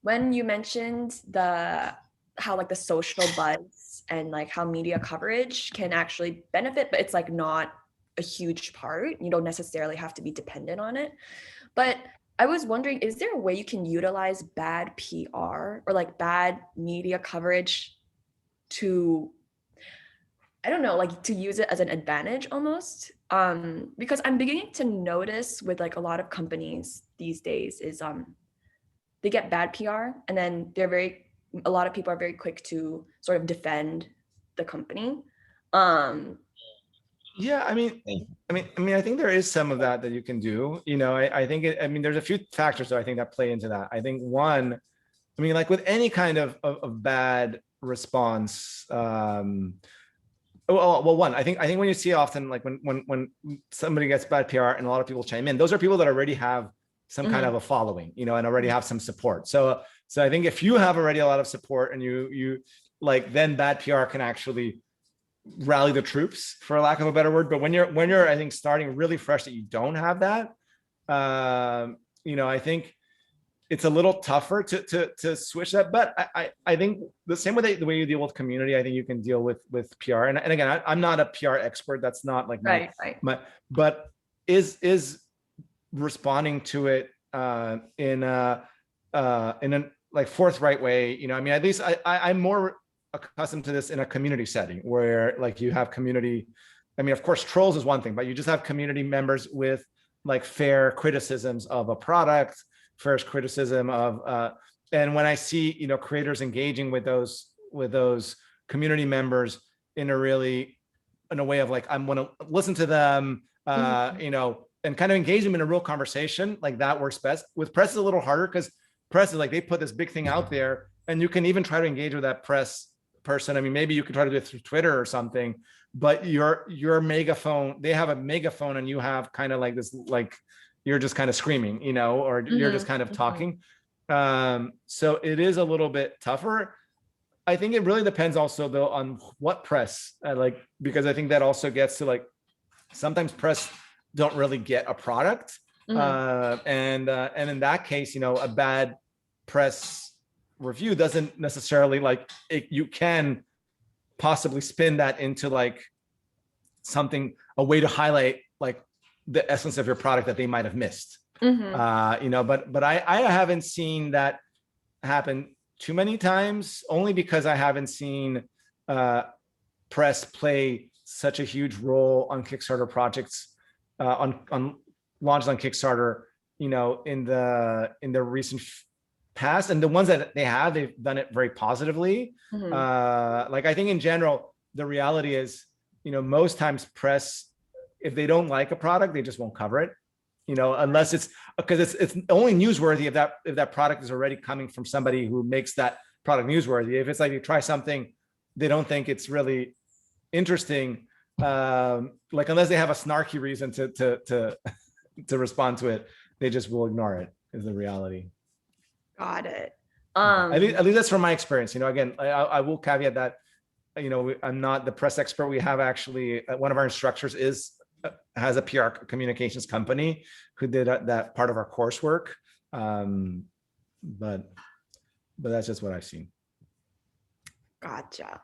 When you mentioned how like the social buzz and like how media coverage can actually benefit, but it's like not a huge part. You don't necessarily have to be dependent on it. But I was wondering, is there a way you can utilize bad PR or like bad media coverage to, I don't know, like to use it as an advantage almost? Because I'm beginning to notice with like a lot of companies these days is they get bad PR and then a lot of people are very quick to sort of defend the company. Yeah, I mean, I think there is some of that you can do. I think there's a few factors that I think that play into that. I think one, like with any kind of bad response, one, I think when you see often like when somebody gets bad PR and a lot of people chime in, those are people that already have some kind of a following, and already have some support. So I think if you have already a lot of support and you like, then bad PR can actually rally the troops, for lack of a better word. But when you're I think starting really fresh, that you don't have that, I think it's a little tougher to switch that. But I think the same way the way you deal with community, I think you can deal with PR. And again, I'm not a PR expert. That's not like my but is responding to it in a like forthright way. At least I'm more accustomed to this in a community setting where like you have community. Of course, trolls is one thing, but you just have community members with like fair criticisms of a product, fair criticism of, and when I see, you know, creators engaging with those community members in a way of like, I'm going to listen to them, you know, and kind of engage them in a real conversation, like that works best. With press is a little harder because press is like, they put this big thing out there and you can even try to engage with that press person. I mean, maybe you could try to do it through Twitter or something, but your megaphone, they have a megaphone and you have kind of like this, like you're just kind of screaming, you know, or you're just kind of talking. So it is a little bit tougher. I think it really depends also though on what press, like, because I think that also gets to like, sometimes press don't really get a product. And in that case, you know, a bad press review doesn't necessarily like you can possibly spin that into like something, a way to highlight like the essence of your product that they might have missed. You know, but I haven't seen that happen too many times, only because I haven't seen press play such a huge role on Kickstarter projects, on launches on Kickstarter, you know, in the recent past, and the ones that they've done it very positively. Like I think in general, the reality is, you know, most times press, if they don't like a product, they just won't cover it, you know, unless it's because it's only newsworthy if that product is already coming from somebody who makes that product newsworthy. If it's like you try something, they don't think it's really interesting, like unless they have a snarky reason to respond to it, they just will ignore it, is the reality. Got it. At least that's from my experience. You know, again, I will caveat that, you know, I'm not the press expert. We have actually one of our instructors has a PR communications company who did that part of our coursework. But that's just what I've seen. Gotcha.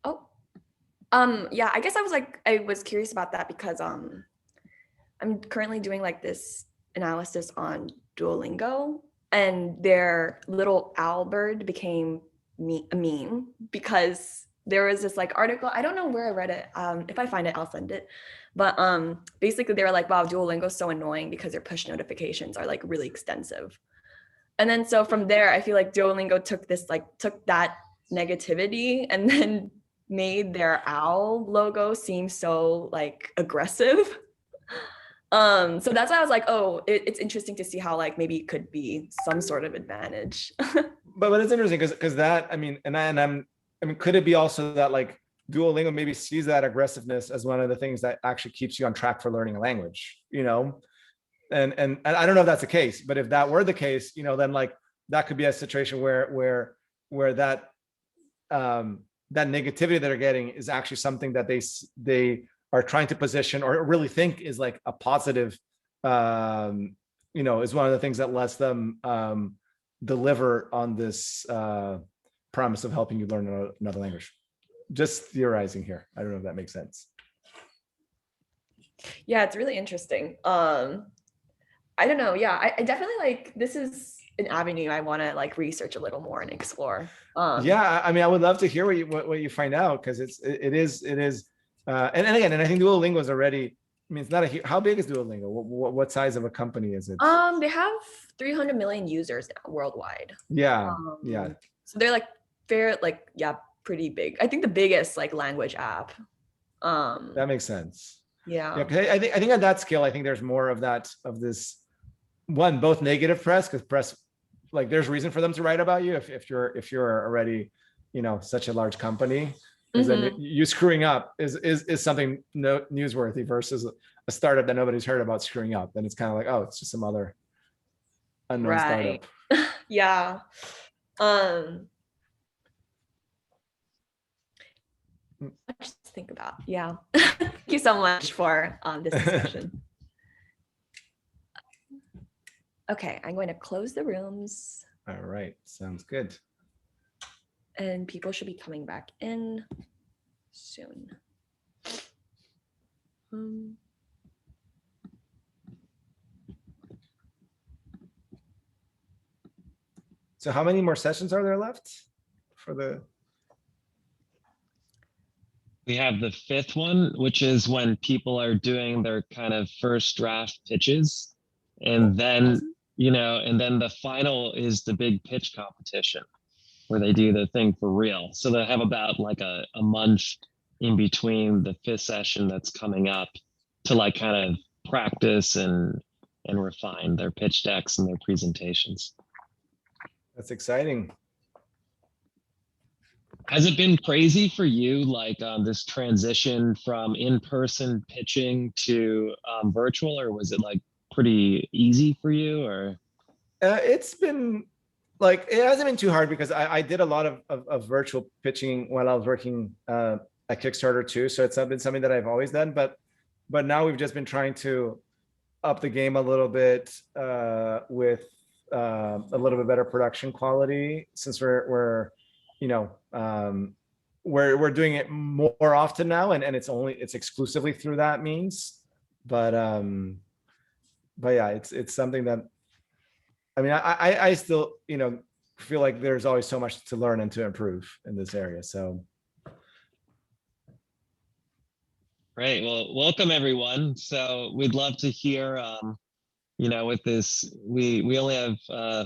Oh, yeah, I guess I was curious about that because I'm currently doing like this analysis on Duolingo, and their little owl bird became a meme because there was this like article, I don't know where I read it. If I find it, I'll send it. But basically they were like, wow, Duolingo is so annoying because their push notifications are like really extensive. And then so from there, I feel like Duolingo took that negativity and then made their owl logo seem so like aggressive. So that's why I was like, oh, it's interesting to see how like maybe it could be some sort of advantage. but it's interesting because that, I mean, could it be also that like Duolingo maybe sees that aggressiveness as one of the things that actually keeps you on track for learning a language, you know? And I don't know if that's the case, but if that were the case, you know, then like that could be a situation where that that negativity that they're getting is actually something that they are trying to position or really think is like a positive, you know, is one of the things that lets them deliver on this promise of helping you learn another language. Just theorizing here. I don't know if that makes sense. Yeah, it's really interesting. I don't know. Yeah, I definitely like, this is an avenue I want to like research a little more and explore. Yeah, I mean, I would love to hear what you find out, because it is and again, and I think Duolingo is already, I mean, it's not a how big is Duolingo? What size of a company is it? They have 300 million users now worldwide. Yeah, yeah. So they're like pretty big. I think the biggest like language app. That makes sense. Yeah. Yeah, 'cause I think at that scale, I think there's more of this one, both negative press, because press, like there's reason for them to write about you if you're already, you know, such a large company. Because then you screwing up is something newsworthy versus a startup that nobody's heard about screwing up. Then it's kind of like, oh, it's just some other unknown startup. Yeah. Much to think about. Yeah. Thank you so much for this discussion. Okay, I'm going to close the rooms. All right, sounds good. And people should be coming back in soon. So how many more sessions are there left for the? We have the fifth one, which is when people are doing their kind of first draft pitches. And then, and then the final is the big pitch competition where they do the thing for real. So they have about like a month in between the fifth session that's coming up to like kind of practice and refine their pitch decks and their presentations. That's exciting. Has it been crazy for you, like this transition from in-person pitching to virtual, or was it like pretty easy for you? Or It's been like, it hasn't been too hard because I did a lot of virtual pitching while I was working at Kickstarter too. So it's been something that I've always done, but now we've just been trying to up the game a little bit with a little bit better production quality, since we're doing it more often now, and it's exclusively through that means. But yeah, it's something that, I mean, I still feel like there's always so much to learn and to improve in this area. So great. Well, welcome everyone. So we'd love to hear, with this, we only have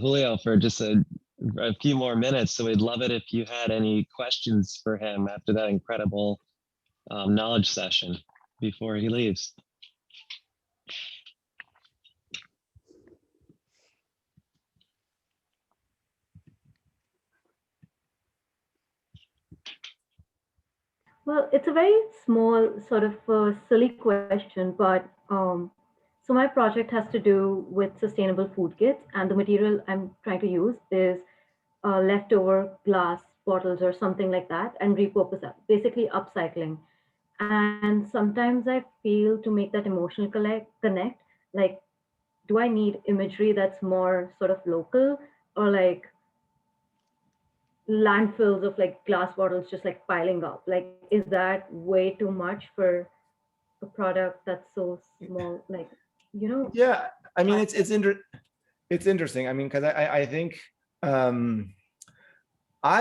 Julio for just a few more minutes. So we'd love it if you had any questions for him after that incredible knowledge session before he leaves. Well, it's a very small sort of silly question, but so my project has to do with sustainable food kits, and the material I'm trying to use is leftover glass bottles or something like that, and repurpose that, basically upcycling. And sometimes I feel to make that emotional connect, like, do I need imagery that's more sort of local, or like landfills of like glass bottles just like piling up? Like, is that way too much for a product that's so small? Like, yeah, I mean, it's interesting. I mean, because I think I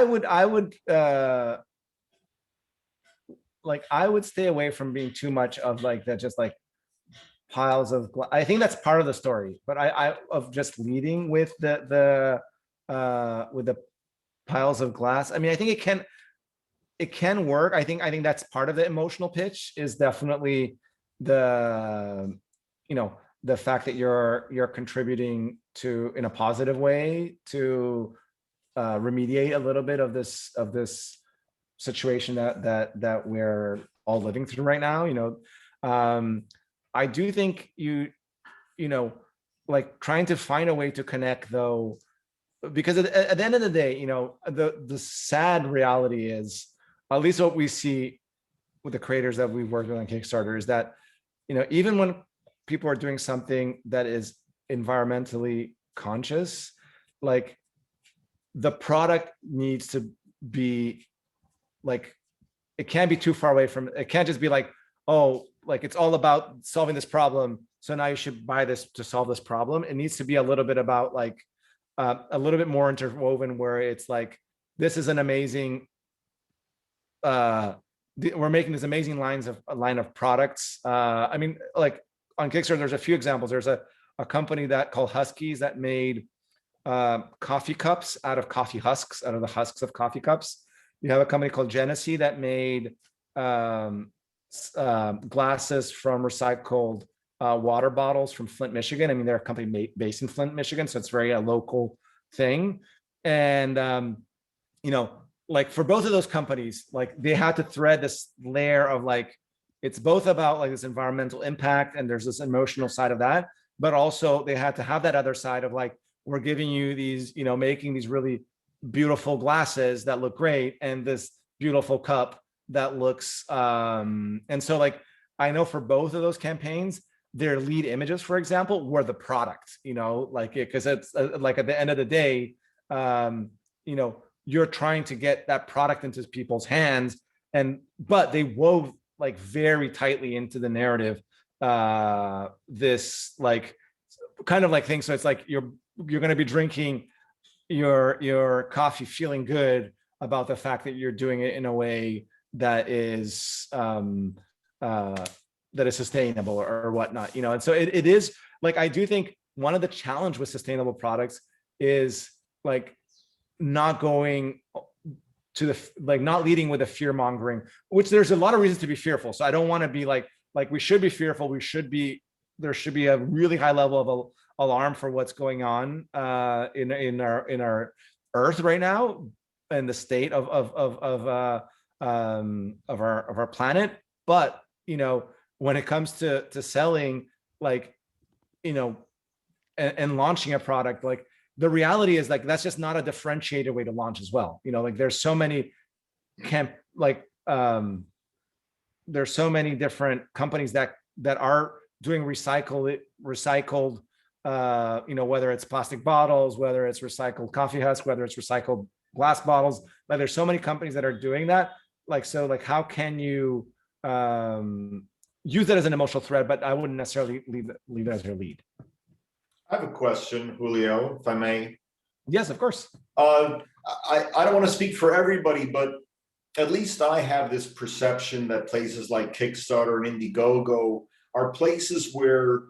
would like, I would stay away from being too much of like that, just like piles of I think that's part of the story, but I of just leading with the piles of glass. I mean, I think it can work. I think that's part of the emotional pitch, is definitely the the fact that you're contributing to, in a positive way, to remediate a little bit of this situation that we're all living through right now. I do think like trying to find a way to connect, though, because at the end of the day, the sad reality is, at least what we see with the creators that we've worked with on Kickstarter, is that even when people are doing something that is environmentally conscious, like, the product needs to be like, it can't be too far away from it. Can't just be like, oh, like, it's all about solving this problem, so now you should buy this to solve this problem. It needs to be a little bit about like a little bit more interwoven, where it's like, this is an amazing we're making this amazing line of products. I mean, like, on Kickstarter, there's a few examples. There's a company called Huskies that made coffee cups out of coffee husks, out of the husks of coffee cups. You have a company called Genesee that made glasses from recycled water bottles from Flint, Michigan. I mean, they're a company based in Flint, Michigan, so it's very a local thing. And like, for both of those companies, like, they had to thread this layer of like, it's both about like this environmental impact, and there's this emotional side of that, but also they had to have that other side of like, we're giving you these, making these really beautiful glasses that look great, and this beautiful cup that looks and so, like, I know for both of those campaigns, their lead images, for example, were the product, like, because it's like, at the end of the day, you're trying to get that product into people's hands, but they wove like very tightly into the narrative this like kind of like thing. So it's like, you're going to be drinking your coffee feeling good about the fact that you're doing it in a way that is sustainable or whatnot, you know. And so it is like, I do think one of the challenge with sustainable products is like not going to the, like not leading with a fear mongering, which there's a lot of reasons to be fearful. So I don't want to be like we should be fearful. There should be a really high level of alarm for what's going on in our Earth right now and the state of our planet. But you know, when it comes to selling, like, you know, and launching a product, like the reality is like that's just not a differentiated way to launch as well. You know, like there's so many there's so many different companies that are doing recycled, you know, whether it's plastic bottles, whether it's recycled coffee husks, whether it's recycled glass bottles. Like there's so many companies that are doing that. Like, so like, how can you use that as an emotional thread? But I wouldn't necessarily leave it as your lead. I have a question, Julio, if I may. Yes, of course. I don't want to speak for everybody, but at least I have this perception that places like Kickstarter and Indiegogo are places where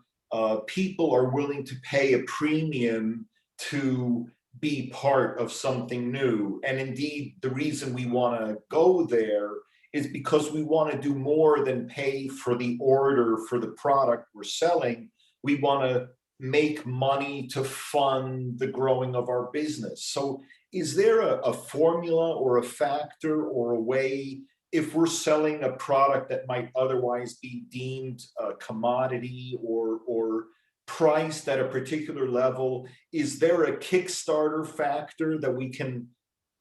people are willing to pay a premium to be part of something new. And indeed, the reason we want to go there is because we want to do more than pay for the order for the product we're selling. We want to make money to fund the growing of our business. So is there a formula or a factor or a way, if we're selling a product that might otherwise be deemed a commodity or priced at a particular level, is there a Kickstarter factor that we can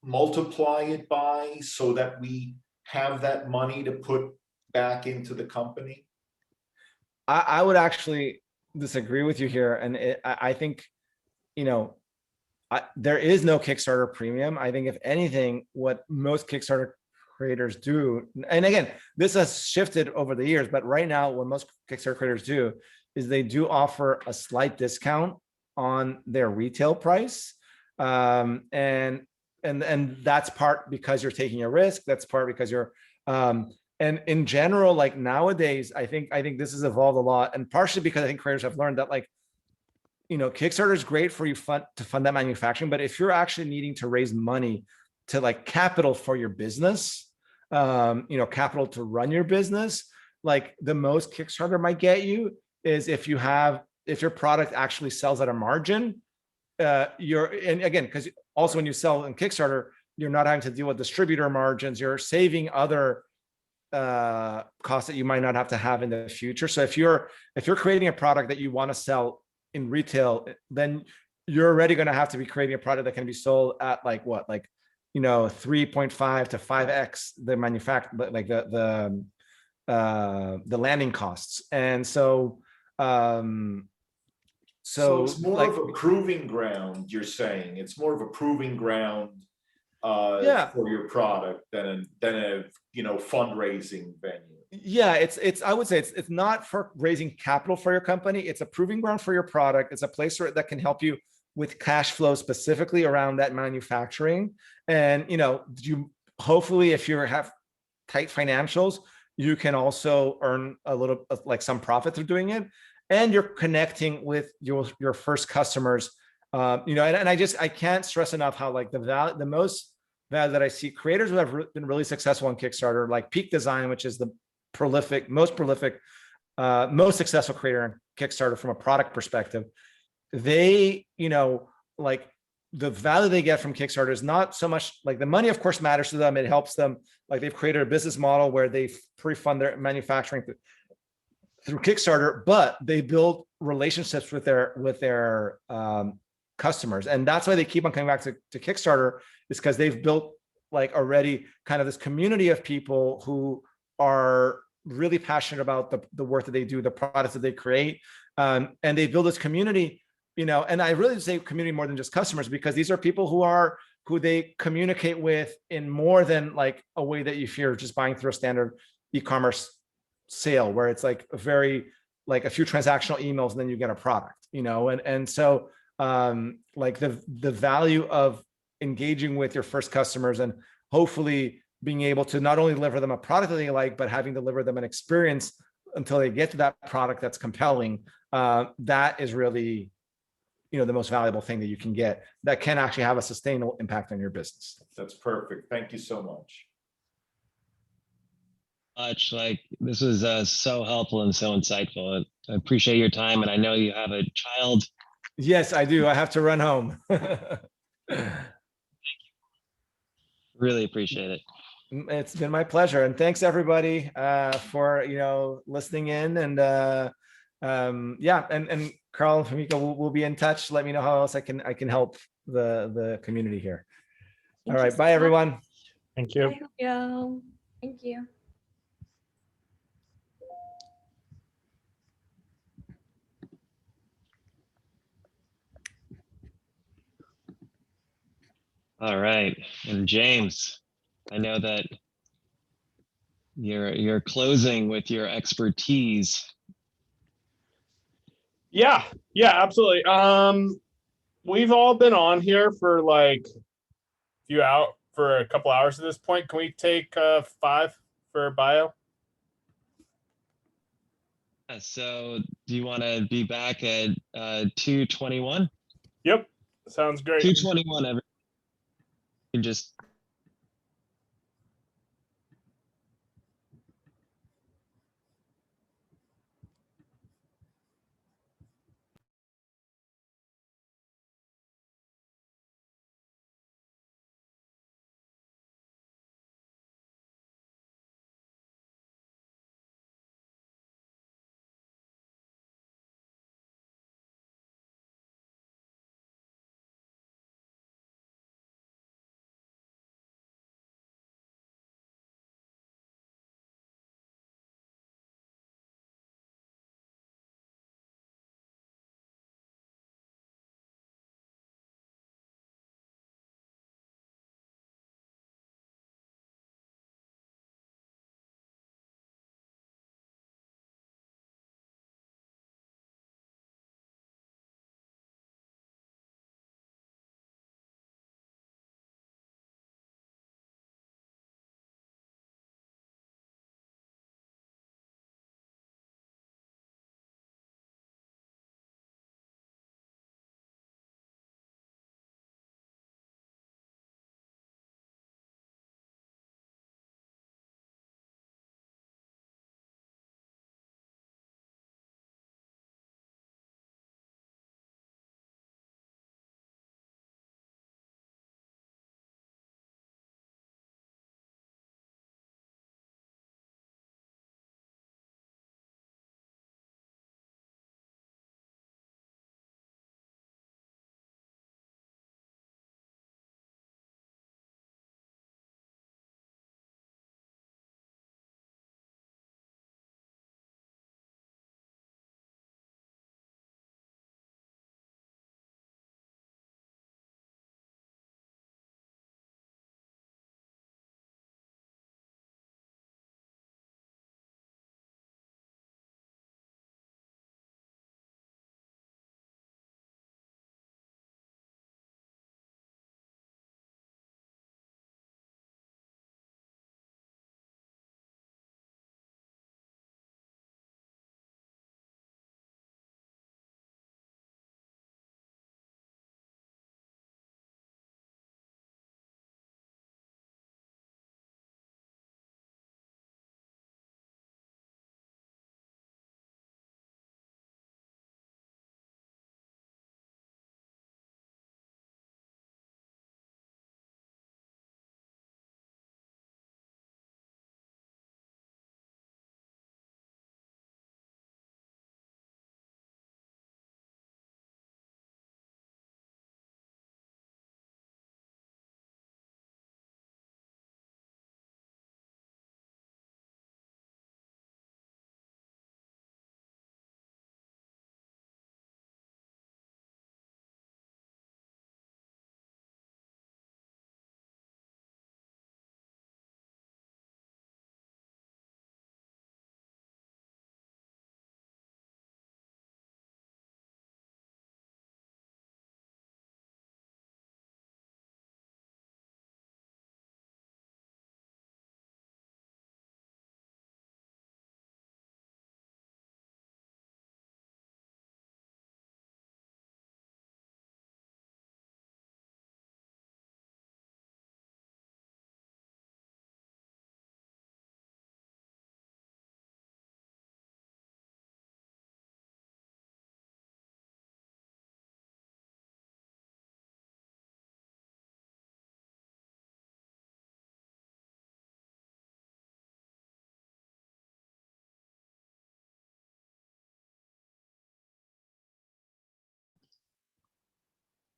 multiply it by so that we have that money to put back into the company? I would actually disagree with you here. And I think, you know, there is no Kickstarter premium. I think if anything, what most Kickstarter creators do, and again, this has shifted over the years, but right now what most Kickstarter creators do is they do offer a slight discount on their retail price. And that's part because you're taking a risk. That's part because you're, and in general, like nowadays, I think this has evolved a lot, and partially because I think creators have learned that, like, you know, Kickstarter is great for you to fund that manufacturing, but if you're actually needing to raise money to like capital for your business, you know, capital to run your business, like the most Kickstarter might get you is if your product actually sells at a margin, and again, because also when you sell in Kickstarter, you're not having to deal with distributor margins, you're saving other costs that you might not have to have in the future. So if you're creating a product that you want to sell in retail, then you're already going to have to be creating a product that can be sold at like what, like, you know, 3.5 to 5x the manufacture, like the landing costs. And so so it's more like, of a proving ground, you're saying. It's more of a proving ground for your product than a you know, fundraising venue. Yeah, it's I would say it's not for raising capital for your company. It's a proving ground for your product. It's a place that can help you with cash flow specifically around that manufacturing. And you know, hopefully if you have tight financials, you can also earn a little, like some profit through doing it. And you're connecting with your first customers. You know, and I can't stress enough how like the most value that I see creators who have been really successful on Kickstarter, like Peak Design, which is the most successful creator on Kickstarter from a product perspective. They, you know, like the value they get from Kickstarter is not so much like the money, of course, matters to them. It helps them, like they've created a business model where they pre-fund their manufacturing through Kickstarter, but they build relationships with their customers. And that's why they keep on coming back to Kickstarter, is because they've built like already kind of this community of people who are really passionate about the work that they do, the products that they create. And they build this community, you know, and I really say community more than just customers, because these are people who they communicate with in more than like a way that if you're just buying through a standard e-commerce sale, where it's like a few transactional emails and then you get a product, you know. And so like the value of engaging with your first customers and hopefully being able to not only deliver them a product that they like, but having deliver them an experience until they get to that product that's compelling, that is really, the most valuable thing that you can get that can actually have a sustainable impact on your business. That's perfect. Thank you so much. Much like this was so helpful and so insightful. I appreciate your time, and I know you have a child. Yes, I do. I have to run home. Really appreciate it. It's been my pleasure, and thanks everybody for listening in, and yeah, and Carl and Famika, we'll be in touch. Let me know how else I can help the community here. All right, bye everyone. Thank you. Bye, Julio. Thank you. All right, and James, I know that you're closing with your expertise. Yeah, absolutely. We've all been on here for like for a couple hours at this point. Can we take 5 for bio? So do you want to be back at 2:21? Yep, sounds great. 2:21. You can just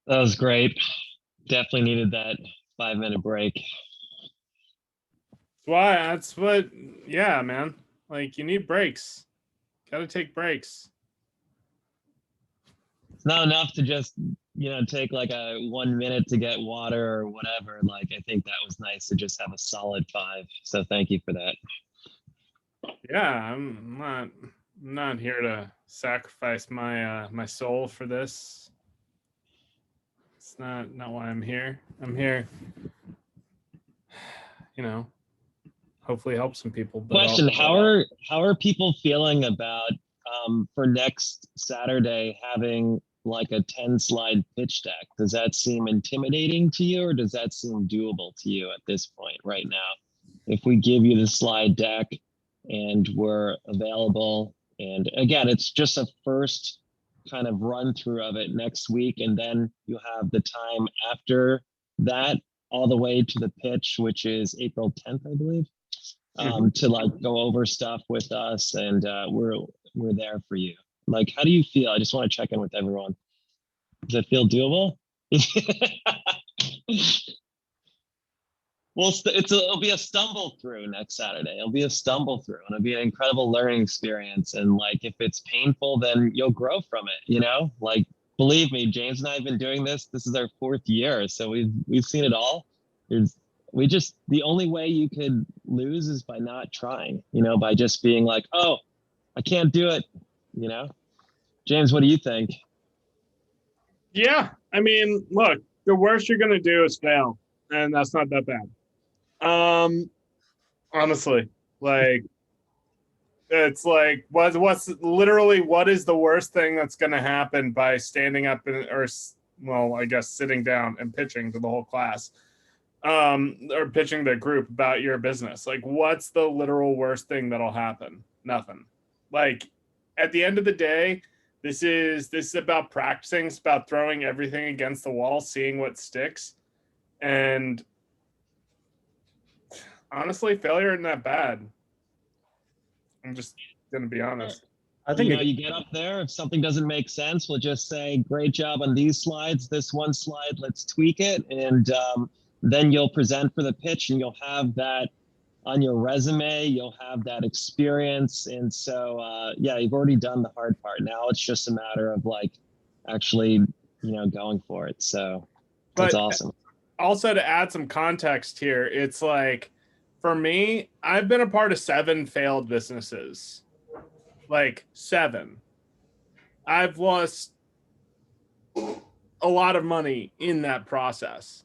That was great. Definitely needed that 5-minute break. That's what, yeah, man. Like, you need breaks. Got to take breaks. It's not enough to just, take like a 1 minute to get water or whatever. Like, I think that was nice to just have a solid 5. So thank you for that. Yeah, I'm not here to sacrifice my soul for this. It's not why I'm here. I'm here, hopefully help some people. But Question: also, how are people feeling about for next Saturday having like a 10-slide pitch deck? Does that seem intimidating to you, or does that seem doable to you at this point right now? If we give you the slide deck and we're available, and again, it's just a first kind of run through of it next week, and then you have the time after that all the way to the pitch, which is April 10th, I believe. To like go over stuff with us, and we're there for you. Like, how do you feel? I just want to check in with everyone. Does it feel doable? Well, it'll be a stumble through next Saturday. It'll be a stumble through, and it'll be an incredible learning experience. And like, if it's painful, then you'll grow from it. Like, believe me, James and I have been doing this. This is our 4th year, so we've seen it all. The only way you could lose is by not trying, by just being like, oh, I can't do it, James, what do you think? yeah, I mean, look, the worst you're gonna do is fail, and that's not that bad. Honestly, like, it's like, what is the worst thing that's gonna happen by standing up I guess sitting down and pitching to the whole class? Or pitching the group about your business. Like, what's the literal worst thing that'll happen? Nothing. Like, at the end of the day, this is about practicing. It's about throwing everything against the wall, seeing what sticks. And honestly, failure isn't that bad. I'm just gonna be honest. I think you get up there. If something doesn't make sense, we'll just say, great job on these slides. This one slide, let's tweak it. And then you'll present for the pitch, and you'll have that on your resume. You'll have that experience. And so, you've already done the hard part. Now it's just a matter of like actually, going for it. So that's awesome. Also, to add some context here, it's like, for me, I've been a part of 7 failed businesses. Like 7. I've lost a lot of money in that process.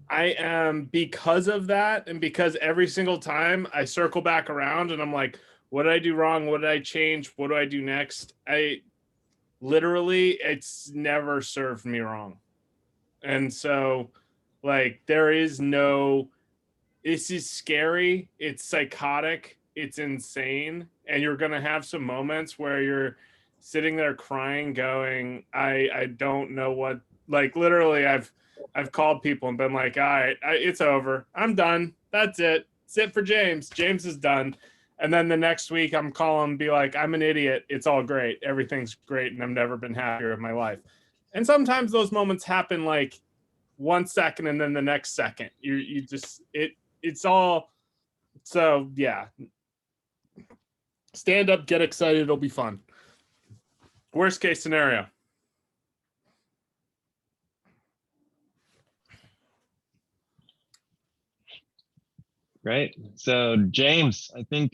I am, because of that, and because every single time I circle back around and I'm like, what did I do wrong? What did I change? What do I do next? It's never served me wrong. And so, like, this is scary. It's psychotic. It's insane. And you're going to have some moments where you're sitting there crying, going, I don't know what, like, literally I've called people and been like, all right, it's over. I'm done. That's it. It's it for James. James is done. And then the next week I'm calling and be like, I'm an idiot. It's all great. Everything's great. And I've never been happier in my life. And sometimes those moments happen like 1 second and then the next second. It's all, so yeah. Stand up, get excited. It'll be fun. Worst case scenario. Great. So James, I think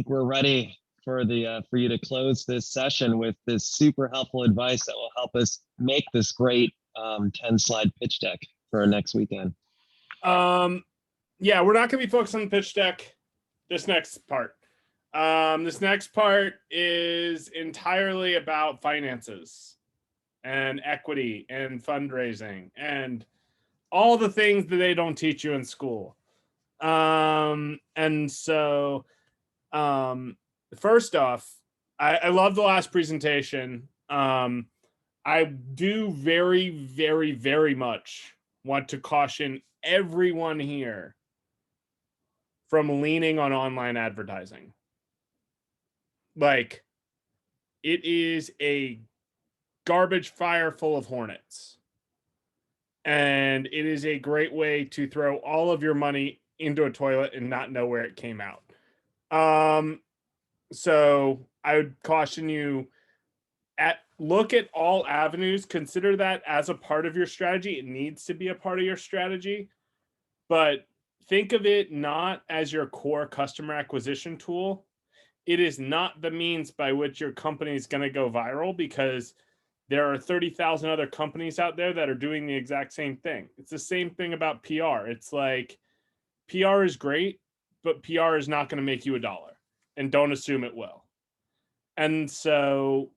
we're ready for you to close this session with this super helpful advice that will help us make this great 10-slide pitch deck for our next weekend. Yeah, we're not going to be focused on the pitch deck this next part. This next part is entirely about finances and equity and fundraising and all the things that they don't teach you in school. And so, first off, I love the last presentation. I do very, very, very much want to caution everyone here from leaning on online advertising. Like, it is a garbage fire full of hornets. And it is a great way to throw all of your money into a toilet and not know where it came out. So I would caution you look at all avenues, consider that as a part of your strategy. It needs to be a part of your strategy, but think of it not as your core customer acquisition tool. It is not the means by which your company is going to go viral, because there are 30,000 other companies out there that are doing the exact same thing. It's the same thing about PR. It's like PR is great, but PR is not going to make you $1, and don't assume it will. And so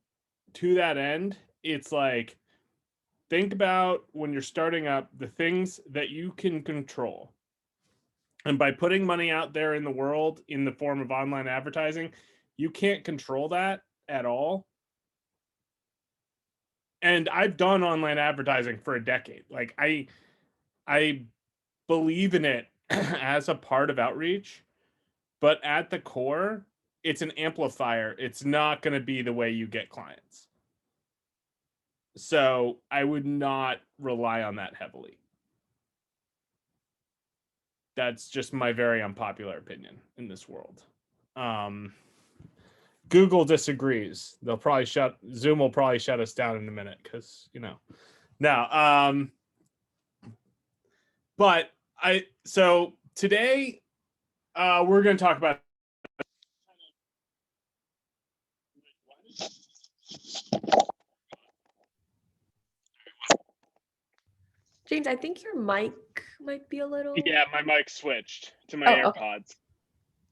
to that end, it's like, think about when you're starting up the things that you can control. And by putting money out there in the world in the form of online advertising, you can't control that at all. And I've done online advertising for a decade. Like I believe in it as a part of outreach, but at the core, it's an amplifier. It's not going to be the way you get clients. So I would not rely on that heavily. That's just my very unpopular opinion in this world. Google disagrees. Zoom will probably shut us down in a minute, because, no. But so today we're going to talk about James, I think your mic might be a little. Yeah, my mic switched to my Oh, okay. AirPods.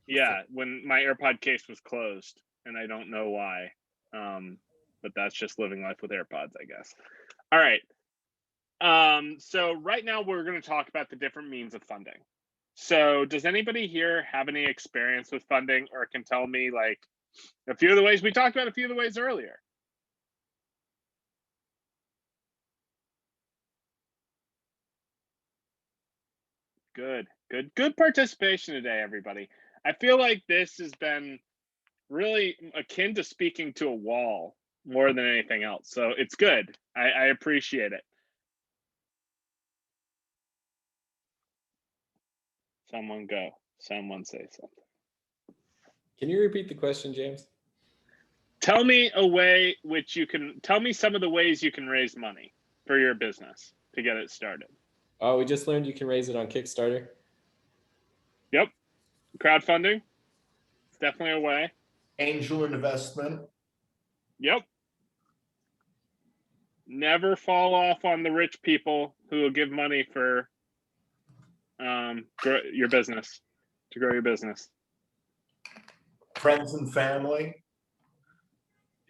Yeah, when my AirPod case was closed, and I don't know why. But that's just living life with AirPods, I guess. All right. So right now we're going to talk about the different means of funding. So does anybody here have any experience with funding, or can tell me like a few of the ways? We talked about a few of the ways earlier. Good participation today, everybody. I feel like this has been really akin to speaking to a wall more than anything else. So it's good. I appreciate it. Someone say something. Can you repeat the question, James? Tell me tell me some of the ways you can raise money for your business to get it started. Oh, we just learned you can raise it on Kickstarter. Yep. Crowdfunding. It's definitely a way. Angel investment. Yep. Never fall off on the rich people who will give money for your business, to grow your business. Friends and family.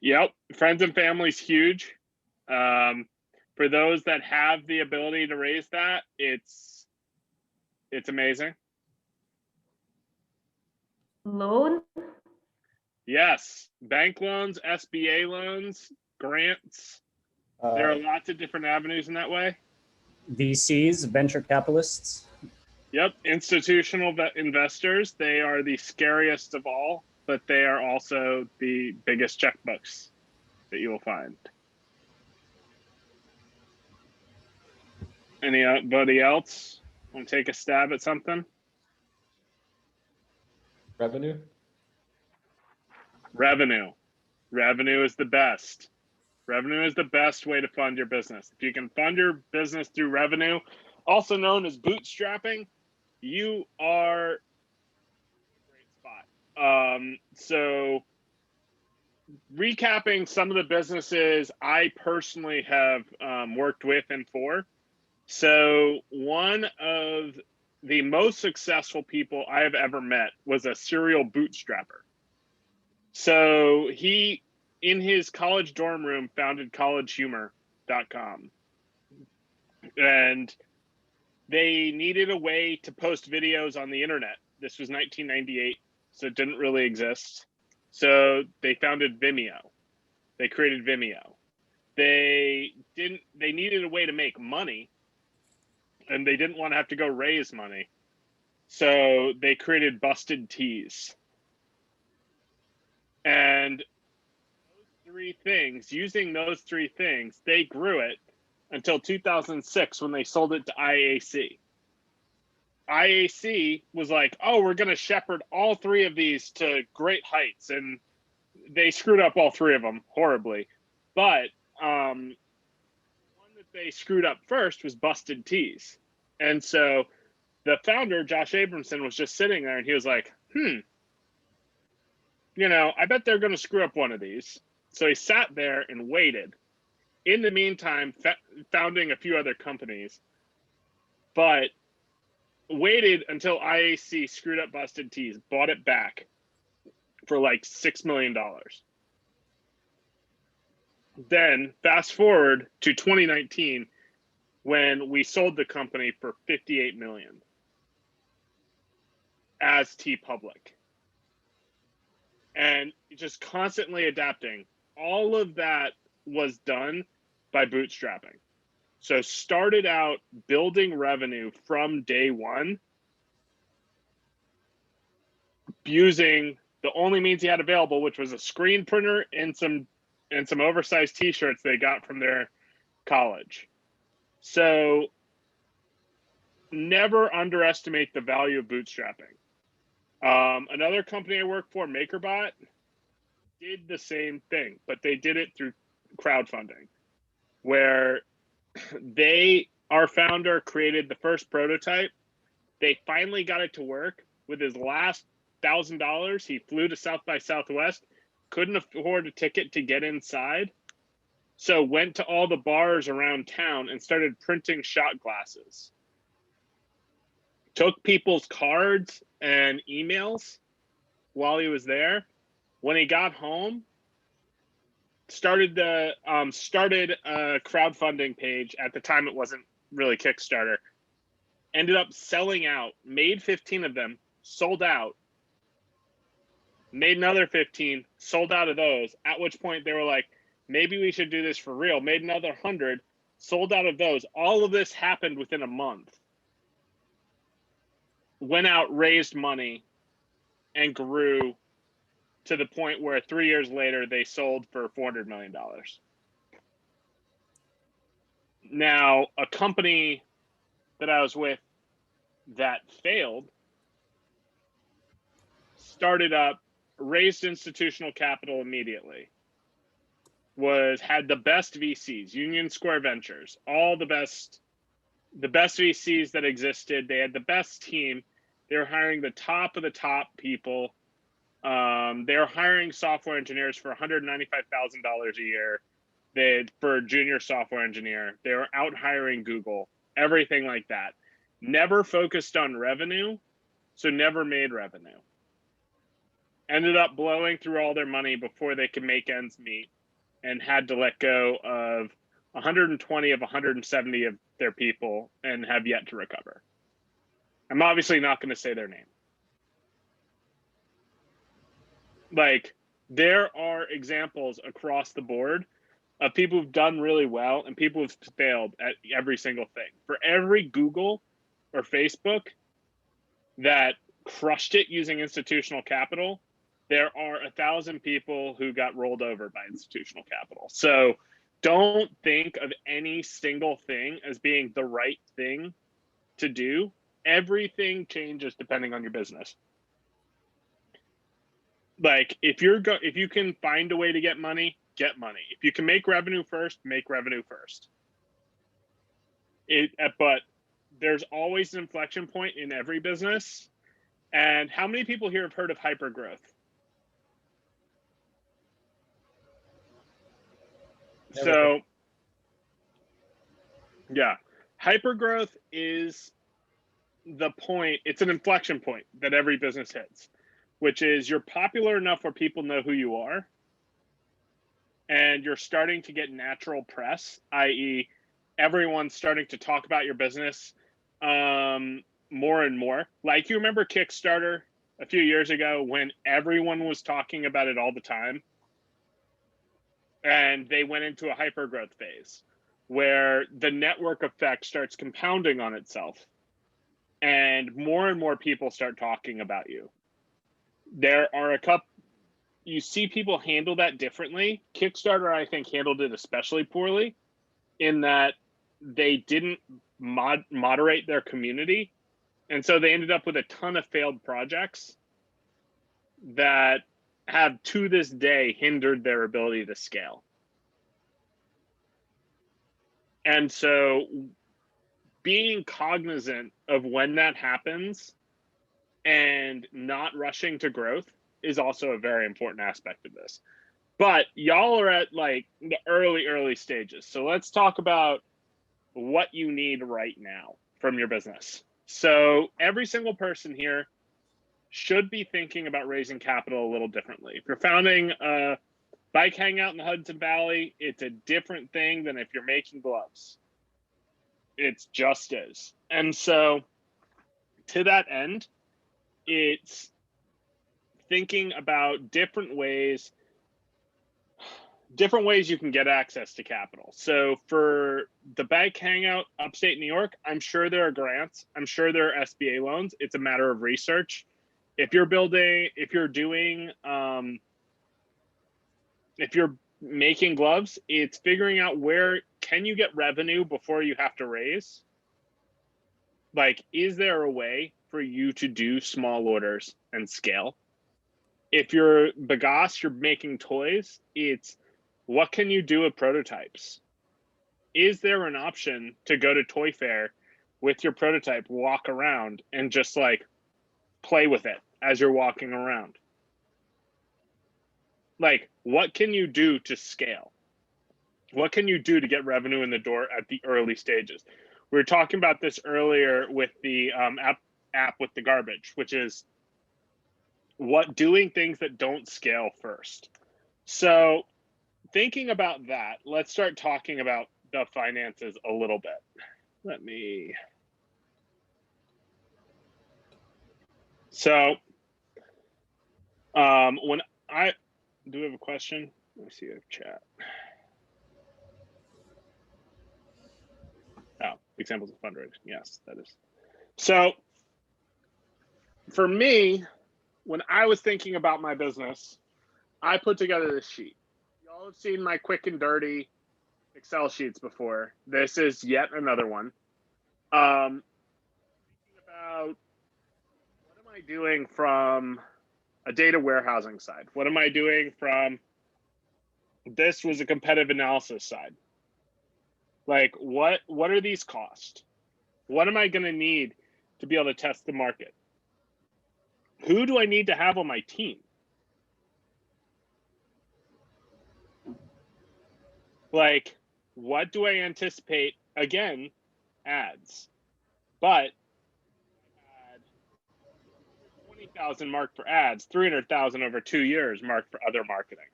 Yep. Friends and family's huge. For those that have the ability to raise that, it's amazing. Loan? Yes. Bank loans, SBA loans, grants. There are lots of different avenues in that way. VCs, venture capitalists. Yep. Institutional investors, they are the scariest of all, but they are also the biggest checkbooks that you will find. Anybody else want to take a stab at something? Revenue? Revenue is the best. Revenue is the best way to fund your business. If you can fund your business through revenue, also known as bootstrapping, you are in a great spot. So recapping some of the businesses I personally have worked with and for. So one of the most successful people I have ever met was a serial bootstrapper. So he, in his college dorm room, founded collegehumor.com. And they needed a way to post videos on the internet. This was 1998, so it didn't really exist. So they founded Vimeo. They created Vimeo. They needed a way to make money, and they didn't want to have to go raise money. So they created Busted Tees. And using those three things, they grew it until 2006 when they sold it to IAC. IAC was like, oh, we're going to shepherd all three of these to great heights. And they screwed up all three of them horribly. But one that they screwed up first was Busted Tees. And so the founder, Josh Abramson, was just sitting there and he was like, you know, I bet they're going to screw up one of these. So he sat there and waited. In the meantime, founding a few other companies, but waited until IAC screwed up Busted Tees, bought it back for like $6 million. Then fast forward to 2019 when we sold the company for $58 million as T Public. And just constantly adapting. All of that was done by bootstrapping. So started out building revenue from day one using the only means he had available, which was a screen printer and some oversized t-shirts they got from their college. So never underestimate the value of bootstrapping. Another company I work for, MakerBot, did the same thing, but they did it through crowdfunding, where our founder created the first prototype. They finally got it to work. With his last $1,000, he flew to South by Southwest, couldn't afford a ticket to get inside, so went to all the bars around town and started printing shot glasses. Took people's cards and emails while he was there. When he got home, started a crowdfunding page. At the time, it wasn't really Kickstarter. Ended up selling out, made 15 of them, sold out, made another 15, sold out of those, at which point they were like, maybe we should do this for real. Made another 100, sold out of those. All of this happened within a month. Went out, raised money, and grew to the point where 3 years later, they sold for $400 million. Now, a company that I was with that failed started up, raised institutional capital immediately, had the best VCs, Union Square Ventures, all the best VCs that existed. They had the best team. They were hiring the top of the top people. They were hiring software engineers for $195,000 a year. For a junior software engineer, they were out hiring Google, everything like that. Never focused on revenue, so never made revenue. Ended up blowing through all their money before they could make ends meet, and had to let go of 120 of 170 of their people and have yet to recover. I'm obviously not going to say their name. Like, there are examples across the board of people who've done really well and people who've failed at every single thing. For every Google or Facebook that crushed it using institutional capital, there are 1,000 people who got rolled over by institutional capital. So don't think of any single thing as being the right thing to do. Everything changes depending on your business. Like, if you can find a way to get money, get money. If you can make revenue first, make revenue first. But there's always an inflection point in every business. And how many people here have heard of hypergrowth? So, yeah, hypergrowth is the point. It's an inflection point that every business hits, which is you're popular enough where people know who you are, and you're starting to get natural press, i.e., everyone's starting to talk about your business more and more. Like, you remember Kickstarter a few years ago when everyone was talking about it all the time? And they went into a hypergrowth phase where the network effect starts compounding on itself, and more people start talking about you. There are you see people handle that differently. Kickstarter, I think, handled it especially poorly, in that they didn't moderate their community. And so they ended up with a ton of failed projects that have to this day hindered their ability to scale. And so being cognizant of when that happens and not rushing to growth is also a very important aspect of this. But y'all are at like the early stages. So let's talk about what you need right now from your business. So every single person here should be thinking about raising capital a little differently. If you're founding a bike hangout in the Hudson Valley, it's a different thing than if you're making gloves. It's just is. And so to that end, it's thinking about different ways you can get access to capital. So for the bike hangout upstate New York, I'm sure there are grants. I'm sure there are SBA loans. It's a matter of research. If you're making gloves, it's figuring out where can you get revenue before you have to raise? Like, is there a way for you to do small orders and scale? If you're Bagasse, you're making toys, it's what can you do with prototypes? Is there an option to go to Toy Fair with your prototype, walk around and just like play with it as you're walking around? Like, what can you do to scale? What can you do to get revenue in the door at the early stages? We were talking about this earlier with the app with the garbage, which is doing things that don't scale first. So thinking about that, let's start talking about the finances a little bit. So when I do have a question, let me see if chat. Oh, examples of fundraising. Yes, that is. So for me, when I was thinking about my business, I put together this sheet. Y'all have seen my quick and dirty Excel sheets before. This is yet another one. Thinking about what am I doing from a data warehousing side? What am I doing from, this was a competitive analysis side. Like, what are these costs? What am I going to need to be able to test the market? Who do I need to have on my team? Like, what do I anticipate? Again, ads. But I had 20,000 marked for ads, 300,000 over 2 years marked for other marketing.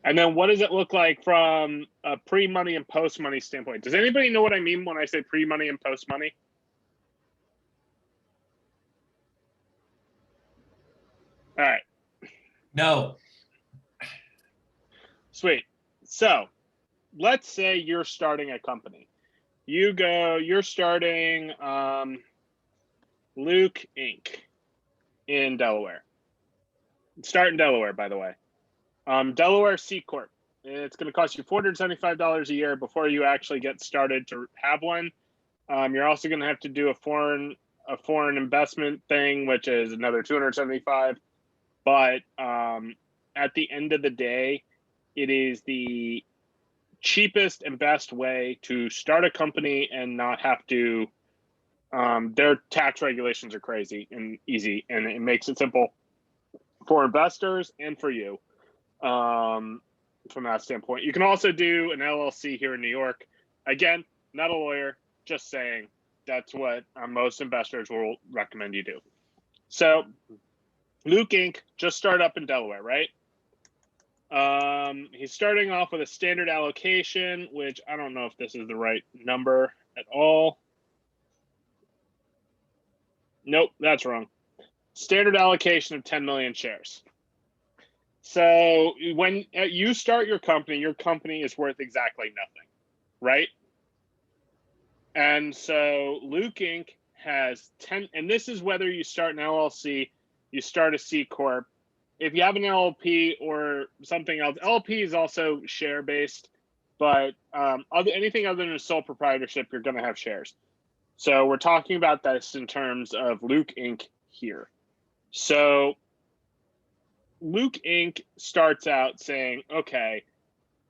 And then what does it look like from a pre-money and post-money standpoint? Does anybody know what I mean when I say pre-money and post-money? All right. No. Sweet. So let's say you're starting a company. You're starting Luke Inc. in Delaware. Start in Delaware, by the way. Delaware C Corp. It's going to cost you $475 a year before you actually get started to have one. You're also going to have to do a foreign investment thing, which is another $275. But at the end of the day, it is the cheapest and best way to start a company and not have to. Their tax regulations are crazy and easy, and it makes it simple for investors and for you. From that standpoint, you can also do an LLC here in New York. Again, not a lawyer, just saying that's what most investors will recommend you do. So Luke Inc. just started up in Delaware, right? He's starting off with a standard allocation, which I don't know if this is the right number at all. Nope, that's wrong. Standard allocation of 10 million shares. So when you start your company is worth exactly nothing, right? And so Luke Inc. has 10, and this is whether you start an LLC, you start a C Corp, if you have an LLP or something else, LLP is also share based, but anything other than a sole proprietorship, you're going to have shares. So we're talking about this in terms of Luke Inc. here. So Luke Inc. starts out saying, okay,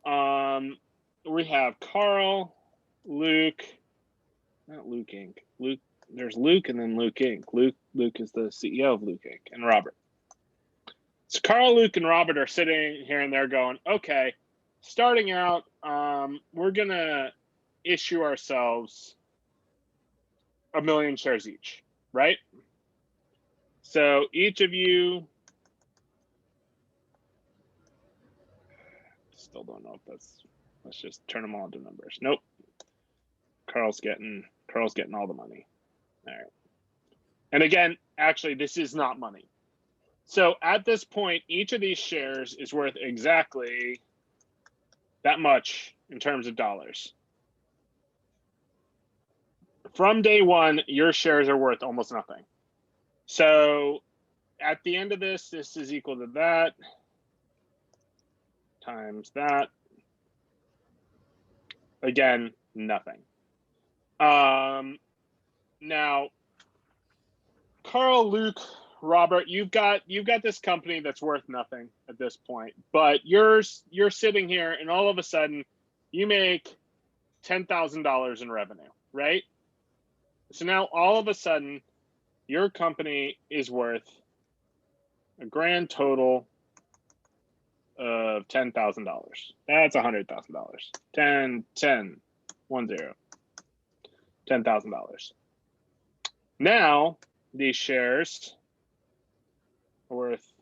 we have Carl, Luke, not Luke Inc. Luke, there's Luke and then Luke Inc. Luke is the CEO of Luke Inc. and Robert. So Carl, Luke, and Robert are sitting here and they're going, okay, starting out, we're gonna issue ourselves 1 million shares each, right? So each of you, still don't know if that's, let's just turn them all into numbers. Nope. Carl's getting all the money. All right. And again, actually, this is not money. So at this point, each of these shares is worth exactly that much in terms of dollars. From day one, your shares are worth almost nothing. So at the end of this is equal to that times that. Again, nothing. Now, Carl, Luke, Robert, you've got this company that's worth nothing at this point, but you're sitting here and all of a sudden you make $10,000 in revenue, right? So now all of a sudden your company is worth a grand total of $10,000. That's $100,000. 10, 10, 1, 0. $10,000. Now these shares are worth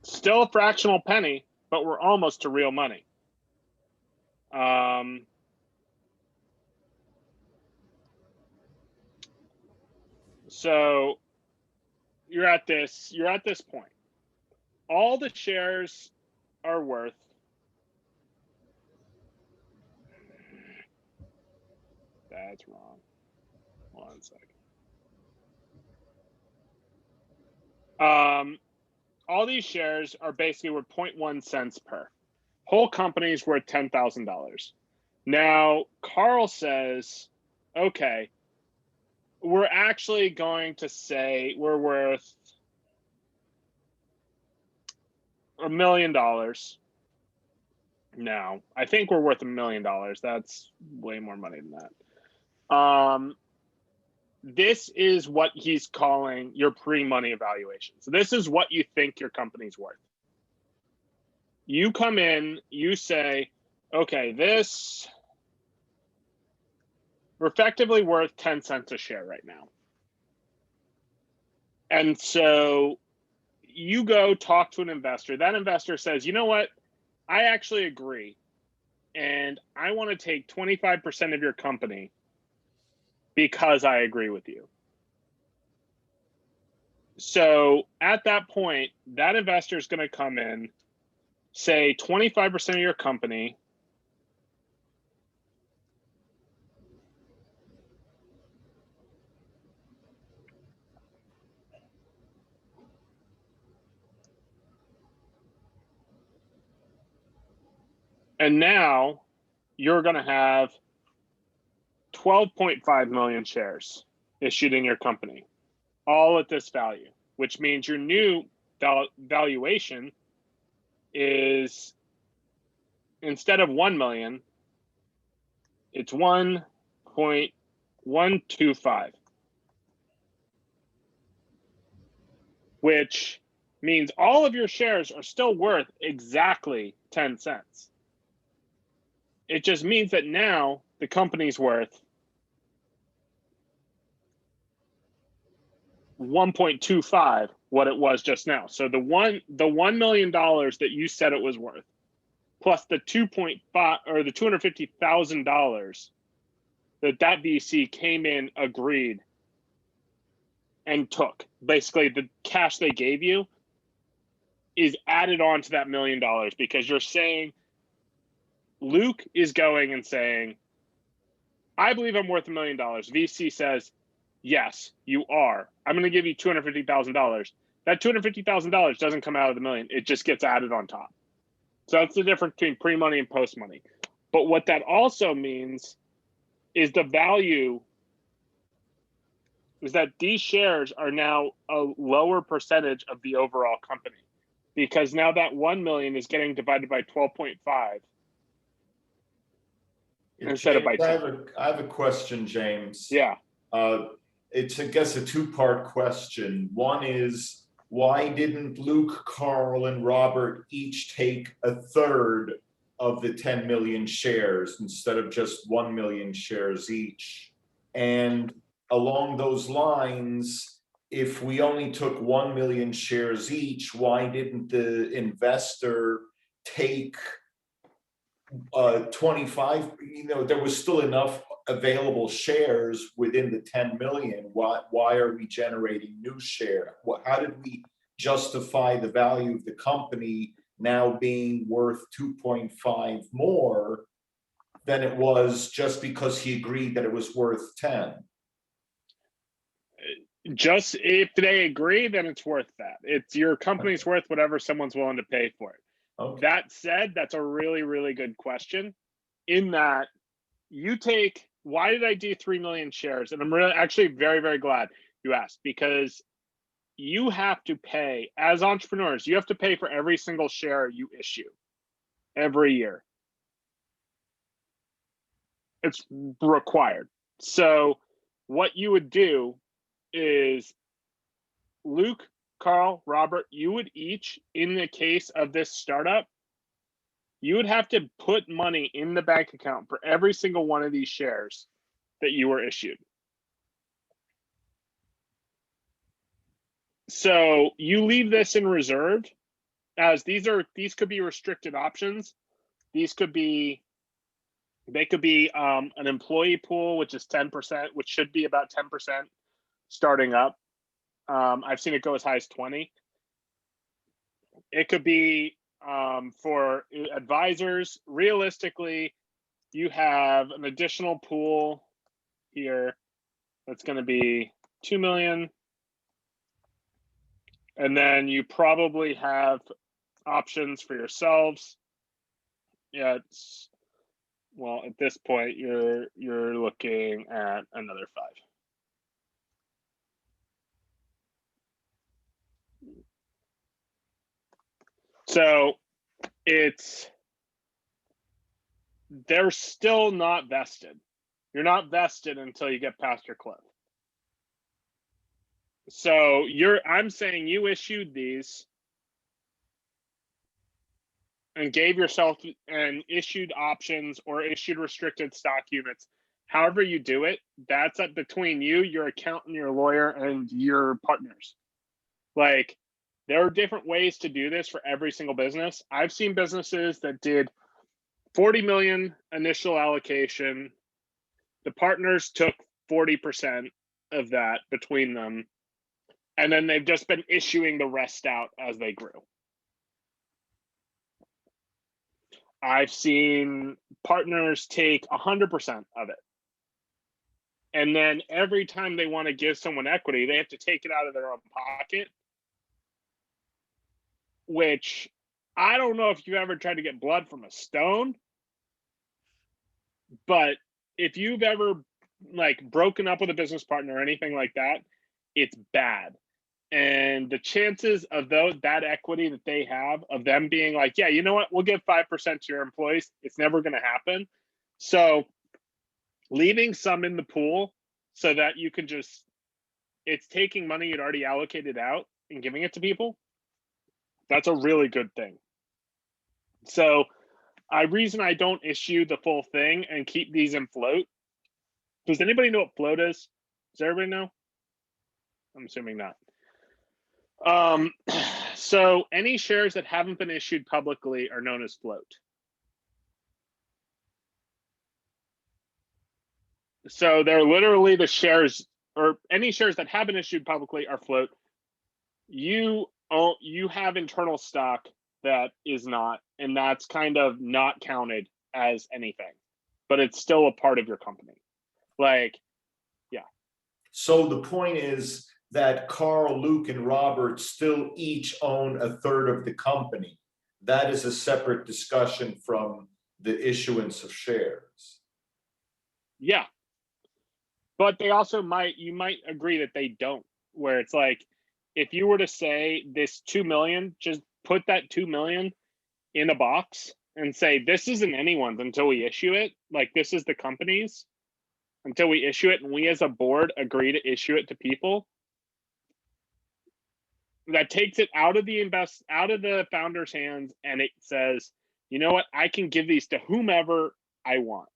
still a fractional penny, but we're almost to real money. So you're at this point. All the shares are worth that's wrong. 1 second. All these shares are basically worth 0.1 cents per. Whole company's worth $10,000. Now, Carl says, okay, we're actually going to say we're worth $1 million. Now, I think we're worth $1 million. That's way more money than that. This is what he's calling your pre-money evaluation. So this is what you think your company's worth. You come in, you say, okay, we're effectively worth 10 cents a share right now. And so you go talk to an investor. That investor says, you know what? I actually agree. And I want to take 25% of your company because I agree with you. So at that point, that investor is going to come in, say 25% of your company. And now you're going to have 12.5 million shares issued in your company, all at this value, which means your new valuation is, instead of 1 million, it's 1.125, which means all of your shares are still worth exactly 10 cents. It just means that now the company's worth 1.25 what it was just now. So the $1 million that you said it was worth, plus the 2.5 or the $250,000 that VC came in, agreed, and took. Basically, the cash they gave you is added on to that $1 million, because you're saying Luke is going and saying, I believe I'm worth $1 million. VC says, yes, you are. I'm going to give you $250,000. That $250,000 doesn't come out of the million. It just gets added on top. So that's the difference between pre-money and post-money. But what that also means is the value is that these shares are now a lower percentage of the overall company, because now that 1 million is getting divided by 12.5 instead of by James, 10. I have a question, James. Yeah. It's, I guess, a two-part question. One is, why didn't Luke, Carl, and Robert each take a third of the 10 million shares instead of just 1 million shares each? And along those lines, if we only took 1 million shares each, why didn't the investor take 25? There was still enough available shares within the 10 million. Why are we generating new share? How did we justify the value of the company now being worth 2.5 more than it was just because he agreed that it was worth 10? Just if they agree, then it's worth that. It's your company's worth whatever someone's willing to pay for it. Okay. That said, that's a really, really good question. In that you take, why did I do 3 million shares? And I'm really actually very, very glad you asked, because you have to pay, as entrepreneurs, you have to pay for every single share you issue every year. It's required. So what you would do is, Luke, Carl, Robert, you would each, in the case of this startup, you would have to put money in the bank account for every single one of these shares that you were issued. So you leave this in reserve, as these could be restricted options. These could be, they could be an employee pool, which is 10%, which should be about 10% starting up. I've seen it go as high as 20. It could be for advisors. Realistically, you have an additional pool here that's going to be 2 million. And then you probably have options for yourselves. Yeah, it's, well, at this point, you're looking at another 5. So they're still not vested. You're not vested until you get past your cliff. So I'm saying you issued these and gave yourself and issued options or issued restricted stock units. However you do it, that's up between you, your accountant, your lawyer, and your partners. Like, there are different ways to do this for every single business. I've seen businesses that did 40 million initial allocation. The partners took 40% of that between them. And then they've just been issuing the rest out as they grew. I've seen partners take 100% of it. And then every time they want to give someone equity, they have to take it out of their own pocket. Which, I don't know if you've ever tried to get blood from a stone, but if you've ever like broken up with a business partner or anything like that, it's bad. And the chances of that equity that they have, of them being like, yeah, you know what, we'll give 5% to your employees, it's never going to happen. So leaving some in the pool so that you can just, it's taking money you'd already allocated out and giving it to people, that's a really good thing. So reason I don't issue the full thing and keep these in float. Does anybody know what float is? Does everybody know? I'm assuming not. So any shares that haven't been issued publicly are known as float. So they're literally the shares, or any shares that have been issued publicly are float. You have internal stock that is not, and that's kind of not counted as anything, but it's still a part of your company. Like, yeah. So the point is that Carl, Luke, and Robert still each own a third of the company. That is a separate discussion from the issuance of shares. Yeah. But they also you might agree that they don't, where it's like, if you were to say this 2 million, just put that 2 million in a box and say, this isn't anyone's until we issue it. Like, this is the company's until we issue it. And we as a board agree to issue it to people. That takes it out of the founder's hands. And it says, you know what? I can give these to whomever I want.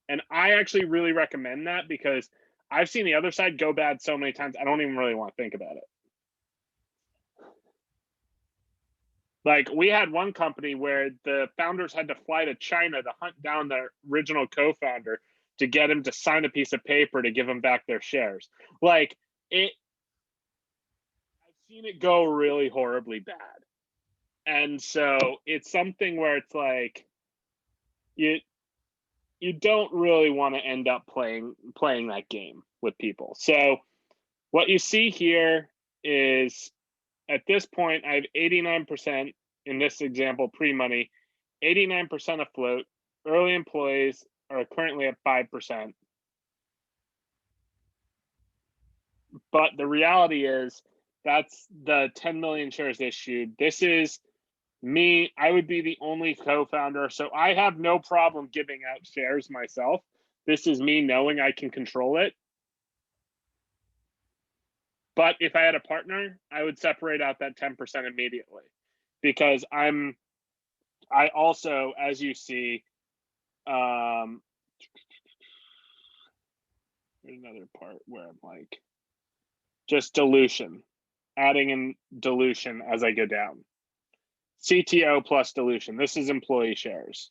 And I actually really recommend that, because I've seen the other side go bad so many times, I don't even really want to think about it. Like, we had one company where the founders had to fly to China to hunt down their original co-founder to get him to sign a piece of paper to give him back their shares. Like, I've seen it go really horribly bad. And so it's something where it's like, you don't really want to end up playing that game with people. So what you see here is, at this point, I have 89%, in this example, pre-money, 89% afloat. Early employees are currently at 5%. But the reality is, that's the 10 million shares issued. This is me. I would be the only co-founder, so I have no problem giving out shares myself. This is me knowing I can control it. But if I had a partner, I would separate out that 10% immediately, because I also, as you see, there's another part where I'm like, just dilution, adding in dilution as I go down. CTO plus dilution. This is employee shares.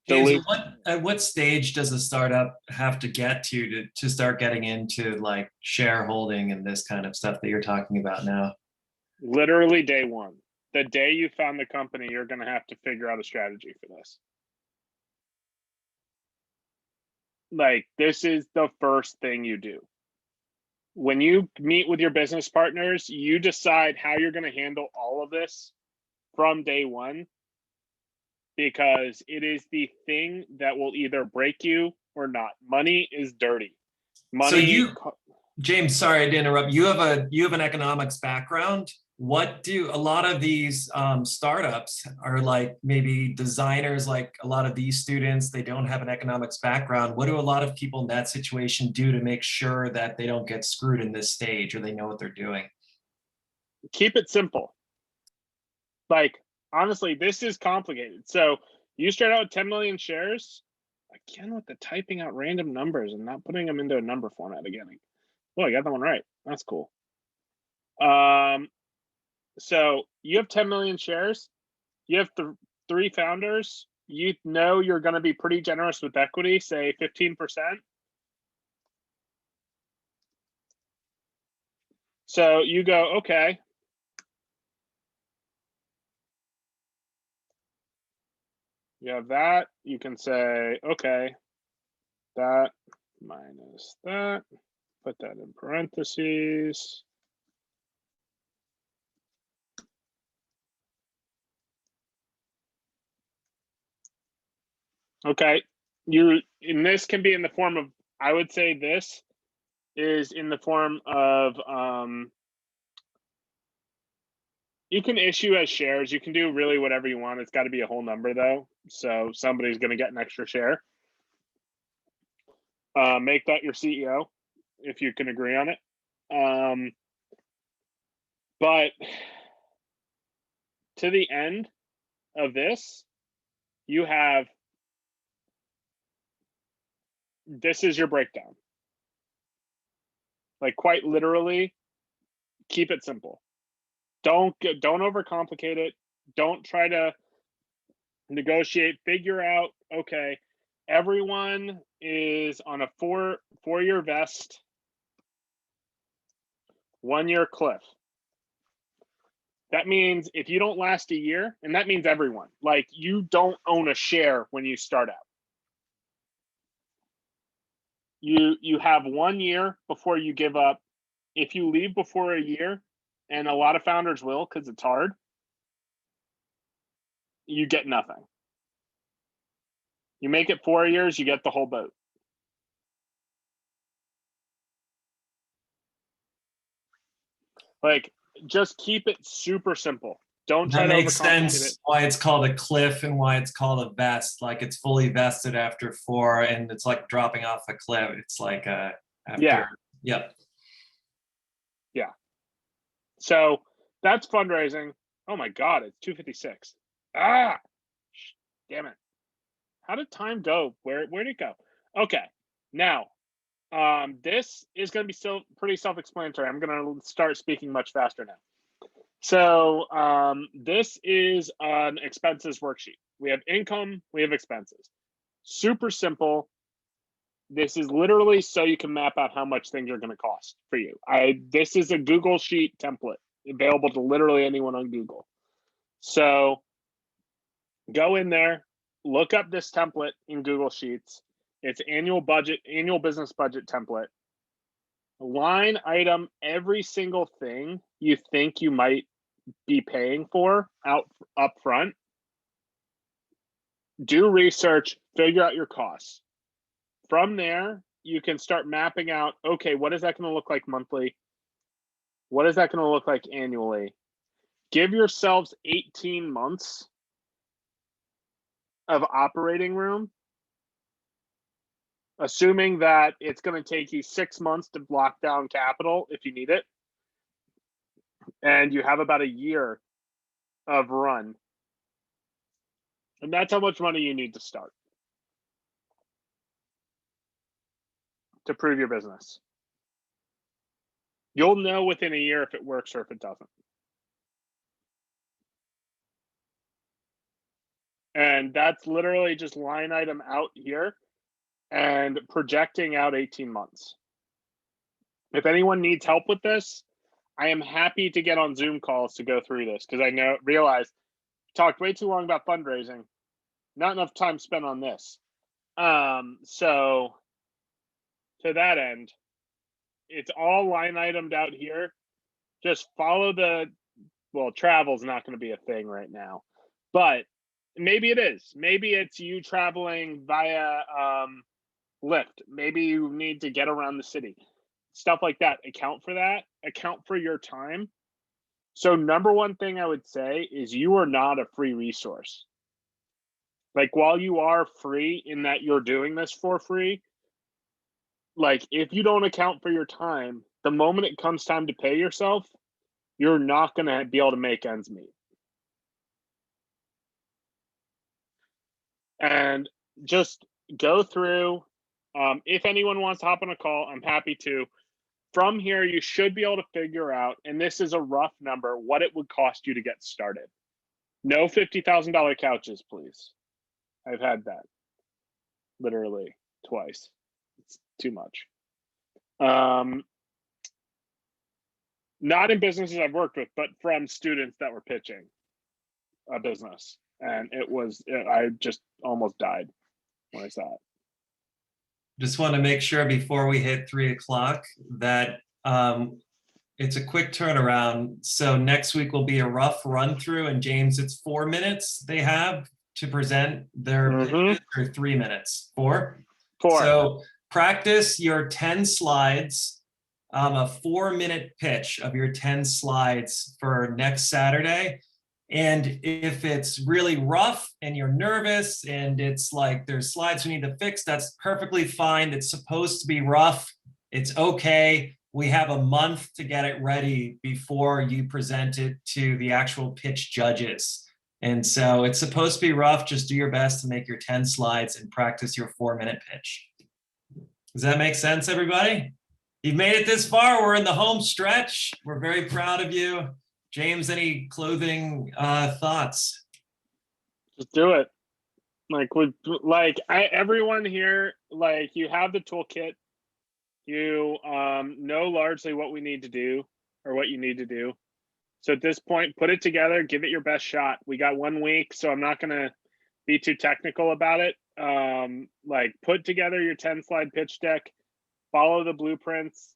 James, at what stage does a startup have to get to start getting into like shareholding and this kind of stuff that you're talking about now? Literally day one. The day you found the company, you're going to have to figure out a strategy for this. Like, this is the first thing you do. When you meet with your business partners, you decide how you're going to handle all of this from day one, because it is the thing that will either break you or not. Money is dirty. Money. So James, sorry to interrupt. You have an economics background. What do a lot of these startups are like? Maybe designers, like a lot of these students, they don't have an economics background. What do a lot of people in that situation do to make sure that they don't get screwed in this stage, or they know what they're doing? Keep it simple. Like, honestly, this is complicated. So you start out with 10 million shares, again, with the typing out random numbers and not putting them into a number format again. Oh, I got that one right. That's cool. So you have 10 million shares. You have 3 founders. You know you're going to be pretty generous with equity, say 15%. So you go, okay. You have that. You can say, okay, that minus that. Put that in parentheses. Okay, and this can be in the form of, I would say this is in the form of, you can issue as shares. You can do really whatever you want. It's got to be a whole number though. So somebody's going to get an extra share. Make that your CEO if you can agree on it. But to the end of this, you have, this is your breakdown. Like, quite literally, keep it simple. Don't overcomplicate it. Don't try to negotiate. Figure out, okay, everyone is on a four-year vest, 1-year cliff. That means if you don't last a year, and that means everyone, like, you don't own a share when you start out. you have 1 year before you give up. If you leave before a year, and a lot of founders will because it's hard, you get nothing. You make it 4 years, you get the whole boat. Like, just keep it super simple. Don't try That to makes overcomplicate sense it. why it's called a cliff and why it's called a vest. Like it's fully vested after 4 and it's like dropping off a cliff. It's like after, Yeah. Yep. Yeah. So that's fundraising. Oh my God, it's 2:56. Ah, damn it. How did time go? Where'd it go? Okay. Now, this is going to be still pretty self-explanatory. I'm going to start speaking much faster now. So this is an expenses worksheet. We have income, we have expenses. Super simple. This is literally so you can map out how much things are going to cost for you. This is a Google Sheet template available to literally anyone on Google. So go in there, look up this template in Google Sheets. It's annual business budget template. Line item every single thing you think you might be paying for up front. Do research, figure out your costs. From there, you can start mapping out, okay, what is that going to look like monthly? What is that going to look like annually? Give yourselves 18 months of operating room, assuming that it's going to take you 6 months to block down capital if you need it. And you have about a year of run. And that's how much money you need to start to prove your business. You'll know within a year if it works or if it doesn't. And that's literally just line item out here and projecting out 18 months. If anyone needs help with this, I am happy to get on Zoom calls to go through this because I realize talked way too long about fundraising, not enough time spent on this. So to that end, it's all line itemed out here. Just follow travel's not going to be a thing right now, but maybe it is. Maybe it's you traveling via Lyft. Maybe you need to get around the city. Stuff like that. Account for that. Account for your time. So number one thing I would say is you are not a free resource. Like while you are free in that you're doing this for free, like if you don't account for your time, the moment it comes time to pay yourself, you're not going to be able to make ends meet. And just go through. If anyone wants to hop on a call, I'm happy to. From here, you should be able to figure out, and this is a rough number, what it would cost you to get started. No $50,000 couches, please. I've had that literally twice. It's too much. Not in businesses I've worked with, but from students that were pitching a business. And I just almost died when I saw it. Just want to make sure before we hit 3 o'clock that it's a quick turnaround. So next week will be a rough run through, and James, it's 4 minutes they have to present their pitches, or 3 minutes? 4? 4. So practice your 10 slides, a 4-minute pitch of your 10 slides for next Saturday. And if it's really rough and you're nervous and it's like there's slides you need to fix, that's perfectly fine. It's supposed to be rough. It's okay. We have a month to get it ready before you present it to the actual pitch judges. And so it's supposed to be rough. Just do your best to make your 10 slides and practice your 4-minute pitch. Does that make sense, everybody? You've made it this far. We're in the home stretch. We're very proud of you. James, any closing thoughts? Just do it. Everyone here, like you have the toolkit. You know largely what we need to do or what you need to do. So at this point, put it together, give it your best shot. We got 1 week, so I'm not going to be too technical about it. Put together your 10-slide pitch deck, follow the blueprints,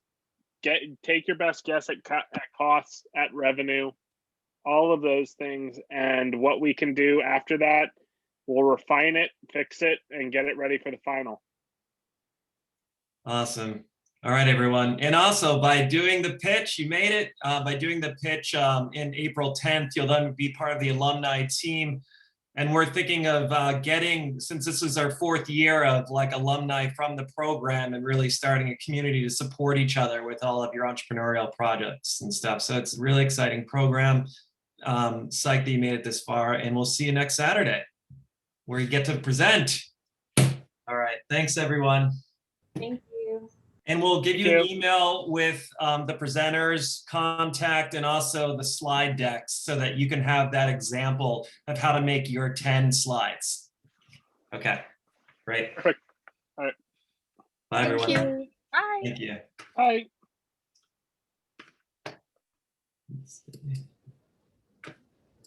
take your best guess at costs, at revenue, all of those things. And what we can do after that, we'll refine it, fix it, and get it ready for the final. Awesome. All right, everyone. And also by doing the pitch, you made it. By doing the pitch in April 10th, you'll then be part of the alumni team. And we're thinking of getting, since this is our 4th year of like alumni from the program and really starting a community to support each other with all of your entrepreneurial projects and stuff. So it's a really exciting program. Psyched that you made it this far, and we'll see you next Saturday where you get to present. All right. Thanks, everyone. Thank you. And we'll give you an email with the presenters' contact and also the slide decks so that you can have that example of how to make your 10 slides. Okay, great. Perfect. All right. Bye, everyone. Thank you. Bye. Thank you. Bye. Let's see.